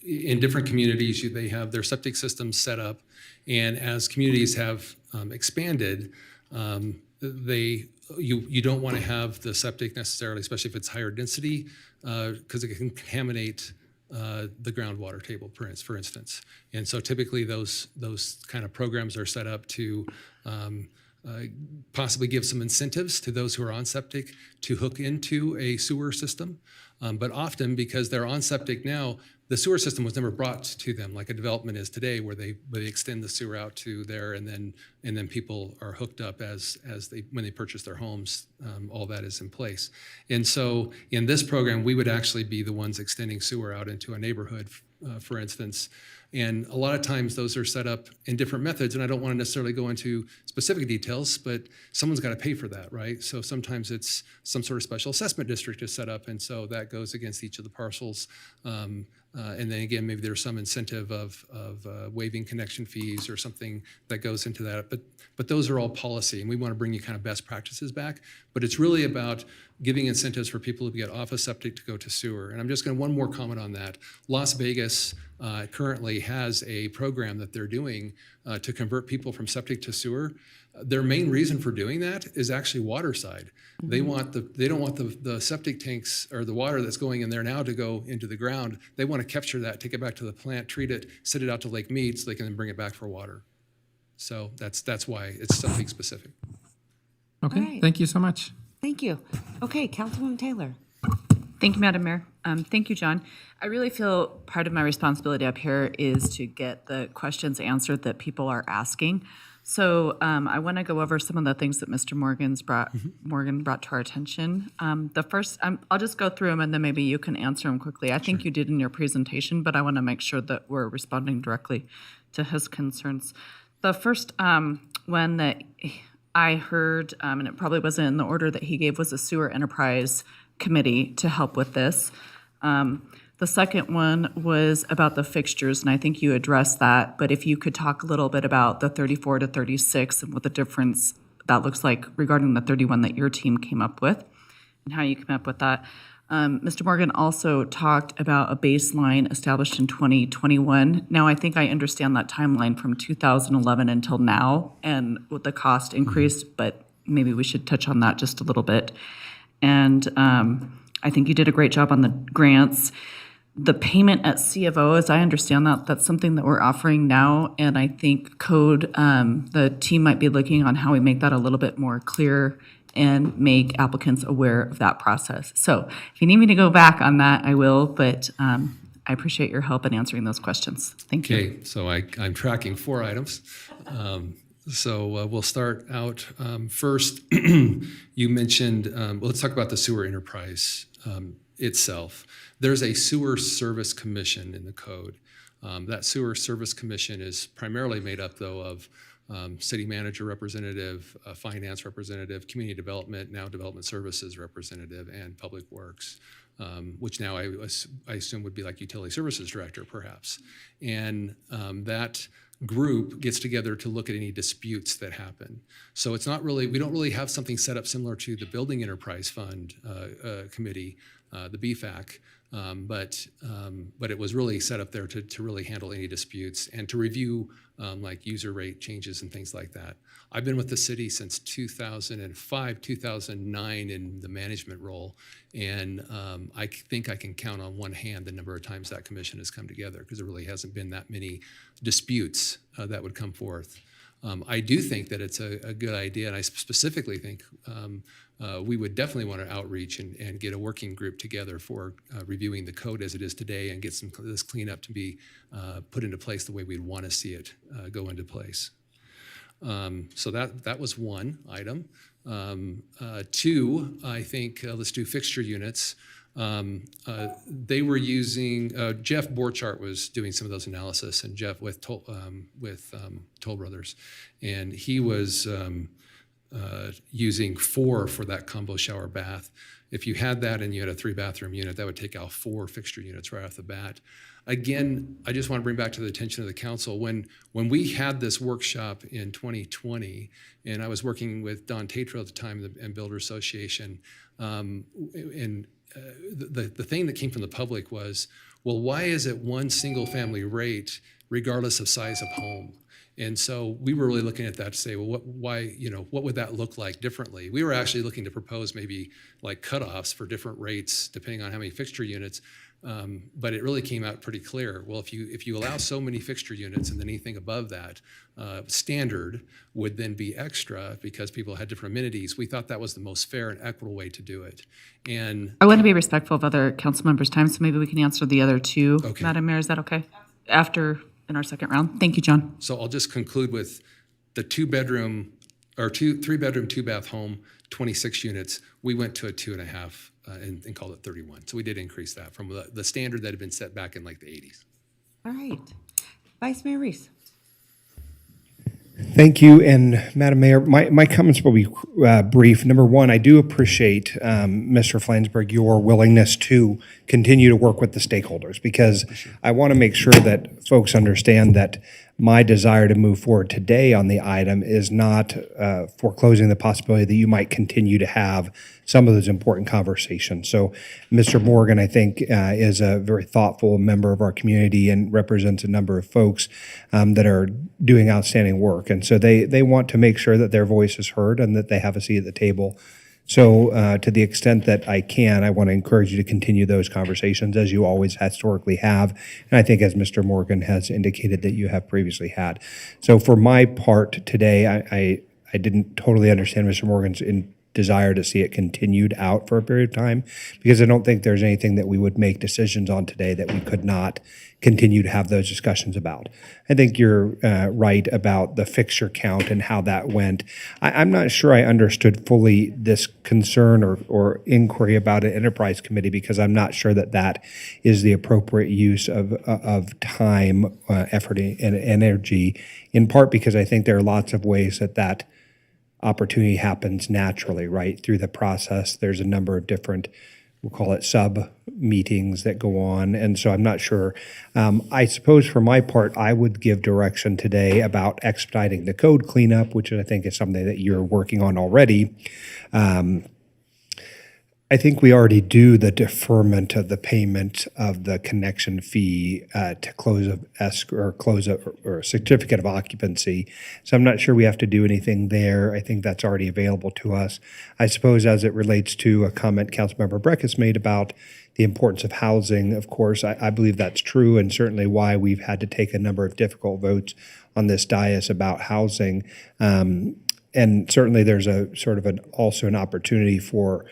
in different communities, they have their septic systems set up. And as communities have expanded, you don't want to have the septic necessarily, especially if it's higher density, because it can contaminate the groundwater table, for instance. And so typically those kind of programs are set up to possibly give some incentives to those who are on septic to hook into a sewer system. But often, because they're on septic now, the sewer system was never brought to them like a development is today, where they extend the sewer out to there, and then people are hooked up when they purchase their homes. All that is in place. And so in this program, we would actually be the ones extending sewer out into a neighborhood, for instance. And a lot of times those are set up in different methods, and I don't want to necessarily go into specific details, but someone's got to pay for that, right? So sometimes it's some sort of special assessment district is set up, and so that goes against each of the parcels. And then again, maybe there's some incentive of waiving connection fees or something that goes into that. But those are all policy, and we want to bring you kind of best practices back. But it's really about giving incentives for people to get off of septic to go to sewer. And I'm just going to one more comment on that. Las Vegas currently has a program that they're doing to convert people from septic to sewer. Their main reason for doing that is actually water side. Mm-hmm. They don't want the septic tanks or the water that's going in there now to go into the ground. They want to capture that, take it back to the plant, treat it, send it out to Lake Mead so they can then bring it back for water. So that's why it's something specific. Okay, right. Thank you so much. Thank you. Okay, Councilwoman Taylor. Thank you, Madam Mayor. Thank you, John. I really feel part of my responsibility up here is to get the questions answered that people are asking. So I want to go over some of the things that Mr. Morgan brought to our attention. The first, I'll just go through them and then maybe you can answer them quickly. I think you did in your presentation, but I want to make sure that we're responding directly to his concerns. The first one that I heard, and it probably wasn't in the order that he gave, was a sewer enterprise committee to help with this. The second one was about the fixtures, and I think you addressed that, but if you could talk a little bit about the 34 to 36 and what the difference that looks like regarding the 31 that your team came up with and how you came up with that. Mr. Morgan also talked about a baseline established in 2021. Now, I think I understand that timeline from 2011 until now and with the cost increase, but maybe we should touch on that just a little bit. And I think you did a great job on the grants. The payment at C of O, as I understand that, that's something that we're offering now. And I think code, the team might be looking on how we make that a little bit more clear and make applicants aware of that process. So if you need me to go back on that, I will, but I appreciate your help in answering those questions. Thank you. Okay, so I'm tracking 4 items. So we'll start out first. You mentioned, let's talk about the sewer enterprise itself. There's a sewer service commission in the code. That sewer service commission is primarily made up, though, of city manager representative, finance representative, community development, now development services representative, and public works, which now I assume would be like utility services director, perhaps. And that group gets together to look at any disputes that happen. So it's not really, we don't really have something set up similar to the Building Enterprise Fund Committee, the BFAC, but it was really set up there to really handle any disputes and to review like user rate changes and things like that. I've been with the city since 2005, 2009 in the management role, and I think I can count on one hand the number of times that commission has come together because there really hasn't been that many disputes that would come forth. I do think that it's a good idea, and I specifically think we would definitely want to outreach and get a working group together for reviewing the code as it is today and get some of this cleanup to be put into place the way we'd want to see it go into place. So that was one item. 2, I think, let's do fixture units. They were using, Jeff Borchardt was doing some of those analysis, and Jeff with Toll Brothers, and he was using 4 for that combo shower bath. If you had that and you had a 3-bathroom unit, that would take out 4 fixture units right off the bat. Again, I just want to bring back to the attention of the council, when we had this workshop in 2020, and I was working with Don Tatro at the time and Builder Association, and the thing that came from the public was, well, why is it one single family rate regardless of size of home? And so we were really looking at that to say, well, what would that look like differently? We were actually looking to propose maybe like cutoffs for different rates depending on how many fixture units. But it really came out pretty clear. Well, if you allow so many fixture units and then anything above that, standard would then be extra because people had different amenities. We thought that was the most fair and equitable way to do it. And I want to be respectful of other council members' time, so maybe we can answer the other 2. Okay. Madam Mayor, is that okay? After, in our second round. Thank you, John. So I'll just conclude with the 3-bedroom, 2-bath home, 26 units. We went to a 2.5 and called it 31. So we did increase that from the standard that had been set back in like the 80s. All right. Vice Mayor Reese. Thank you. And Madam Mayor, my comments will be brief. Number one, I do appreciate, Mr. Flansburgh, your willingness to continue to work with the stakeholders, because I want to make sure that folks understand that my desire to move forward today on the item is not foreclosing the possibility that you might continue to have some of those important conversations. So Mr. Morgan, I think, is a very thoughtful member of our community and represents a number of folks that are doing outstanding work. And so they want to make sure that their voice is heard and that they have a seat at the table. So to the extent that I can, I want to encourage you to continue those conversations as you always historically have. And I think as Mr. Morgan has indicated that you have previously had. So for my part today, I didn't totally understand Mr. Morgan's desire to see it continued out for a period of time, because I don't think there's anything that we would make decisions on today that we could not continue to have those discussions about. I think you're right about the fixture count and how that went. I'm not sure I understood fully this concern or inquiry about an enterprise committee, because I'm not sure that that is the appropriate use of time, effort, and energy, in part because I think there are lots of ways that opportunity happens naturally, right? Through the process, there's a number of different we'll call it sub meetings that go on. And so I'm not sure. I suppose for my part, I would give direction today about expediting the code cleanup, which I think is something that you're working on already. I think we already do the deferment of the payment of the connection fee to close of or certificate of occupancy. So I'm not sure we have to do anything there. I think that's already available to us. I suppose as it relates to a comment Councilmember Breckus made about the importance of housing, of course, I believe that's true, and certainly why we've had to take a number of difficult votes on this dais about housing. And certainly there's a sort of also an opportunity for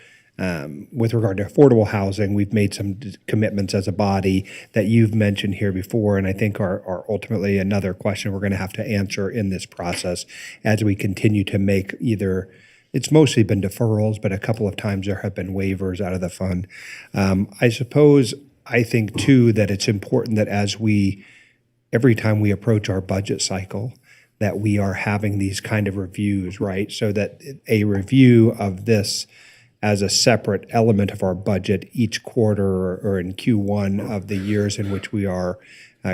with regard to affordable housing. We've made some commitments as a body that you've mentioned here before, and I think are ultimately another question we're going to have to answer in this process as we continue to make either, it's mostly been deferrals, but a couple of times there have been waivers out of the fund. I think too that it's important that every time we approach our budget cycle, that we are having these kind of reviews, right? So that a review of this as a separate element of our budget each quarter or in Q1 of the years in which we are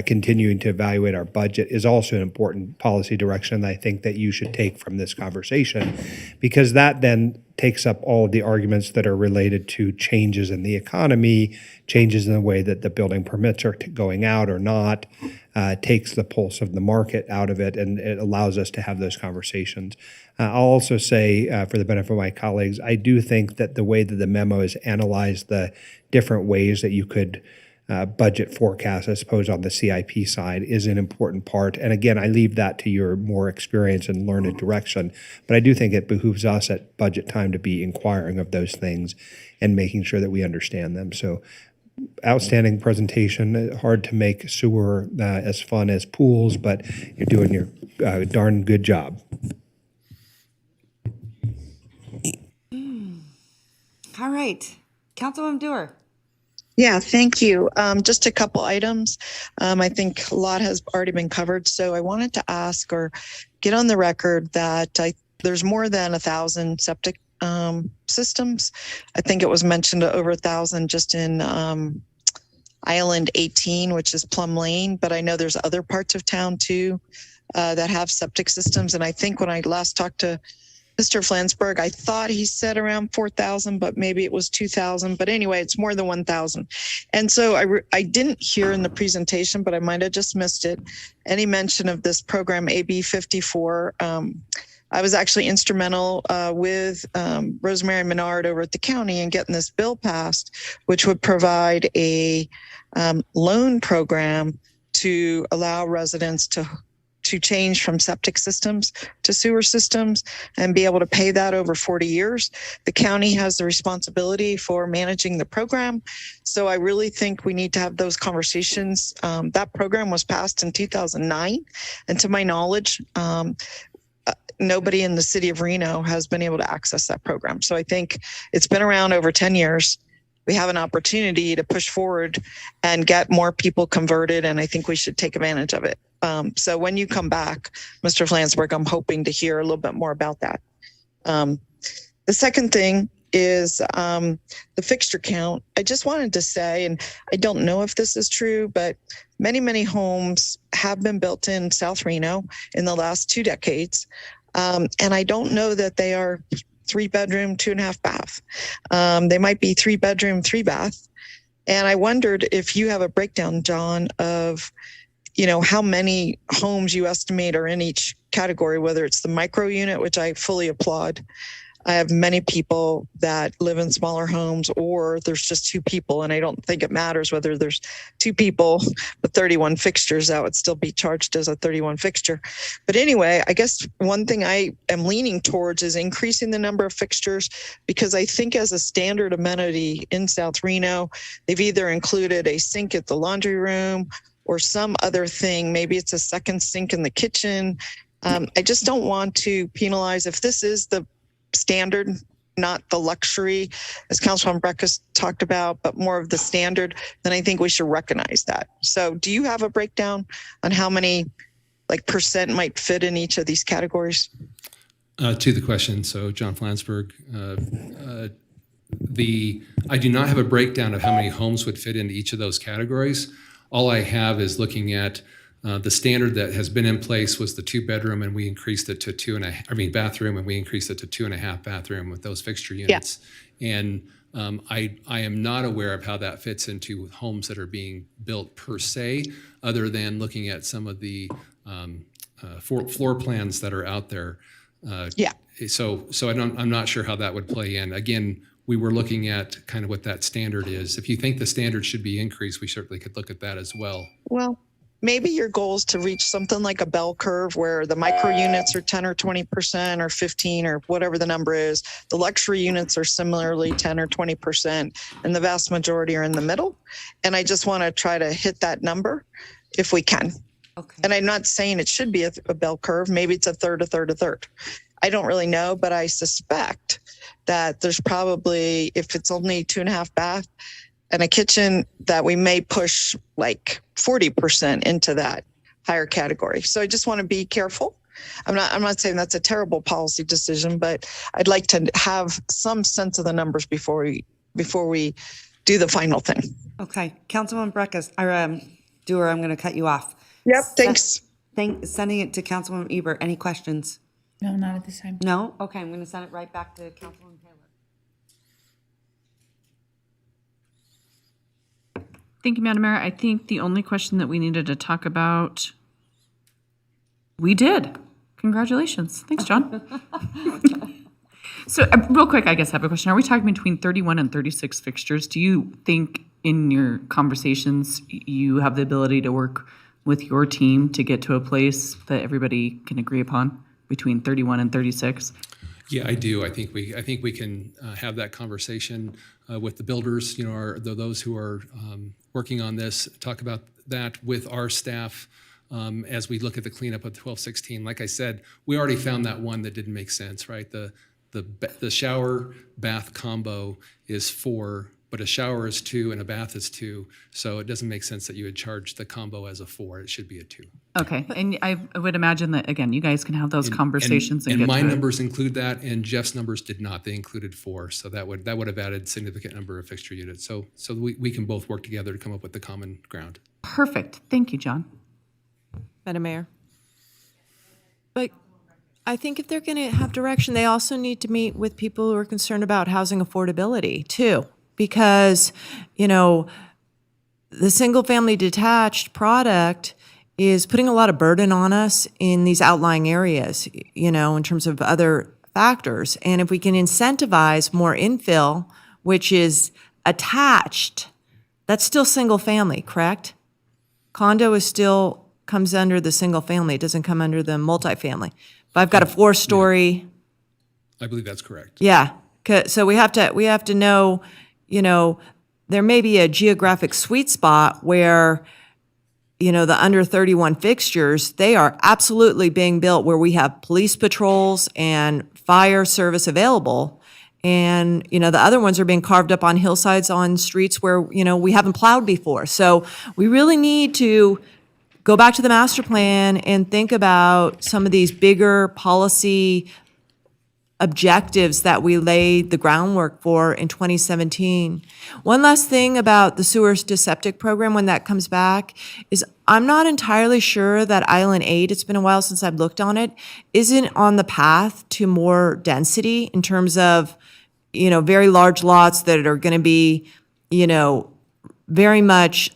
continuing to evaluate our budget is also an important policy direction that I think that you should take from this conversation, because that then takes up all of the arguments that are related to changes in the economy, changes in the way that the building permits are going out or not, takes the pulse of the market out of it, and it allows us to have those conversations. I'll also say, for the benefit of my colleagues, I do think that the way that the memo has analyzed the different ways that you could budget forecast, I suppose, on the CIP side is an important part. And again, I leave that to your more experience and learned direction. But I do think it behooves us at budget time to be inquiring of those things and making sure that we understand them. So outstanding presentation. Hard to make sewer as fun as pools, but you're doing your darn good job. All right. Councilwoman Dewar. Yeah, thank you. Just a couple items. I think a lot has already been covered. So I wanted to ask or get on the record that there's more than 1,000 septic systems. I think it was mentioned over 1,000 just in Island 18, which is Plum Lane. But I know there's other parts of town too that have septic systems. And I think when I last talked to Mr. Flansburgh, I thought he said around 4,000, but maybe it was 2,000. But anyway, it's more than 1,000. And so I didn't hear in the presentation, but I might have just missed it, any mention of this program, AB 54. I was actually instrumental with Rosemary Menard over at the county in getting this bill passed, which would provide a loan program to allow residents to change from septic systems to sewer systems and be able to pay that over 40 years. The county has the responsibility for managing the program. So I really think we need to have those conversations. That program was passed in 2009. And to my knowledge, nobody in the city of Reno has been able to access that program. So I think it's been around over 10 years. We have an opportunity to push forward and get more people converted, and I think we should take advantage of it. So when you come back, Mr. Flansburgh, I'm hoping to hear a little bit more about that. The second thing is the fixture count. I just wanted to say, and I don't know if this is true, but many, many homes have been built in South Reno in the last 2 decades. And I don't know that they are 3-bedroom, 2.5 bath. They might be 3-bedroom, 3-bath. And I wondered if you have a breakdown, John, of how many homes you estimate are in each category, whether it's the micro unit, which I fully applaud. I have many people that live in smaller homes, or there's just 2 people, and I don't think it matters whether there's 2 people with 31 fixtures. That would still be charged as a 31 fixture. But anyway, I guess one thing I am leaning towards is increasing the number of fixtures, because I think as a standard amenity in South Reno, they've either included a sink at the laundry room or some other thing. Maybe it's a second sink in the kitchen. I just don't want to penalize if this is the standard, not the luxury, as Councilman Breckus talked about, but more of the standard, then I think we should recognize that. So do you have a breakdown on how many percent might fit in each of these categories? To the question, so John Flansburgh, I do not have a breakdown of how many homes would fit into each of those categories. All I have is looking at the standard that has been in place was the 2-bedroom, and we increased it to bathroom, and we increased it to 2.5 bathroom with those fixture units. And I am not aware of how that fits into homes that are being built per se, other than looking at some of the floor plans that are out there. So I'm not sure how that would play in. Again, we were looking at kind of what that standard is. If you think the standard should be increased, we certainly could look at that as well. Well, maybe your goal is to reach something like a bell curve where the micro units are 10 or 20% or 15 or whatever the number is. The luxury units are similarly 10 or 20%, and the vast majority are in the middle. And I just want to try to hit that number if we can. Okay. And I'm not saying it should be a bell curve. Maybe it's a third, a third, a third. I don't really know, but I suspect that there's probably, if it's only 2.5 bath and a kitchen, that we may push like 40% into that higher category. So I just want to be careful. I'm not saying that's a terrible policy decision, but I'd like to have some sense of the numbers before we do the final thing. Okay, Councilwoman Breckus, Dewar, I'm going to cut you off. Yep, thanks. Sending it to Councilwoman Ebert. Any questions? No, not at this time. No? Okay, I'm going to send it right back to Councilwoman Taylor. Thank you, Madam Mayor. I think the only question that we needed to talk about, we did. Congratulations. Thanks, John. So real quick, I guess I have a question. Are we talking between 31 and 36 fixtures? Do you think in your conversations you have the ability to work with your team to get to a place that everybody can agree upon between 31 and 36? Yeah, I do. I think we can have that conversation with the builders, those who are working on this, talk about that with our staff as we look at the cleanup of 1216. Like I said, we already found that one that didn't make sense, right? The shower bath combo is 4, but a shower is 2 and a bath is 2. So it doesn't make sense that you would charge the combo as a 4. It should be a 2. Okay, and I would imagine that, again, you guys can have those conversations and and get my to it. numbers include that, and Jeff's numbers did not. They included 4, so that would have added significant number of fixture units. So we can both work together to come up with the common ground. Perfect. Thank you, John. Madam Mayor. But I think if they're going to have direction, they also need to meet with people who are concerned about housing affordability too, because, the single-family detached product is putting a lot of burden on us in these outlying areas, in terms of other factors. And if we can incentivize more infill, which is attached, that's still single-family, correct? Condo is still comes under the single-family. It doesn't come under the multifamily. If I've got a 4-story. I believe that's correct. Yeah. So we have to know, there may be a geographic sweet spot where, the under 31 fixtures, they are absolutely being built where we have police patrols and fire service available. And, the other ones are being carved up on hillsides on streets where, we haven't plowed before. So we really need to go back to the master plan and think about some of these bigger policy objectives that we laid the groundwork for in 2017. One last thing about the sewers to septic program when that comes back is I'm not entirely sure that Island 8, it's been a while since I've looked on it, isn't on the path to more density in terms of, very large lots that are going to be, very much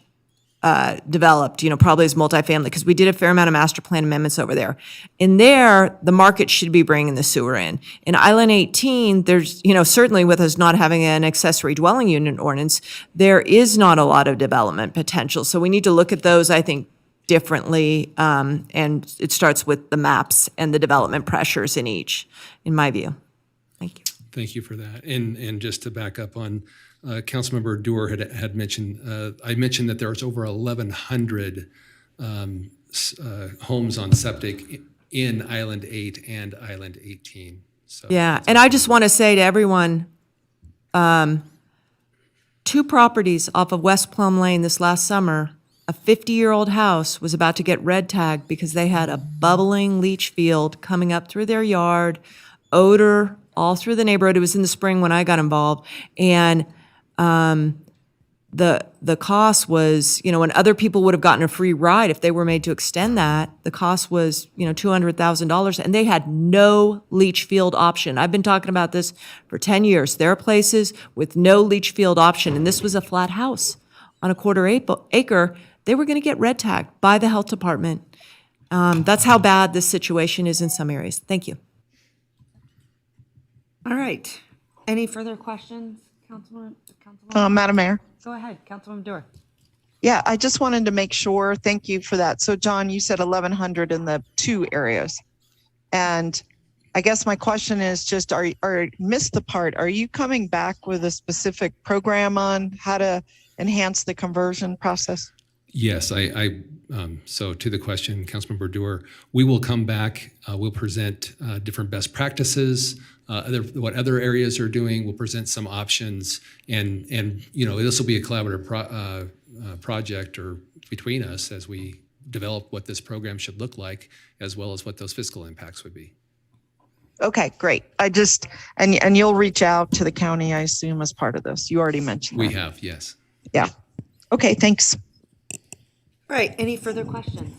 developed, probably as multifamily, because we did a fair amount of master plan amendments over there. In there, the market should be bringing the sewer in. In Island 18, there's, certainly with us not having an accessory dwelling unit ordinance, there is not a lot of development potential. So we need to look at those, I think, differently, and it starts with the maps and the development pressures in each, in my view. Thank you. Thank you for that. And just to back up on Councilmember Dewar had mentioned, I mentioned that there's over 1,100 homes on septic in Island 8 and Island 18. So yeah, and I just want to say to everyone, 2 properties off of West Plum Lane this last summer, a 50-year-old house was about to get red tagged because they had a bubbling leach field coming up through their yard, odor, all through the neighborhood. It was in the spring when I got involved. And the cost was, when other people would have gotten a free ride if they were made to extend that, the cost was, $200,000, and they had no leach field option. I've been talking about this for 10 years. There are places with no leach field option, and this was a flat house on a quarter acre. They were going to get red tagged by the health department. That's how bad this situation is in some areas. Thank you. All right. Any further questions, Councilwoman? Madam Mayor. Go ahead, Councilwoman Dewar. Yeah, I just wanted to make sure, thank you for that. So John, you said 1,100 in the 2 areas. And I guess my question is just, missed the part, are you coming back with a specific program on how to enhance the conversion process? Yes, so to the question, Councilmember Dewar, we will come back, we'll present different best practices, what other areas are doing, we'll present some options, and this will be a collaborative project or between us as we develop what this program should look like, as well as what those fiscal impacts would be. Okay, great. And you'll reach out to the county, I assume, as part of this. You already mentioned that. We have, yes. Yeah. Okay, thanks. All right, any further questions?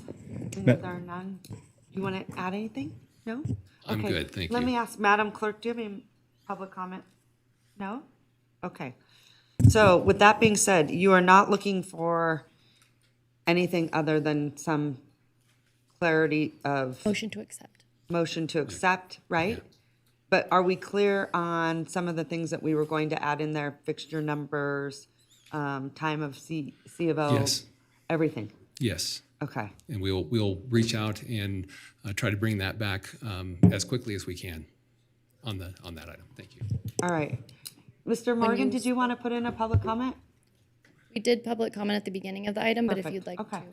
There are none. Do you want to add anything? No? I'm Okay. good, thank you. Let me ask, Madam Clerk, do you have any public comment? No? Okay. So with that being said, you are not looking for anything other than some clarity of Motion to accept. motion to accept, right? But are we clear on some of the things that we were going to add in there, fixture numbers, time of C of O? Yes. Everything? Yes. Okay. And we'll reach out and try to bring that back as quickly as we can on that item. Thank you. All right. Mr. Morgan, did you want to put in a public comment? We did public comment at the beginning of the item, but if Perfect. you'd like Okay. to.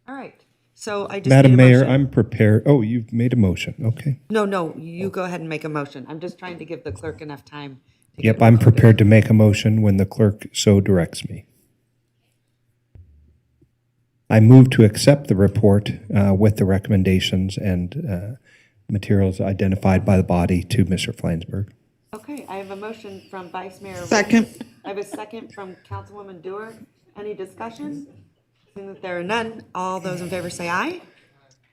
All right. So I just Madam need a Mayor, motion. I'm prepared. Oh, you've made a motion. Okay. No, you go ahead and make a motion. I'm just trying to give the clerk enough time. To Yep, get I'm voted. prepared to make a motion when the clerk so directs me. I move to accept the report with the recommendations and materials identified by the body to Mr. Flansburgh. Okay, I have a motion from Vice Mayor. Second. Reed. I have a second from Councilwoman Dewar. Any discussion? Seeing that there are none, all those in favor say aye.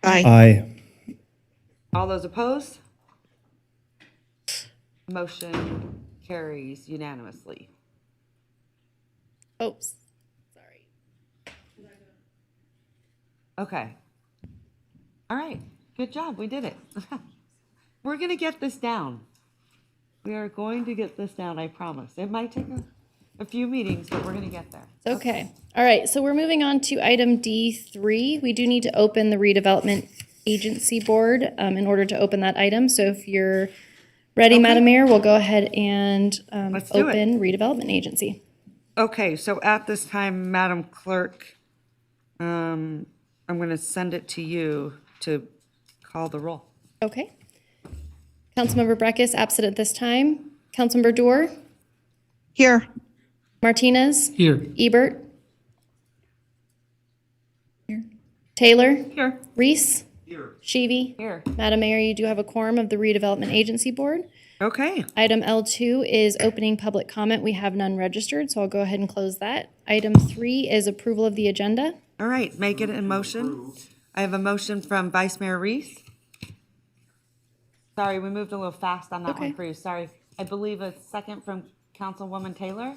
Aye. Aye. All those opposed? Motion carries unanimously. Oops. Sorry. Okay. All right, good job, we did it. We're gonna get this down. We are going to get this down, I promise. It might take a few meetings, but we're gonna get there. Okay. All right. So we're moving on to item D3. We do need to open the redevelopment agency board in order to open that item. So if you're ready, Madam Mayor, we'll go ahead and Let's do it. open redevelopment agency. Okay, so at this time, Madam Clerk, I'm gonna send it to you to call the roll. Okay. Councilmember Breckus absent at this time. Councilmember Dewar, Here. Martinez, Here. Ebert, Taylor, Here. Reese, Sheevy. Here. Madam Mayor, you do have a quorum of the redevelopment agency board. Okay, Item L2 is opening public comment. We have none registered, so I'll go ahead and close that. Item 3 is approval of the agenda. all right, make it in motion. I have a motion from Vice Mayor Reese. Sorry, we moved a little fast on that one Okay. for you, sorry. I believe a second from Councilwoman Taylor.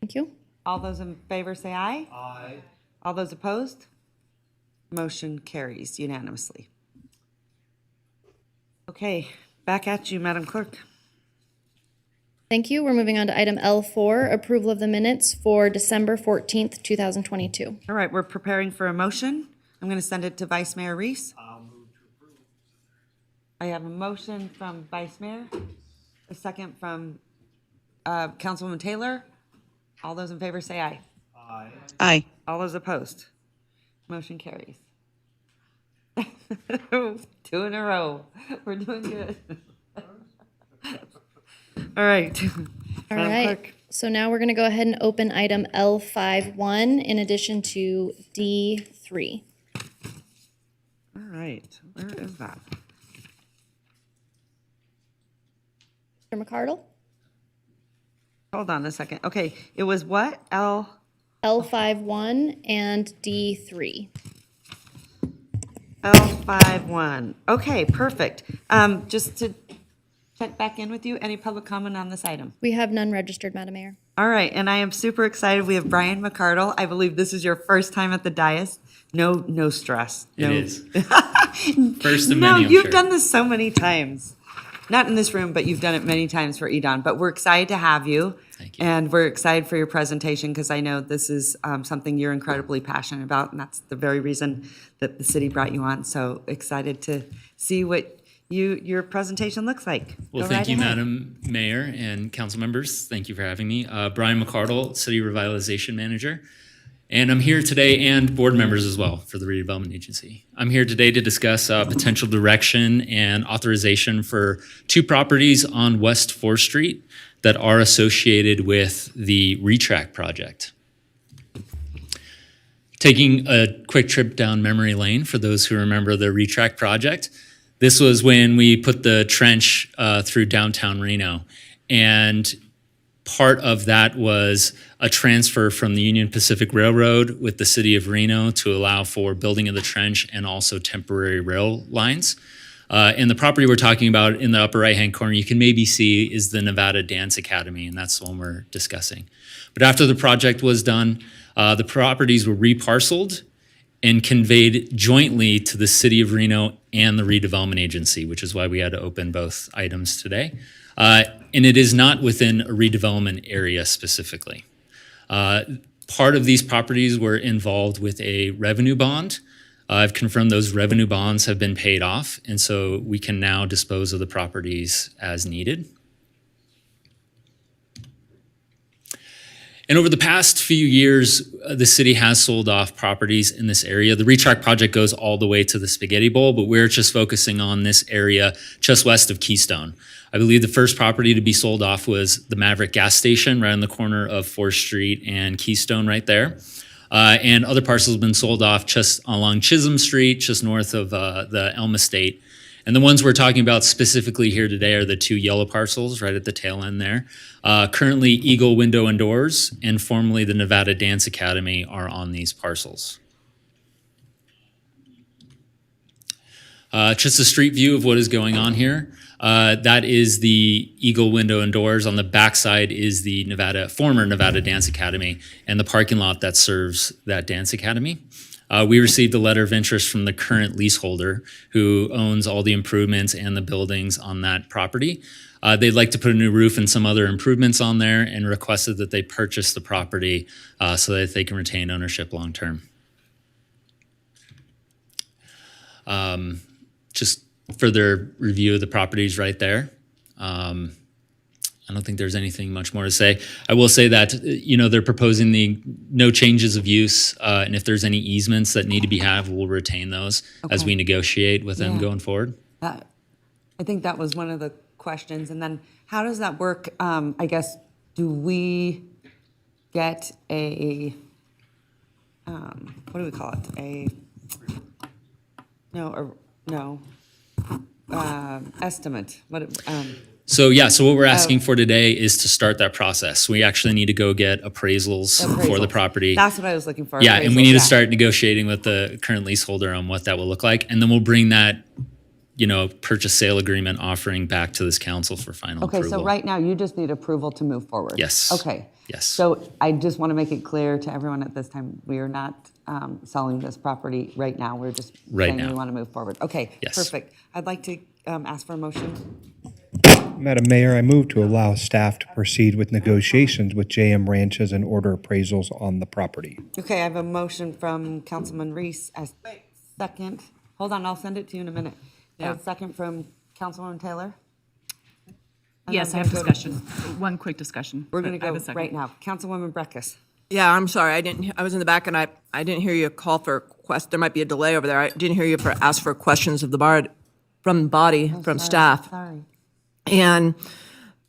Thank you. All those in favor say aye. Aye. All those opposed? Motion carries unanimously. Okay, back at you, Madam Clerk. Thank you. We're moving on to item L4, approval of the minutes for December 14th, 2022. All right, we're preparing for a motion. I'm going to send it to Vice Mayor Reese. I have a motion from Vice Mayor, a second from Councilwoman Taylor. All those in favor say aye. Aye. Aye. All those opposed? Motion carries. 2 in a row. We're doing good. All right. All Madam right. Clerk. So now we're going to go ahead and open item L51 in addition to D3. All right, where is that? Mr. McCardle? Hold on a second. Okay, it was what? L51 and D3. L51. Okay, perfect. Just to check back in with you, any public comment on this item? We have none registered, Madam Mayor. All right, and I am super excited. We have Brian McCardle. I believe this is your first time at the dais. No stress. It No. is. First of No, many, I'm you've sure. done this so many times. Not in this room, but you've done it many times for EDON. But we're excited to have you. Thank you. And we're excited for your presentation because I know this is something you're incredibly passionate about, and that's the very reason that the city brought you on. So excited to see what your presentation looks like. Well, Go thank right you, ahead. Madam Mayor and council members. Thank you for having me. Brian McCardle, City Revitalization Manager. And I'm here today, and board members as well, for the redevelopment agency. I'm here today to discuss potential direction and authorization for 2 properties on West 4th Street that are associated with the retrack project. Taking a quick trip down memory lane for those who remember the retrack project. This was when we put the trench through downtown Reno. And part of that was a transfer from the Union Pacific Railroad with the city of Reno to allow for building of the trench and also temporary rail lines. And the property we're talking about in the upper right-hand corner, you can maybe see is the Nevada Dance Academy, and that's the one we're discussing. But after the project was done, the properties were reparceled and conveyed jointly to the city of Reno and the redevelopment agency, which is why we had to open both items today. And it is not within a redevelopment area specifically. Part of these properties were involved with a revenue bond. I've confirmed those revenue bonds have been paid off, and so we can now dispose of the properties as needed. And over the past few years, the city has sold off properties in this area. The retrack project goes all the way to the Spaghetti Bowl, but we're just focusing on this area just west of Keystone. I believe the first property to be sold off was the Maverick gas station right on the corner of 4th Street and Keystone right there. And other parcels have been sold off just along Chisholm Street, just north of the Elm Estate. And the ones we're talking about specifically here today are the 2 yellow parcels right at the tail end there. Currently, Eagle Window and Doors and formerly the Nevada Dance Academy are on these parcels. Just a street view of what is going on here. That is the Eagle Window and Doors. On the backside is the former Nevada Dance Academy and the parking lot that serves that dance academy. We received a letter of interest from the current leaseholder who owns all the improvements and the buildings on that property. They'd like to put a new roof and some other improvements on there and requested that they purchase the property so that they can retain ownership long term. Just further review of the properties right there. I don't think there's anything much more to say. I will say that, they're proposing no changes of use, and if there's any easements that need to be had, we'll retain those as Okay. we negotiate with them Yeah. going forward. I think that was one of the questions. And then how does that work? I guess, do we get a, what do we call it? Estimate. So what we're asking for today is to start that process. We actually need to go get appraisals for the property. That's what I was looking for. Yeah, and we appraisals, need to yeah. start negotiating with the current leaseholder on what that will look like. And then we'll bring that, purchase sale agreement offering back to this council for final Okay, approval. so right now you just need approval to move forward? Yes. Okay. Yes. So I just want to make it clear to everyone at this time, we are not selling this property right now. We're just Right saying now. we want to move forward. Okay, Yes. perfect. I'd like to ask for a motion. Madam Mayor, I move to allow staff to proceed with negotiations with JM Ranches and order appraisals on the property. Okay, I have a motion from Councilman Reese as second. Hold on, I'll send it to you in a minute. Yeah. A second from Councilwoman Taylor. And Yes, I I'm have gonna go to- discussion. One quick discussion. We're going but I to have a go second. right now. Councilwoman Breckus. Yeah, I'm sorry. I was in the back and I didn't hear you call for there might be a delay over there. I didn't hear you ask for questions of the from the body, from staff. Sorry. And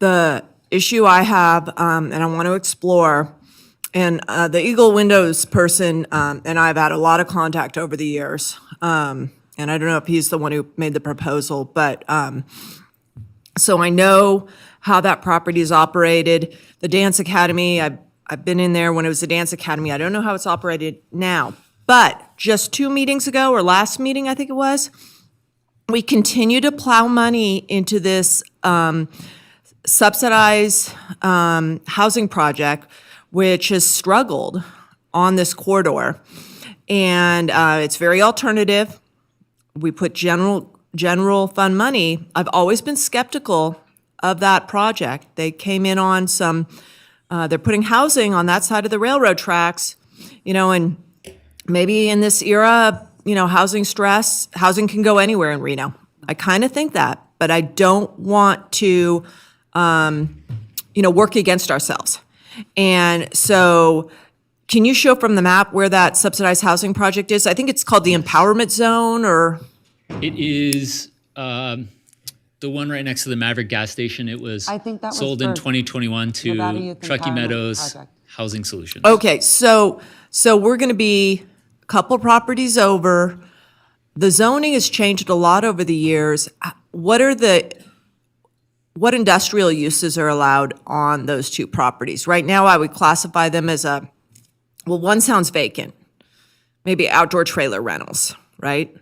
the issue I have, and I want to explore, and the Eagle Windows person and I have had a lot of contact over the years. And I don't know if he's the one who made the proposal, but So I know how that property is operated. The Dance Academy, I've been in there when it was the Dance Academy. I don't know how it's operated now. But just 2 meetings ago, or last meeting, I think it was, we continue to plow money into this subsidized housing project, which has struggled on this corridor. And it's very alternative. We put general fund money. I've always been skeptical of that project. They came in on some, they're putting housing on that side of the railroad tracks, and maybe in this era, housing stress, housing can go anywhere in Reno. I kind of think that, but I don't want to, work against ourselves. And so can you show from the map where that subsidized housing project is? I think it's called the Empowerment Zone, or? It is the one right next to the Maverick gas station. It was I think that was sold in for 2021 to Nevada Youth Truckee Empowerment Meadows Project. Housing Solutions. Okay, so we're going to be a couple properties over. The zoning has changed a lot over the years. What industrial uses are allowed on those 2 properties? Right now, I would classify them as one sounds vacant, maybe outdoor trailer rentals, right?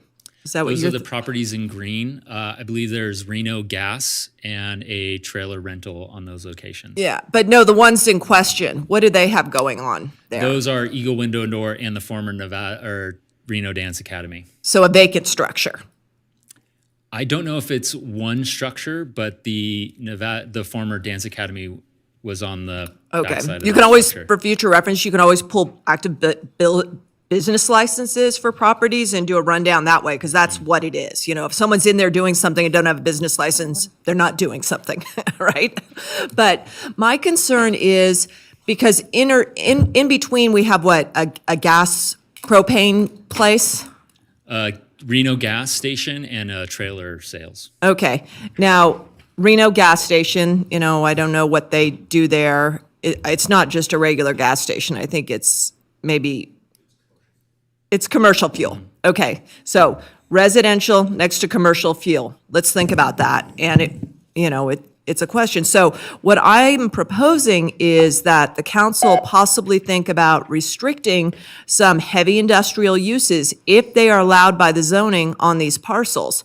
Is that what Those you're? are the properties in green. I believe there's Reno Gas and a trailer rental on those locations. Yeah, but no, the ones in question, what do they have going on there? Those are Eagle Window and Door and the former Nevada or Reno Dance Academy. So a vacant structure. I don't know if it's one structure, but the former Dance Academy was on the backside of You that can always, structure. for future reference, you can always pull active business licenses for properties and do a rundown that way, because that's what it is. If someone's in there doing something and don't have a business license, they're not doing something, right? But my concern is because in between we have a gas propane place? Reno Gas Station and trailer sales. Okay. Now, Reno gas station, I don't know what they do there. It's not just a regular gas station. I think it's commercial fuel. Okay. So residential next to commercial fuel. Let's think about that. And it's a question. So what I'm proposing is that the council possibly think about restricting some heavy industrial uses if they are allowed by the zoning on these parcels,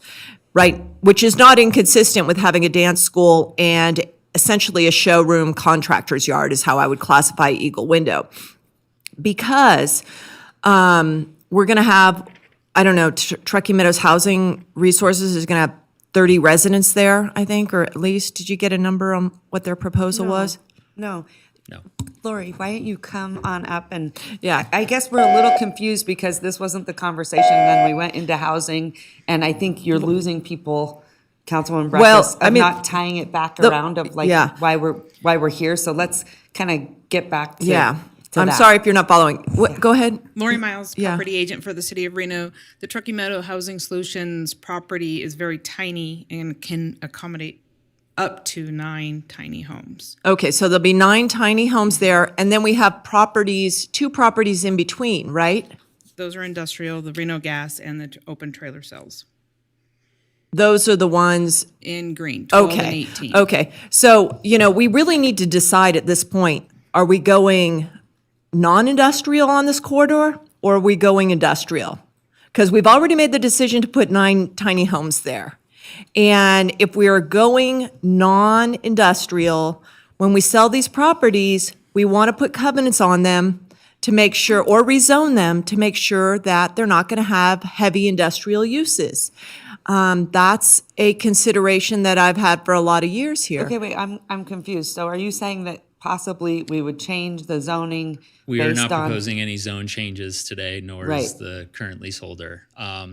right? Which is not inconsistent with having a dance school and essentially a showroom contractor's yard is how I would classify Eagle Window. Because we're going to have, I don't know, Truckee Meadows Housing Resources is going to have 30 residents there, I think, or at least. Did you get a number on what their proposal was? No. No. Lori, why don't you come on up and, Yeah. I guess we're a little confused because this wasn't the conversation, then we went into housing, and I think you're losing people, Councilwoman Breakfast, of not tying it back around of why we're here, so let's kind of get back to Yeah. to I'm that. sorry if you're not following. Go ahead. Lori Miles, Yeah. property agent for the city of Reno. The Truckee Meadow Housing Solutions property is very tiny and can accommodate up to 9 tiny homes. Okay, so there'll be 9 tiny homes there, and then we have 2 properties in between, right? Those are industrial, the Reno Gas and the open trailer cells Those are the ones. in green, 12 and Okay. 18. Okay. So, we really need to decide at this point, are we going non-industrial on this corridor or are we going industrial? Because we've already made the decision to put 9 tiny homes there. And if we are going non-industrial, when we sell these properties, we want to put covenants on them to make sure, or rezone them to make sure that they're not going to have heavy industrial uses. That's a consideration that I've had for a lot of years here. Okay, wait, I'm confused. So are you saying that possibly we would change the zoning We are based not on? proposing any zone changes today, nor Right. is the current leaseholder.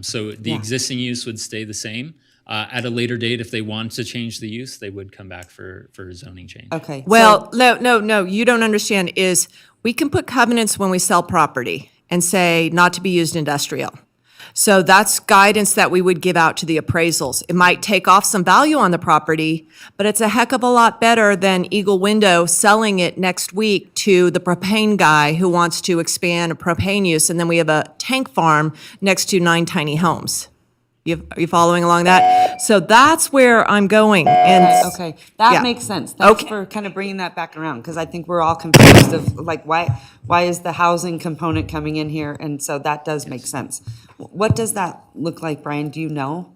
So the Yeah. existing use would stay the same. At a later date, if they want to change the use, they would come back for a zoning change. Okay. Well, no, you don't understand is we can put covenants when we sell property and say not to be used industrial. So that's guidance that we would give out to the appraisals. It might take off some value on the property, but it's a heck of a lot better than Eagle Window selling it next week to the propane guy who wants to expand a propane use, and then we have a tank farm next to 9 tiny homes. You following along that? So that's where I'm going. And Okay, that yeah. makes sense. Thanks for kind of bringing that back around, because I think we're all confused of like, why is the housing component coming in here? And so that does make sense. What does that look like, Brian? Do you know?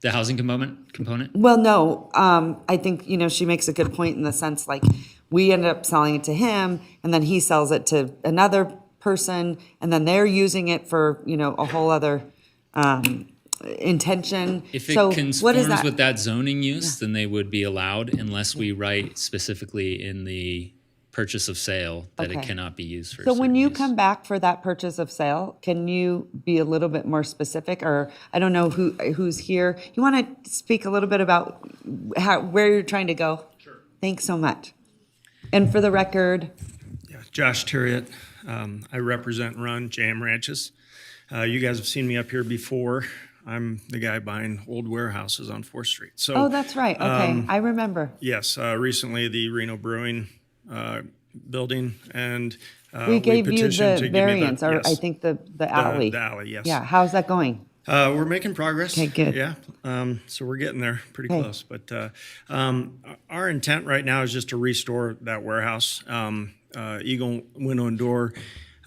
The housing component? Well, no, I think, she makes a good point in the sense, like, we end up selling it to him, and then he sells it to another person, and then they're using it for, a whole other, intention. If it So what is conforms that? with that zoning use, then they would be allowed unless we write specifically in the purchase of sale that it Okay. cannot be used for. So when you come back for that purchase of sale, can you be a little bit more specific? Or I don't know who's here. You want to speak a little bit about where you're trying to go? Sure. Thanks so much. And for the record, Josh Terriot. I represent and run Jam Ranches. You guys have seen me up here before. I'm the guy buying old warehouses on 4th Street. So, oh, that's right. Okay, I remember. Yes, recently the Reno Brewing building, and We gave you petitioned to the give me variance, or yes, I think the alley. The alley, yes. Yeah, how's that going? We're making progress. Okay, good. Yeah, so we're getting there pretty Okay. close. But our intent right now is just to restore that warehouse. Eagle Window and Door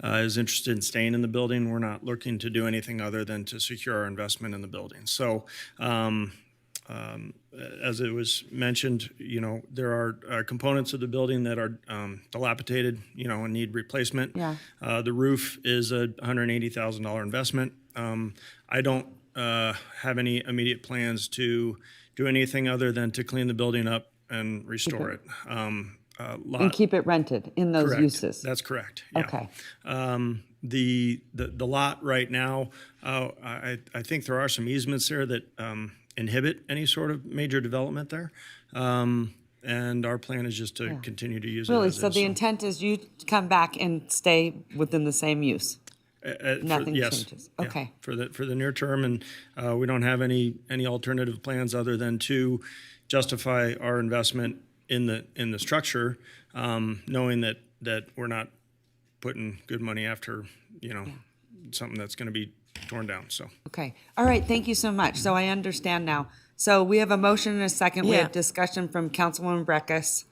is interested in staying in the building. We're not looking to do anything other than to secure our investment in the building. So as it was mentioned, there are components of the building that are dilapidated, and need replacement. Yeah. The roof is a $180,000 investment. I don't have any immediate plans to do anything other than to clean the building up and restore it. And keep it rented in those Correct. uses? That's correct. Yeah. Okay. The lot right now, I think there are some easements there that inhibit any sort of major development there. And our plan is just to continue to use it Really, as so is. the intent is you come back and stay within the same use? Nothing yes. changes? Yeah. Okay. For the near term, and we don't have any alternative plans other than to justify our investment in the structure, knowing that we're not putting good money after something that's going to be torn down. So Okay. All right. Thank you so much. So I understand now. So we have a motion and a second. We Yeah. have discussion from Councilwoman Breckus.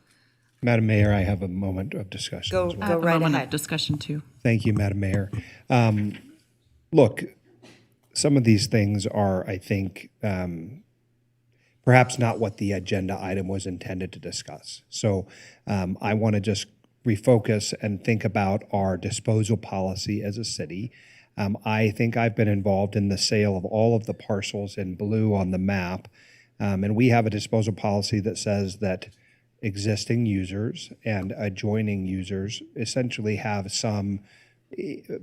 Madam Mayor, I have a moment of discussion Go as well. go right Moment of ahead. discussion too. Thank you, Madam Mayor. Look, some of these things are, I think, perhaps not what the agenda item was intended to discuss. So I want to just refocus and think about our disposal policy as a city. I think I've been involved in the sale of all of the parcels in blue on the map. And we have a disposal policy that says that existing users and adjoining users essentially have some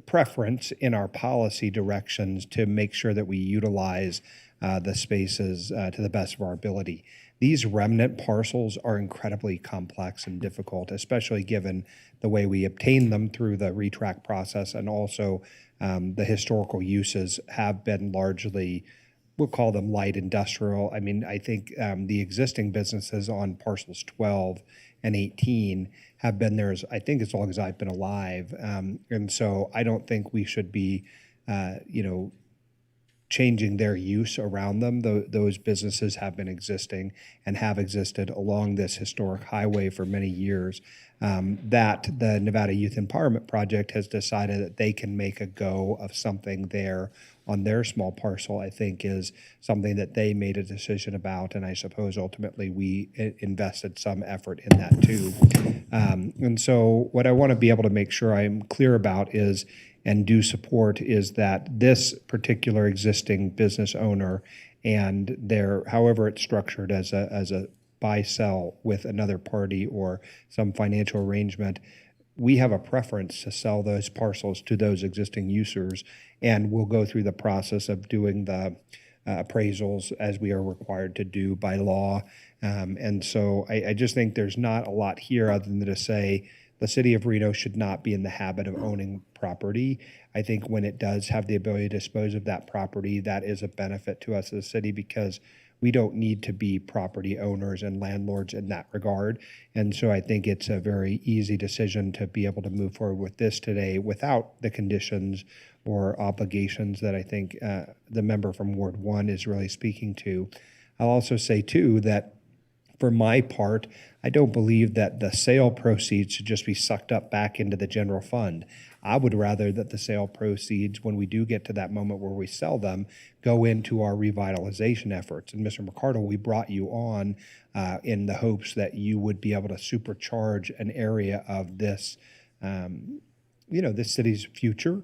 preference in our policy directions to make sure that we utilize the spaces to the best of our ability. These remnant parcels are incredibly complex and difficult, especially given the way we obtain them through the retract process, and also the historical uses have been largely, we'll call them light industrial. I mean, I think the existing businesses on parcels 12 and 18 have been there, I think, as long as I've been alive. And so I don't think we should be, changing their use around them. Those businesses have been existing and have existed along this historic highway for many years. That the Nevada Youth Empowerment Project has decided that they can make a go of something there on their small parcel, I think, is something that they made a decision about. And I suppose ultimately we invested some effort in that too. And so what I want to be able to make sure I'm clear about is, and do support, is that this particular existing business owner and their, however it's structured as a buy-sell with another party or some financial arrangement, we have a preference to sell those parcels to those existing users, and we'll go through the process of doing the appraisals as we are required to do by law. And so I just think there's not a lot here other than to say the city of Reno should not be in the habit of owning property. I think when it does have the ability to dispose of that property, that is a benefit to us as a city, because we don't need to be property owners and landlords in that regard. And so I think it's a very easy decision to be able to move forward with this today without the conditions or obligations that I think the member from Ward 1 is really speaking to. I'll also say, too, that for my part, I don't believe that the sale proceeds should just be sucked up back into the general fund. I would rather that the sale proceeds, when we do get to that moment where we sell them, go into our revitalization efforts. And Mr. McCardle, we brought you on in the hopes that you would be able to supercharge an area of this, this city's future.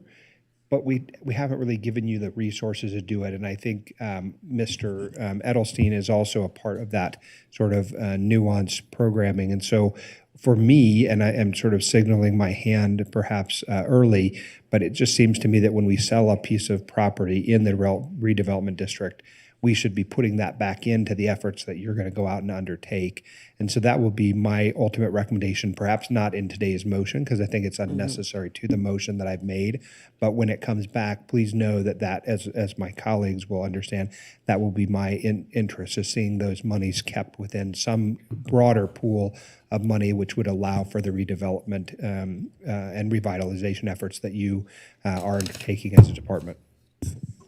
But we haven't really given you the resources to do it. And I think Mr. Edelstein is also a part of that sort of nuanced programming. And so for me, and I am sort of signaling my hand perhaps early, but it just seems to me that when we sell a piece of property in the redevelopment district, we should be putting that back into the efforts that you're going to go out and undertake. And so that will be my ultimate recommendation, perhaps not in today's motion, because I think it's unnecessary to the motion that I've made. But when it comes back, please know that as my colleagues will understand, that will be my interest, is seeing those monies kept within some broader pool of money, which would allow for the redevelopment and revitalization efforts that you are undertaking as a department.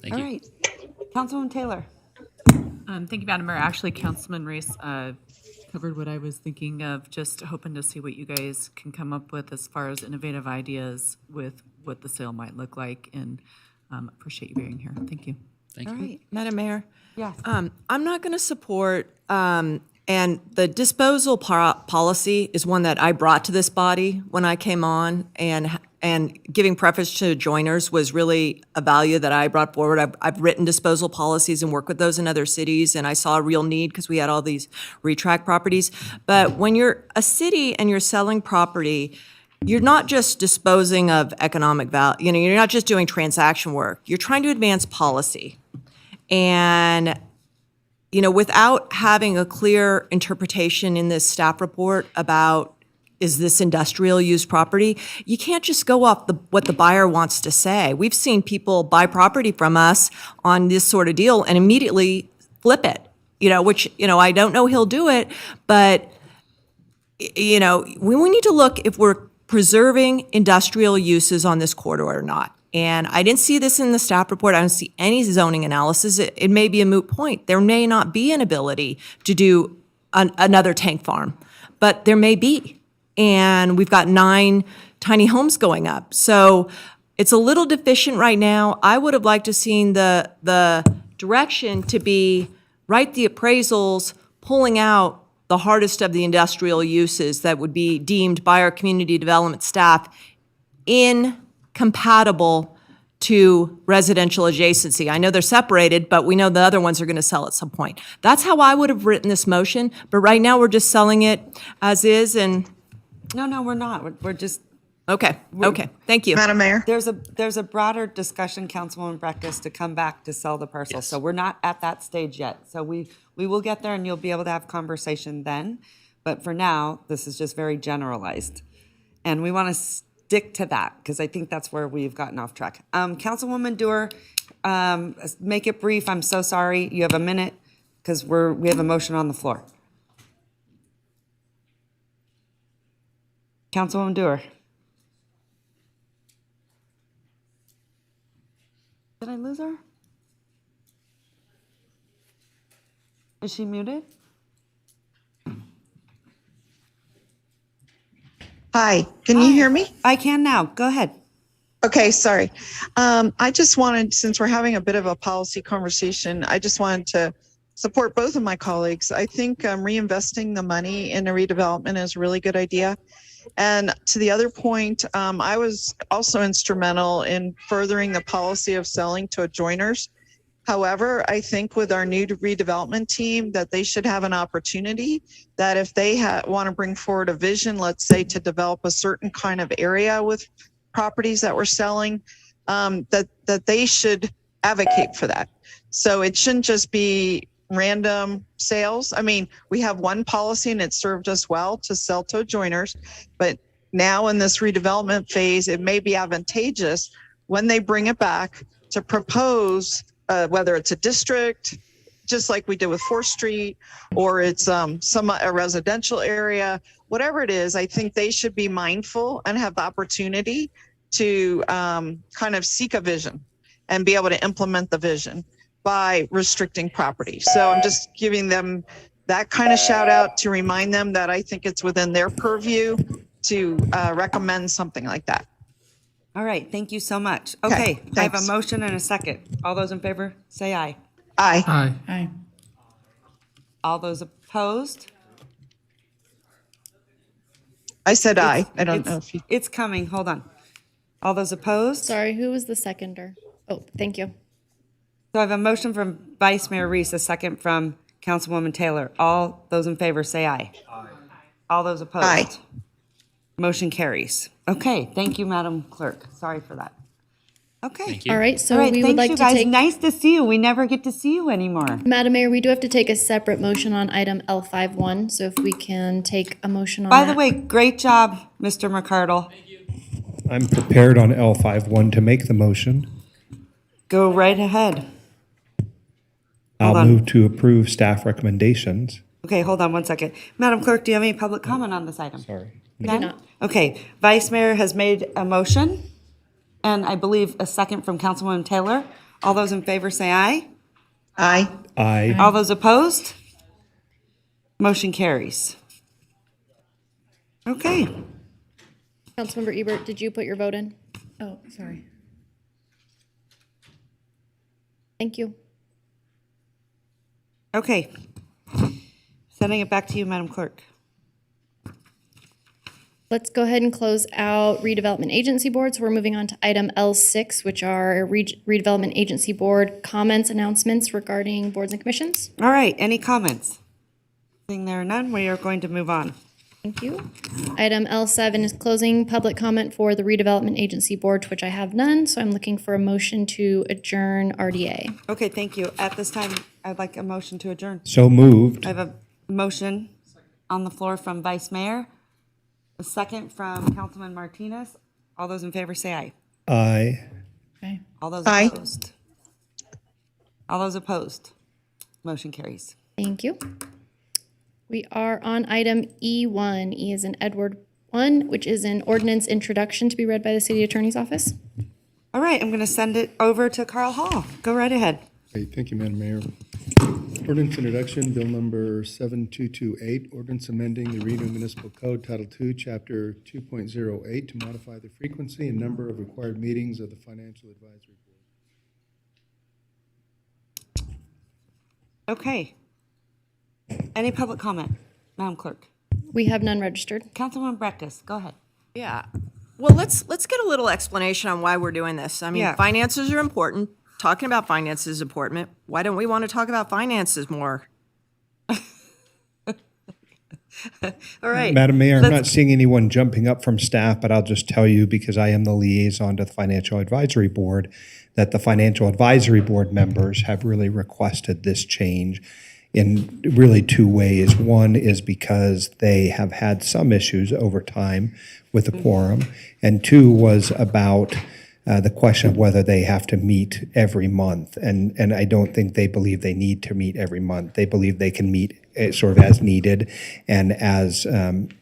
Thank All you. right. Councilwoman Taylor. Thank you, Madam Mayor. Actually, Councilman Reese covered what I was thinking of, just hoping to see what you guys can come up with as far as innovative ideas with what the sale might look like, and appreciate you being here. Thank you. Thank All you. right. Madam Mayor? Yes. I'm not going to support, and the disposal policy is one that I brought to this body when I came on, and giving preference to joiners was really a value that I brought forward. I've written disposal policies and worked with those in other cities, and I saw a real need because we had all these retract properties. But when you're a city and you're selling property, you're not just disposing of economic value. You're not just doing transaction work. You're trying to advance policy. And without having a clear interpretation in this staff report about, is this industrial use property, you can't just go off what the buyer wants to say. We've seen people buy property from us on this sort of deal and immediately flip it, which, I don't know he'll do it, but, we need to look if we're preserving industrial uses on this corridor or not. And I didn't see this in the staff report. I don't see any zoning analysis. It may be a moot point. There may not be an ability to do another tank farm, but there may be. And we've got 9 tiny homes going up. So it's a little deficient right now. I would have liked to seen the direction to be write the appraisals, pulling out the hardest of the industrial uses that would be deemed by our community development staff incompatible to residential adjacency. I know they're separated, but we know the other ones are going to sell at some point. That's how I would have written this motion, but right now we're just selling it as is, and No, we're not. We're just. Okay, thank you. Madam Mayor? There's a broader discussion, Councilwoman Breckus, to come back to sell the parcel. So we're not at that stage yet. So we will get there, and you'll be able to have conversation then. But for now, this is just very generalized. And we want to stick to that, because I think that's where we've gotten off track. Councilwoman Dewar, make it brief. I'm so sorry. You have a minute, because we have a motion on the floor. Councilwoman Dewar. Did I lose her? Is she muted? Hi, can you hear me? I can now. Go ahead. Okay, sorry. I just wanted, since we're having a bit of a policy conversation, I just wanted to support both of my colleagues. I think reinvesting the money in a redevelopment is a really good idea. And to the other point, I was also instrumental in furthering the policy of selling to adjoiners. However, I think with our new redevelopment team that they should have an opportunity that if they want to bring forward a vision, let's say to develop a certain kind of area with properties that we're selling, that they should advocate for that. So it shouldn't just be random sales. I mean, we have one policy and it served us well to sell to adjoiners, but now in this redevelopment phase, it may be advantageous when they bring it back to propose whether it's a district, just like we did with 4th Street, or it's a residential area, whatever it is, I think they should be mindful and have the opportunity to kind of seek a vision and be able to implement the vision by restricting property. So I'm just giving them that kind of shout out to remind them that I think it's within their purview to recommend something like that. All right, thank you so much. Okay, I have a thanks. motion and a second. All those in favor, say aye. Aye. Aye. Aye. All those opposed? I said aye. I don't know if you. It's coming, hold on. All those opposed? Sorry, who was the seconder? Oh, thank you. So I have a motion from Vice Mayor Reese, a second from Councilwoman Taylor. All those in favor, say aye. Aye. All those opposed? Aye. Motion carries. Okay, thank you, Madam Clerk. Sorry for that. Okay. Thank you. All right, so All right, we would thanks, like you to guys. take, Nice to see you. We never get to see you anymore. Madam Mayor, we do have to take a separate motion on item L51, so if we can take a motion on By that. the way, great job, Mr. McCardle. I'm prepared on L51 to make the motion. Go right ahead. Hold I'll on. move to approve staff recommendations. Okay, hold on one second. Madam Clerk, do you have any public comment on this item? Sorry. We do not. Okay, Vice Mayor has made a motion, and I believe a second from Councilwoman Taylor. All those in favor say aye. Aye. Aye. All those opposed? Motion carries. Okay. Councilmember Ebert, did you put your vote in? Oh, sorry. Thank you. Okay. Sending it back to you, Madam Clerk. Let's go ahead and close out redevelopment agency boards. We're moving on to item L6, which are redevelopment agency board comments, announcements regarding boards and commissions. All right, any comments? Seeing there are none, we are going to move on. Thank you. Item L7 is closing public comment for the redevelopment agency board, which I have none, so I'm looking for a motion to adjourn RDA. Okay, thank you. At this time, I'd like a motion to adjourn. So moved. I have a motion on the floor from Vice Mayor, a second from Councilman Martinez. All those in favor say aye. Aye. Okay. All those Aye. opposed? All those opposed? Motion carries. Thank you. We are on item E1. E is in Edward 1, which is an ordinance introduction to be read by the city attorney's office. All right, I'm going to send it over to Carl Hall. Go right ahead. Hey, thank you, Madam Mayor. Ordinance introduction, bill number 7228, ordinance amending the Reno Municipal Code, Title II, Chapter 2.08, to modify the frequency and number of required meetings of the Financial Advisory Board. Okay. Any public comment? Madam Clerk. We have none registered. Councilwoman Breckus, go ahead. Yeah. Well, let's get a little explanation on why we're doing this. I mean, Yeah. finances are important. Talking about finances is important. Why don't we want to talk about finances more? All right. Madam Mayor, I'm Let's- not seeing anyone jumping up from staff, but I'll just tell you, because I am the liaison to the Financial Advisory Board, that the Financial Advisory Board members have really requested this change in really two ways. One is because they have had some issues over time with the quorum, and two was about the question of whether they have to meet every month. And I don't think they believe they need to meet every month. They believe they can meet sort of as needed. And as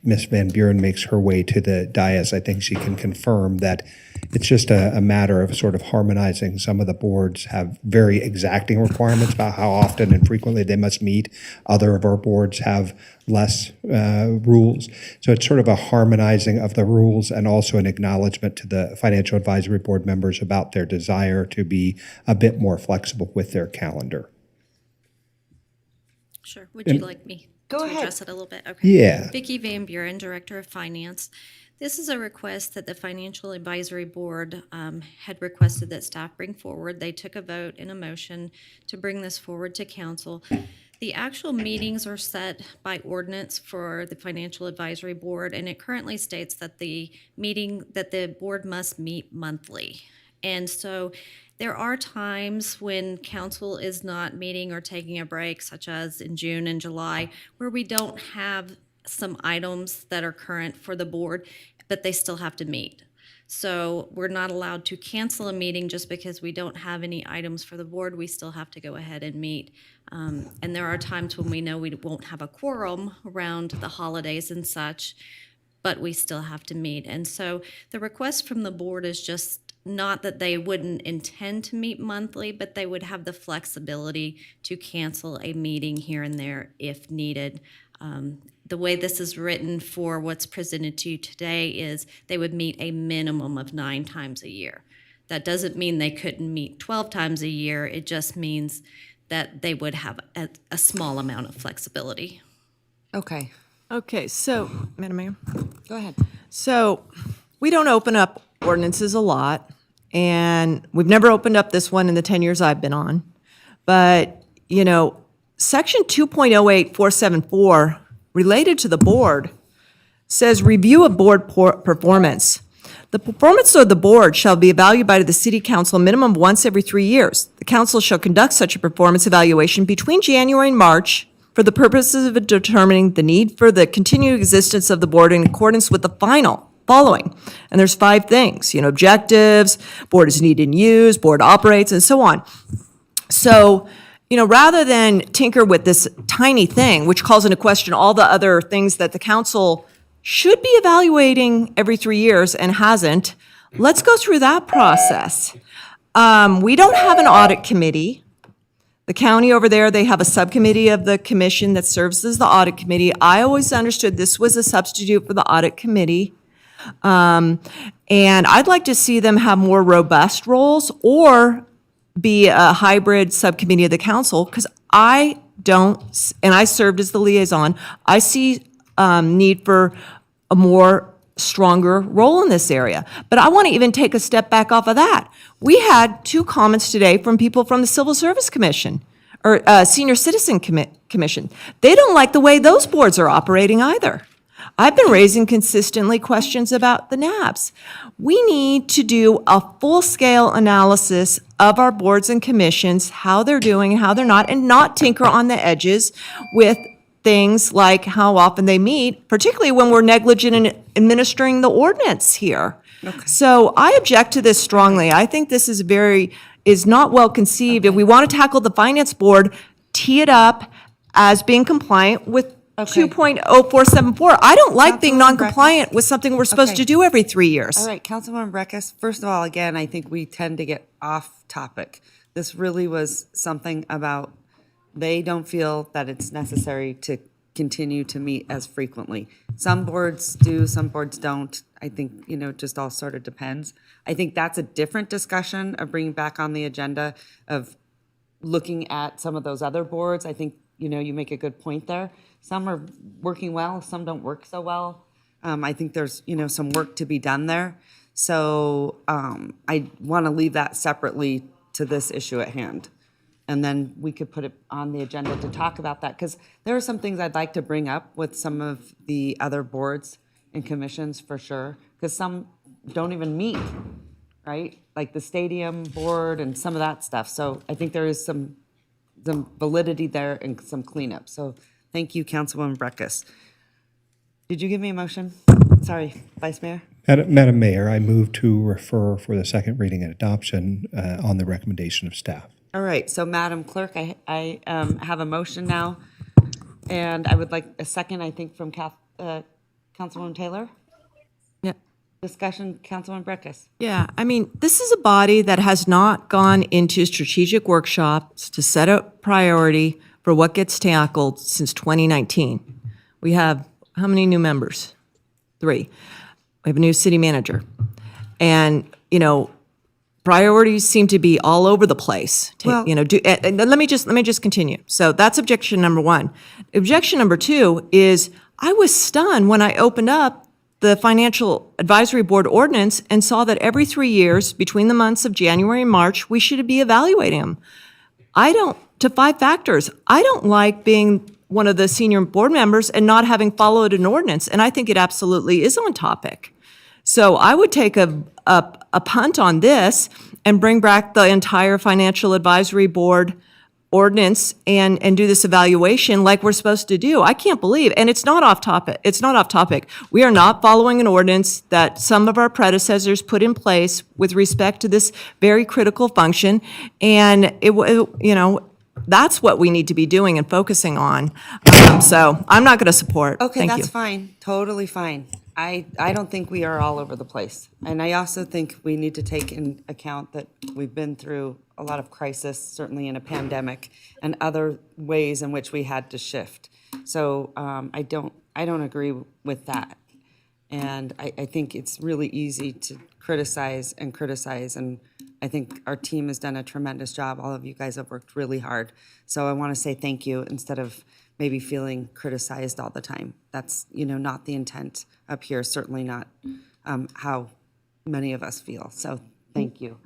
Ms. Van Buren makes her way to the dais, I think she can confirm that it's just a matter of sort of harmonizing. Some of the boards have very exacting requirements about how often and frequently they must meet. Other of our boards have less rules. So it's sort of a harmonizing of the rules and also an acknowledgement to the Financial Advisory Board members about their desire to be a bit more flexible with their calendar. Sure. Would you And- like me Go to ahead. address it a little bit? Okay. Yeah. Vicki Van Buren, Director of Finance. This is a request that the Financial Advisory Board had requested that staff bring forward. They took a vote and a motion to bring this forward to council. The actual meetings are set by ordinance for the Financial Advisory Board, and it currently states that the board must meet monthly. And so there are times when council is not meeting or taking a break, such as in June and July, where we don't have some items that are current for the board, but they still have to meet. So we're not allowed to cancel a meeting just because we don't have any items for the board. We still have to go ahead and meet. And there are times when we know we won't have a quorum around the holidays and such. but we still have to meet. And so the request from the board is just not that they wouldn't intend to meet monthly, but they would have the flexibility to cancel a meeting here and there if needed. The way this is written for what's presented to you today is they would meet a minimum of 9 times a year. That doesn't mean they couldn't meet 12 times a year. It just means that they would have a small amount of flexibility. Okay, Okay, so, Madam Mayor. go ahead. So we don't open up ordinances a lot, and we've never opened up this one in the 10 years I've been on. But, you know, Section 2.08474, related to the board, says review of board performance. The performance of the board shall be evaluated by the city council a minimum once every 3 years. The council shall conduct such a performance evaluation between January and March for the purposes of determining the need for the continued existence of the board in accordance with the following. And there's 5 things, you know, objectives, board is needed and used, board operates, and so on. So, you know, rather than tinker with this tiny thing, which calls into question all the other things that the council should be evaluating every 3 years and hasn't, let's go through that process. We don't have an audit committee. The county over there, they have a subcommittee of the commission that serves as the audit committee. I always understood this was a substitute for the audit committee. And I'd like to see them have more robust roles or be a hybrid subcommittee of the council, because I don't, and I served as the liaison, I see need for a more stronger role in this area. But I want to even take a step back off of that. We had 2 comments today from people from the Civil Service Commission, or Senior Citizen Commission. They don't like the way those boards are operating either. I've been raising consistently questions about the NABs. We need to do a full-scale analysis of our boards and commissions, how they're doing and how they're not, and not tinker on the edges with things like how often they meet, particularly when we're negligent in administering the ordinance here. Okay. So I object to this strongly. I think this is not well conceived. If we want to tackle the finance board, tee it up as being compliant with 2.0474. I don't like being non-compliant with something we're supposed to do every 3 years. All right, Councilwoman Breckus, first of all, again, I think we tend to get off topic. This really was something about they don't feel that it's necessary to continue to meet as frequently. Some boards do, some boards don't. I think, you know, it just all sort of depends. I think that's a different discussion of bringing back on the agenda of looking at some of those other boards. I think, you know, you make a good point there. Some are working well, some don't work so well. I think there's, you know, some work to be done there. So I want to leave that separately to this issue at hand. And then we could put it on the agenda to talk about that, because there are some things I'd like to bring up with some of the other boards and commissions for sure, because some don't even meet, right? Like the stadium board and some of that stuff. So I think there is some validity there and some cleanup. So thank you, Councilwoman Breckus. Did you give me a motion? Sorry, Vice Mayor. Madam Mayor, I move to refer for the second reading and adoption on the recommendation of staff. All right, so Madam Clerk, I have a motion now, and I would like a second, I think, from Councilwoman Taylor. Yeah. Discussion, Councilwoman Breckus. Yeah, I mean, this is a body that has not gone into strategic workshops to set a priority for what gets tackled since 2019. We have how many new members? 3. We have a new city manager. And, you know, priorities seem to be all over the place. Well- And let me just continue. So that's objection number 1. Objection number 2 is I was stunned when I opened up the Financial Advisory Board ordinance and saw that every 3 years, between the months of January and March, we should be evaluating them. To 5 factors, I don't like being one of the senior board members and not having followed an ordinance, and I think it absolutely is on topic. So I would take a punt on this and bring back the entire Financial Advisory Board ordinance and do this evaluation like we're supposed to do. I can't believe, and it's not off topic. It's not off topic. We are not following an ordinance that some of our predecessors put in place with respect to this very critical function, and that's what we need to be doing and focusing on. So I'm not going to support. Okay, Thank you. that's fine, totally fine. I don't think we are all over the place. And I also think we need to take in account that we've been through a lot of crisis, certainly in a pandemic, and other ways in which we had to shift. So I don't agree with that. And I think it's really easy to criticize, and I think our team has done a tremendous job. All of you guys have worked really hard. So I want to say thank you instead of maybe feeling criticized all the time. That's, not the intent up here, certainly not how many of us feel. So thank you.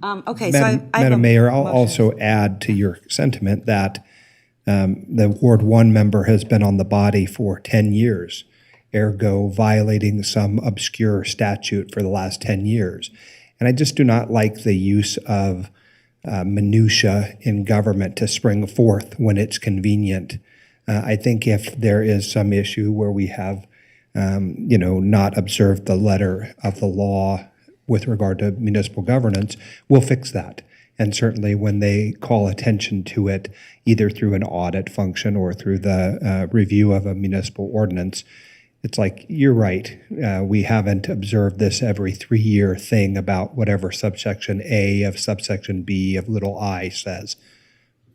Okay, so I have a Madam Mayor, I'll motion. also add to your sentiment that the Ward 1 member has been on the body for 10 years, ergo violating some obscure statute for the last 10 years. And I just do not like the use of minutia in government to spring forth when it's convenient. I think if there is some issue where we have, not observed the letter of the law with regard to municipal governance, we'll fix that. And certainly when they call attention to it, either through an audit function or through the review of a municipal ordinance, it's like, you're right. We haven't observed this every 3-year thing about whatever subsection A of subsection B of little I says.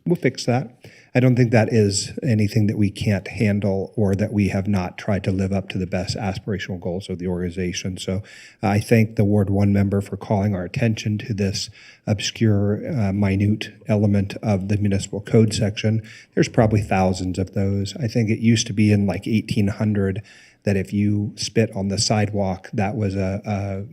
We'll fix that. I don't think that is anything that we can't handle or that we have not tried to live up to the best aspirational goals of the organization. So I thank the Ward 1 member for calling our attention to this obscure, minute element of the municipal code section. There's probably thousands of those. I think it used to be in like 1800 that if you spit on the sidewalk, that was a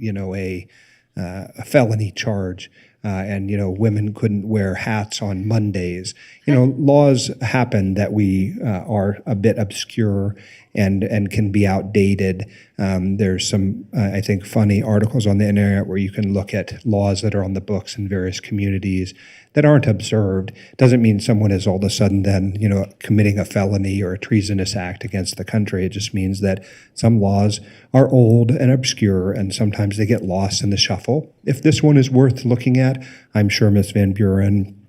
felony charge. And women couldn't wear hats on Mondays. Laws happen that we are a bit obscure and can be outdated. There's some, I think, funny articles on the internet where you can look at laws that are on the books in various communities that aren't observed. Doesn't mean someone is all of a sudden then, committing a felony or a treasonous act against the country. It just means that some laws are old and obscure, and sometimes they get lost in the shuffle. If this one is worth looking at, I'm sure Ms. Van Buren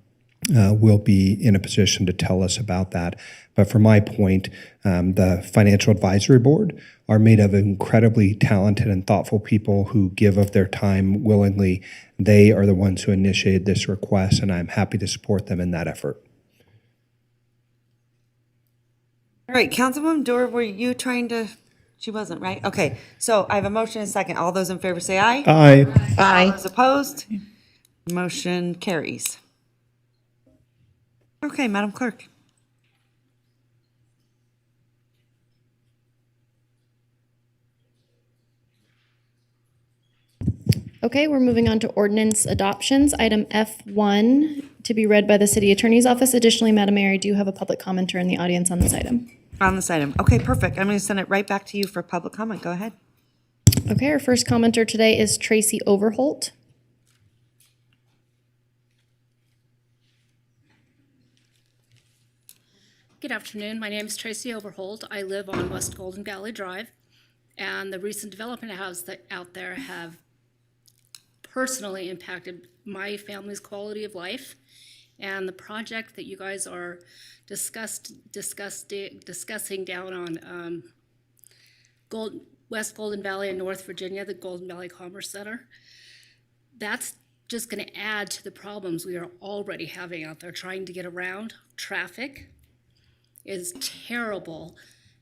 will be in a position to tell us about that. But for my point, the Financial Advisory Board are made of incredibly talented and thoughtful people who give of their time willingly. They are the ones who initiated this request, and I'm happy to support them in that effort. All right, Councilwoman Dorr, were you trying to? She wasn't, right? Okay, so I have a motion and a second. All those in favor say aye. Aye. All those opposed? Motion carries. Okay, Madam Clerk. Okay, we're moving on to ordinance adoptions. Item F1 to be read by the City Attorney's Office. Additionally, Madam Mayor, I do have a public commenter in the audience on this item. On this item. Okay, perfect. I'm going to send it right back to you for public comment. Go ahead. Okay, our first commenter today is Tracy Overholt. Good afternoon. My name is Tracy Overholt. I live on West Golden Valley Drive, and the recent development out there have personally impacted my family's quality of life. And the project that you guys are discussing down on West Golden Valley in North Virginia, the Golden Valley Commerce Center, that's just going to add to the problems we are already having out there trying to get around. Traffic is terrible,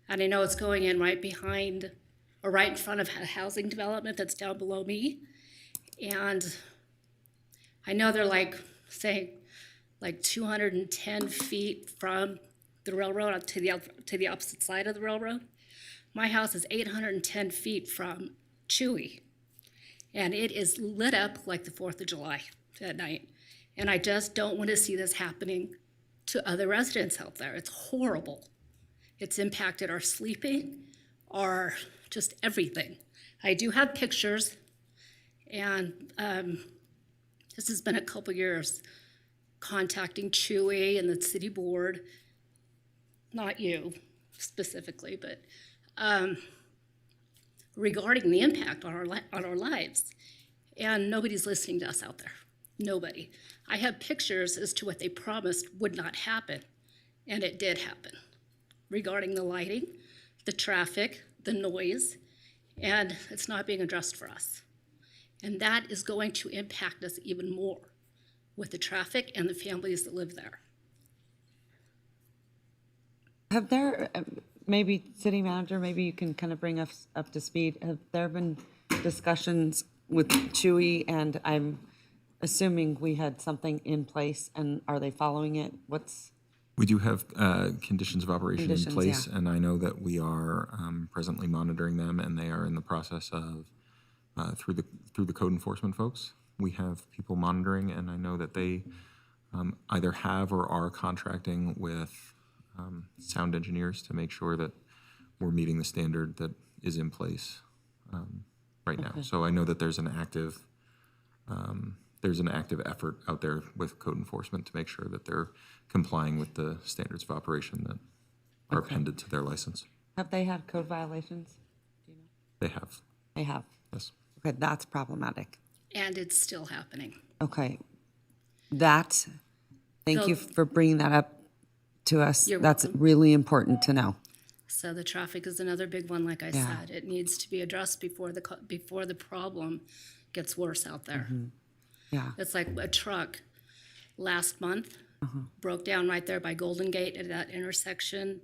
and I know it's going in right behind or right in front of a housing development that's down below me. And I know they're saying 210 feet from the railroad to the opposite side of the railroad. My house is 810 feet from Chewy, and it is lit up like the 4th of July at night. And I just don't want to see this happening to other residents out there. It's horrible. It's impacted our sleeping, our just everything. I do have pictures, and this has been a couple years contacting Chewy and the city board, not you specifically, but regarding the impact on our lives. And nobody's listening to us out there. Nobody. I have pictures as to what they promised would not happen, and it did happen. Regarding the lighting, the traffic, the noise, and it's not being addressed for us. And that is going to impact us even more with the traffic and the families that live there. Have there, maybe city manager, maybe you can kind of bring us up to speed. Have there been discussions with Chewy, and I'm assuming we had something in place, and are they following it? We do have conditions of operation in Conditions, place, yeah. and I know that we are presently monitoring them, and they are in the process of, through the code enforcement folks, we have people monitoring, and I know that they either have or are contracting with sound engineers to make sure that we're meeting the standard that is in place right now. Okay. So I know that there's an active effort out there with code enforcement to make sure that they're complying with the standards of operation that are appended to their license. Have they had code violations? Do you know? They have. They have. Yes. Okay, that's problematic. And it's still happening. Okay. Thank you So- for bringing that up to us. You're That's welcome. really important to know. So the traffic is another big one, like I Yeah. said. It needs to be addressed before the problem gets worse out there. Yeah. It's like a truck last month broke down right there by Golden Gate at that intersection,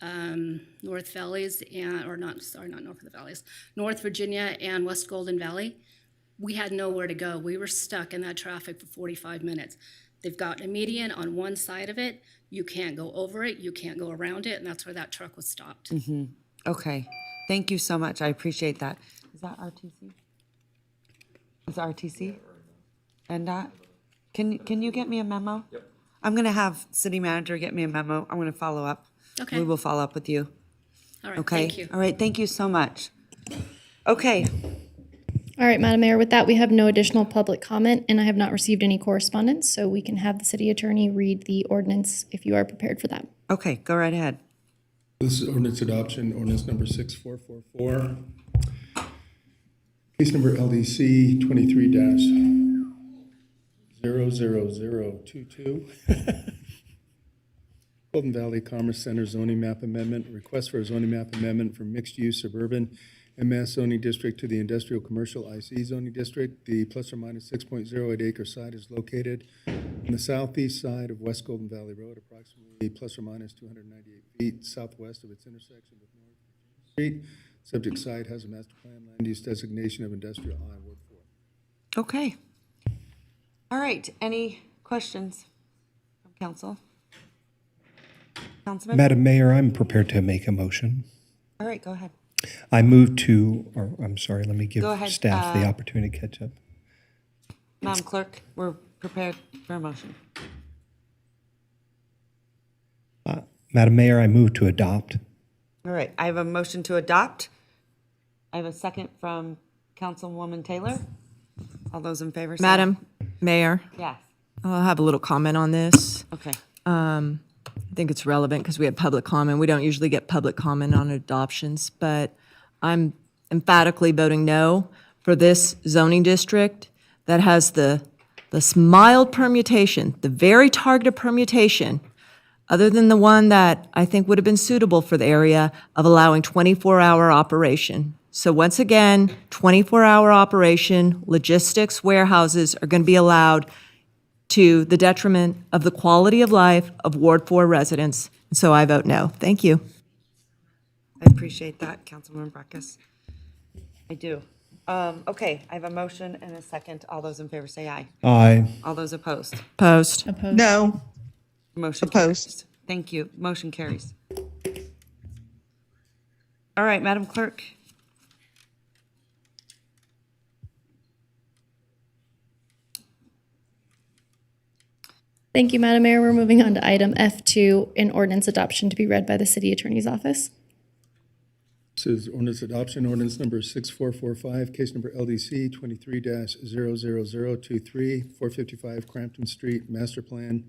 North Valleys not North of the Valleys, North Virginia and West Golden Valley. We had nowhere to go. We were stuck in that traffic for 45 minutes. They've got a median on one side of it. You can't go over it. You can't go around it. And that's where that truck was stopped. Okay. Thank you so much. I appreciate that. Is that RTC? Is RTC? And can you get me a memo? Yep. I'm going to have city manager get me a memo. I'm going to follow up. Okay. We will follow up with you. All right. Okay. Thank you. All right. Thank you so much. Okay. All right, Madam Mayor, with that, we have no additional public comment, and I have not received any correspondence, so we can have the city attorney read the ordinance if you are prepared for that. Okay. Go right ahead. This is ordinance adoption, ordinance number 6444. Case number LDC 23-00022. Golden Valley Commerce Center zoning map amendment, request for a zoning map amendment from mixed-use suburban MS zoning district to the industrial commercial IC zoning district. The plus or minus 6.08 acre site is located on the southeast side of West Golden Valley Road, approximately plus or minus 298 feet southwest of its intersection with North Street. Subject site has a master plan land use designation of industrial I, Ward 4. Okay. All right. Any questions from council? Councilman? Madam Mayor, I'm prepared to make a motion. All right. Go ahead. I move to, or I'm sorry, let me give Go ahead, staff the opportunity to catch up. Madam Clerk, we're prepared for a motion. Madam Mayor, I move to adopt. All right. I have a motion to adopt. I have a second from Councilwoman Taylor. All those in favor say Madam Mayor, yes. I'll have a little comment on this. Okay. I think it's relevant because we had public comment. We don't usually get public comment on adoptions, but I'm emphatically voting no for this zoning district that has this mild permutation, the very targeted permutation, other than the one that I think would have been suitable for the area of allowing 24-hour operation. So once again, 24-hour operation, logistics, warehouses are going to be allowed to the detriment of the quality of life of Ward 4 residents. And so I vote no. Thank you. I appreciate that, Councilwoman Breckus. I do. Okay, I have a motion and a second. All those in favor say aye. Aye. All those opposed? Opposed? Opposed? No. Motion Opposed. carries. Thank you. Motion carries. All right, Madam Clerk. Thank you, Madam Mayor. We're moving on to item F2, in ordinance adoption to be read by the city attorney's office. This is ordinance adoption, ordinance number 6445, case number LDC 23-00023, 455 Crampton Street, master plan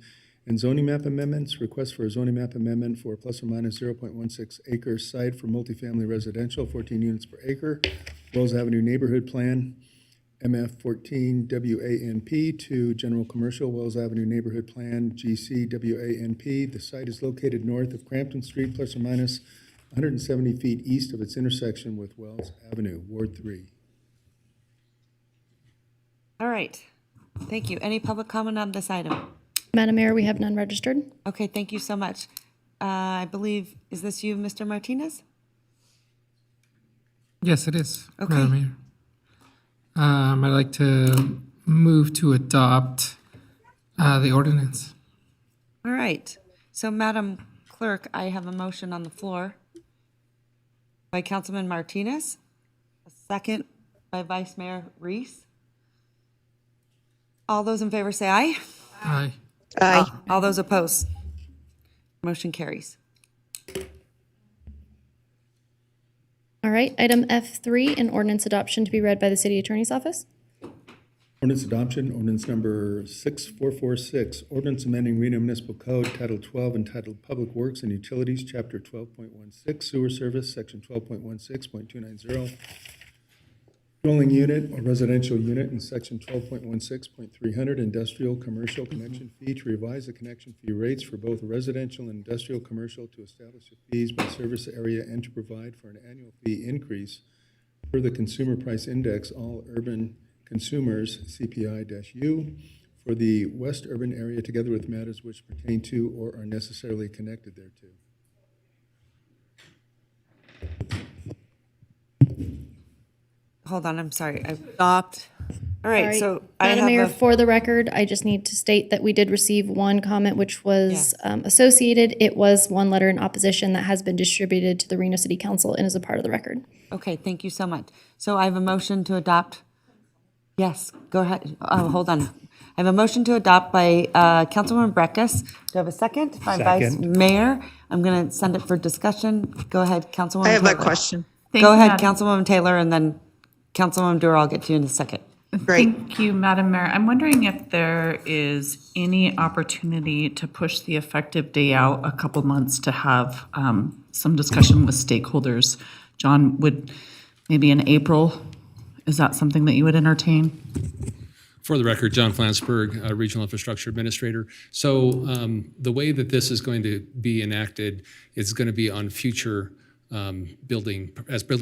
and zoning map amendments. Request for a zoning map amendment for plus or minus 0.16 acre site for multifamily residential, 14 units per acre. Wells Avenue neighborhood plan, MF 14 WANP to general commercial, Wells Avenue neighborhood plan, GC WANP. The site is located north of Crampton Street, plus or minus 170 feet east of its intersection with Wells Avenue, Ward 3. All right. Thank you. Any public comment on this item? Madam Mayor, we have none registered. Okay, thank you so much. I believe, is this you, Mr. Martinez? Yes, it is. Okay. Madam Mayor. I'd like to move to adopt the ordinance. All right. So, Madam Clerk, I have a motion on the floor by Councilman Martinez, a second by Vice Mayor Reese. All those in favor say aye. Aye. Aye. All those opposed? Motion carries. All right, item F3, an ordinance adoption to be read by the City Attorney's Office. Ordinance adoption, ordinance number 6446, ordinance amending Reno Municipal Code, Title 12, entitled Public Works and Utilities, Chapter 12.16, Sewer Service, Section 12.16.290, dwelling unit or residential unit in Section 12.16.300, industrial commercial connection fee, to revise the connection fee rates for both residential and industrial commercial, to establish the fees by service area, and to provide for an annual fee increase per the Consumer Price Index, all urban consumers, CPI-U, for the West Urban area, together with matters which pertain to or are necessarily connected thereto. Hold on, I'm sorry. Adopt. All right, so I Madam have Mayor, a, for the record, I just need to state that we did receive one comment which was associated. It was one letter in opposition that has been distributed to the Reno City Council and is a part of the record. okay, thank you so much. So I have a motion to adopt. Yes, go ahead. Oh, hold on. I have a motion to adopt by Councilwoman Breckus. Do I have a second? By Vice Second. Mayor. I'm going to send it for discussion. Go ahead, Councilwoman I have a Taylor. question. Go ahead, Councilwoman Taylor, and then Councilwoman Dewar, I'll get to you in a second. Great. Thank you, Madam Mayor. I'm wondering if there is any opportunity to push the effective day out a couple months to have some discussion with stakeholders. John, would maybe in April, is that something that you would entertain? For the record, John Flansburgh, Regional Infrastructure Administrator. So the way that this is going to be enacted is going to be on future building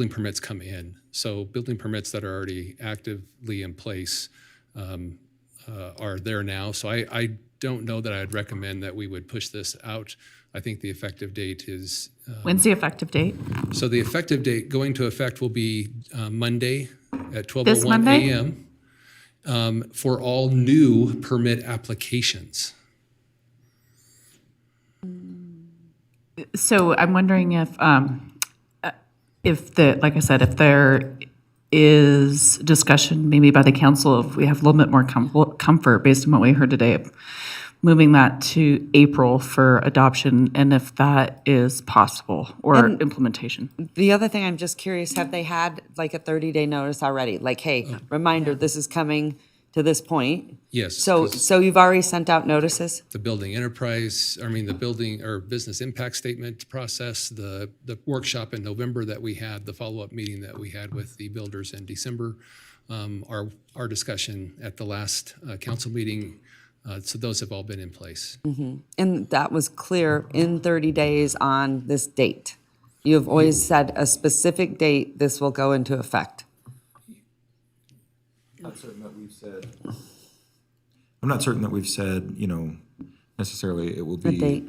permits come in. So building permits that are already actively in place are there now. So I don't know that I'd recommend that we would push this out. I think the effective date is... When's the effective date? So the effective date going to effect will be Monday at This 12:01 Monday? a.m. For all new permit applications. So I'm wondering if like I said, if there is discussion maybe by the council, if we have a little bit more comfort based on what we heard today, of moving that to April for adoption, and if that is possible, or And- implementation. The other thing, I'm just curious, have they had like a 30-day notice already? Like, hey, reminder, this is coming to this point. Yes. So 'cause you've already sent out notices? the building the building or business impact statement process, the workshop in November that we had, the follow-up meeting that we had with the builders in December, our discussion at the last council meeting. So those have all been in place. And that was clear in 30 days on this date. You have always said a specific date this will go into effect. I'm not certain that we've said, necessarily it will The be date.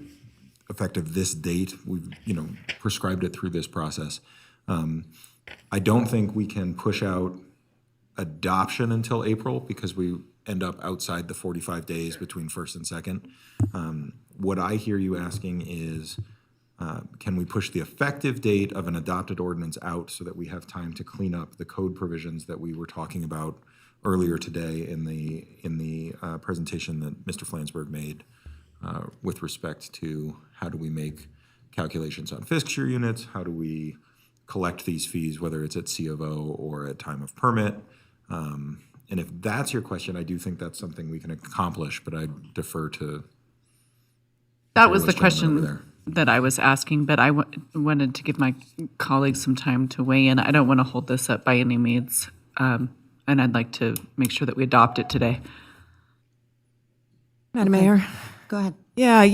effective this date. We've, prescribed it through this process. I don't think we can push out adoption until April because we end up outside the 45 days between first and second. What I hear you asking is, can we push the effective date of an adopted ordinance out so that we have time to clean up the code provisions that we were talking about earlier today in the presentation that Mr. Flansburgh made with respect to how do we make calculations on fixture units, how do we collect these fees, whether it's at C of O or at time of permit. And if that's your question, I do think that's something we can accomplish, but I defer to... That was the Sarah West gentleman over question that I was asking, but I wanted to give my colleagues some time to weigh in. I don't want to hold this up by any means, and I'd like to make sure that we adopt it today. Madam Mayor? Go ahead. Yeah,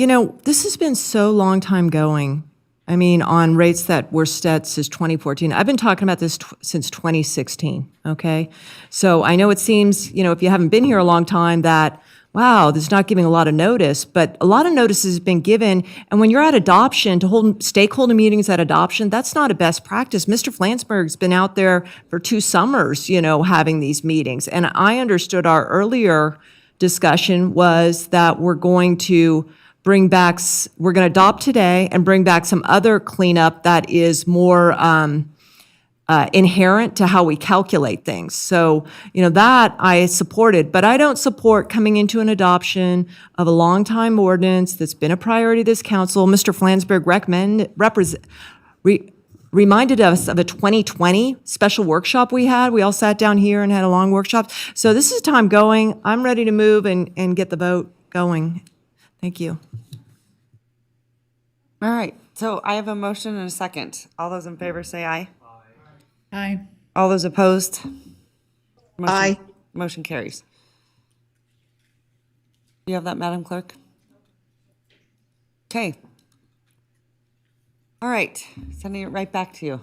this has been so long time going. I mean, on rates that were set since 2014. I've been talking about this since 2016, okay? So I know it seems, if you haven't been here a long time, that, wow, this is not giving a lot of notice, but a lot of notice has been given. And when you're at adoption, to hold stakeholder meetings at adoption, that's not a best practice. Mr. Flansburgh's been out there for 2 summers, having these meetings. And I understood our earlier discussion was that we're going to adopt today and bring back some other cleanup that is more inherent to how we calculate things. So, that I supported, but I don't support coming into an adoption of a long-time ordinance that's been a priority of this council. Mr. Flansburgh reminded us of a 2020 special workshop we had. We all sat down here and had a long workshop. So this is time going. I'm ready to move and get the vote going. Thank you. All right, so I have a motion and a second. All those in favor say aye. Aye. All those opposed? Aye. Motion carries. You have that, Madam Clerk? Okay. All right, sending it right back to you.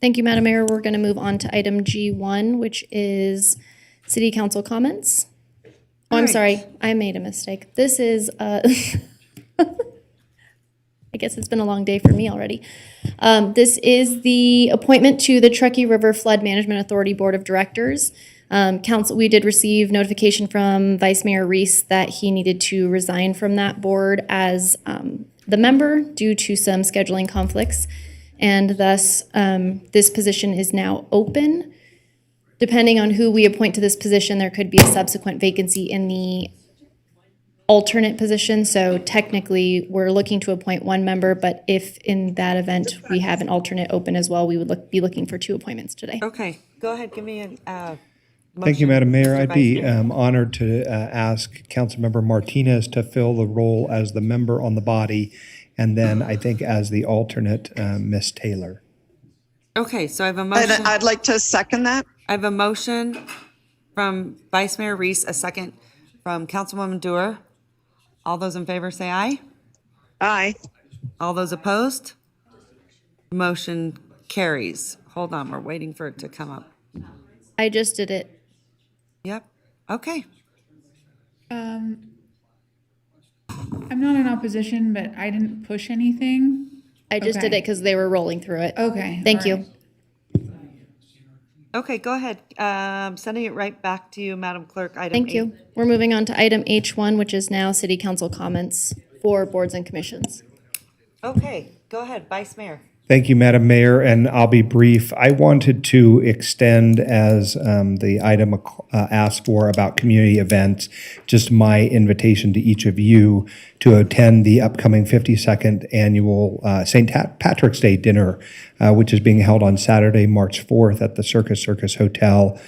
Thank you, Madam Mayor. We're going to move on to item G1, which is city council comments. Oh, I'm sorry. I made a mistake. This is, I guess it's been a long day for me already. This is the appointment to the Truckee River Flood Management Authority Board of Directors. We did receive notification from Vice Mayor Reese that he needed to resign from that board as the member due to some scheduling conflicts. And thus, this position is now open. Depending on who we appoint to this position, there could be a subsequent vacancy in the alternate position. So technically, we're looking to appoint 1 member, but if in that event we have an alternate open as well, we would be looking for 2 appointments today. Okay, go ahead, give me a Thank you, Madam Mayor. I'd be Vice Mayor. honored to ask Councilmember Martinez to fill the role as the member on the body, and then I think as the alternate, Ms. Taylor. Okay, so I have a motion. And I'd like to second that. I have a motion from Vice Mayor Reese, a second from Councilwoman Dewar. All those in favor say aye. Aye. All those opposed? Motion carries. Hold on, we're waiting for it to come up. I just did it. Yep, okay. I'm not in opposition, but I didn't push anything. I just did Okay. it because they were rolling through it. Okay. Thank all you. right. Okay, go ahead. Sending it right back to you, Madam Clerk. Item Thank 8. you. We're moving on to item H1, which is now city council comments for boards and commissions. Okay, go ahead, Vice Mayor. Thank you, Madam Mayor, and I'll be brief. I wanted to extend, as the item asked for about community events, just my invitation to each of you to attend the upcoming 52nd annual St. Patrick's Day dinner, which is being held on Saturday, March 4th at the Circus Hotel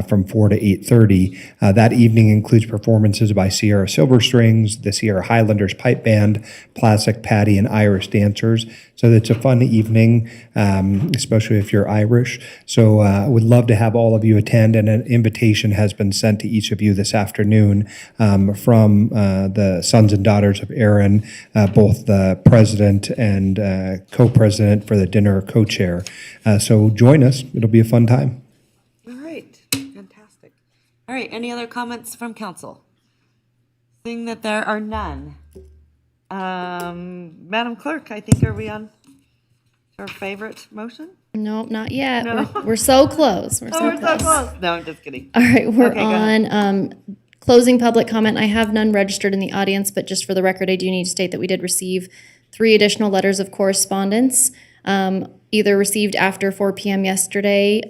from 4 to 8:30. That evening includes performances by Sierra Silver Strings, the Sierra Highlanders Pipe Band, Plastic Patty, and Irish dancers. So it's a fun evening, especially if you're Irish. So I would love to have all of you attend, and an invitation has been sent to each of you this afternoon from the sons and daughters of Aaron, both the president and co-president for the dinner, co-chair. So join us. It'll be a fun time. All right, fantastic. All right, any other comments from council? Seeing that there are none. Madam Clerk, I think, are we on our favorite motion? Nope, not yet. No. We're so close. We're Oh, so we're close. so close. No, I'm just kidding. All right, we're Okay, go ahead. on closing public comment. I have none registered in the audience, but just for the record, I do need to state that we did receive 3 additional letters of correspondence, either received after 4 p.m. yesterday,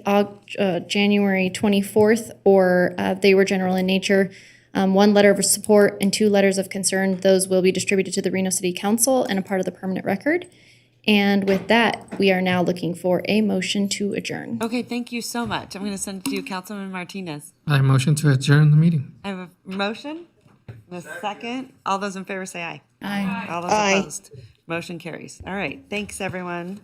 January 24th, or they were general in nature. 1 letter of support and 2 letters of concern. Those will be distributed to the Reno City Council and a part of the permanent record. And with that, we are now looking for a motion to adjourn. Okay, thank you so much. I'm going to send it to you, Councilman Martinez. I motion to adjourn the meeting. I have a motion and a second. All those in favor say aye. Aye. All those Aye. opposed. Motion carries. All right, thanks, everyone.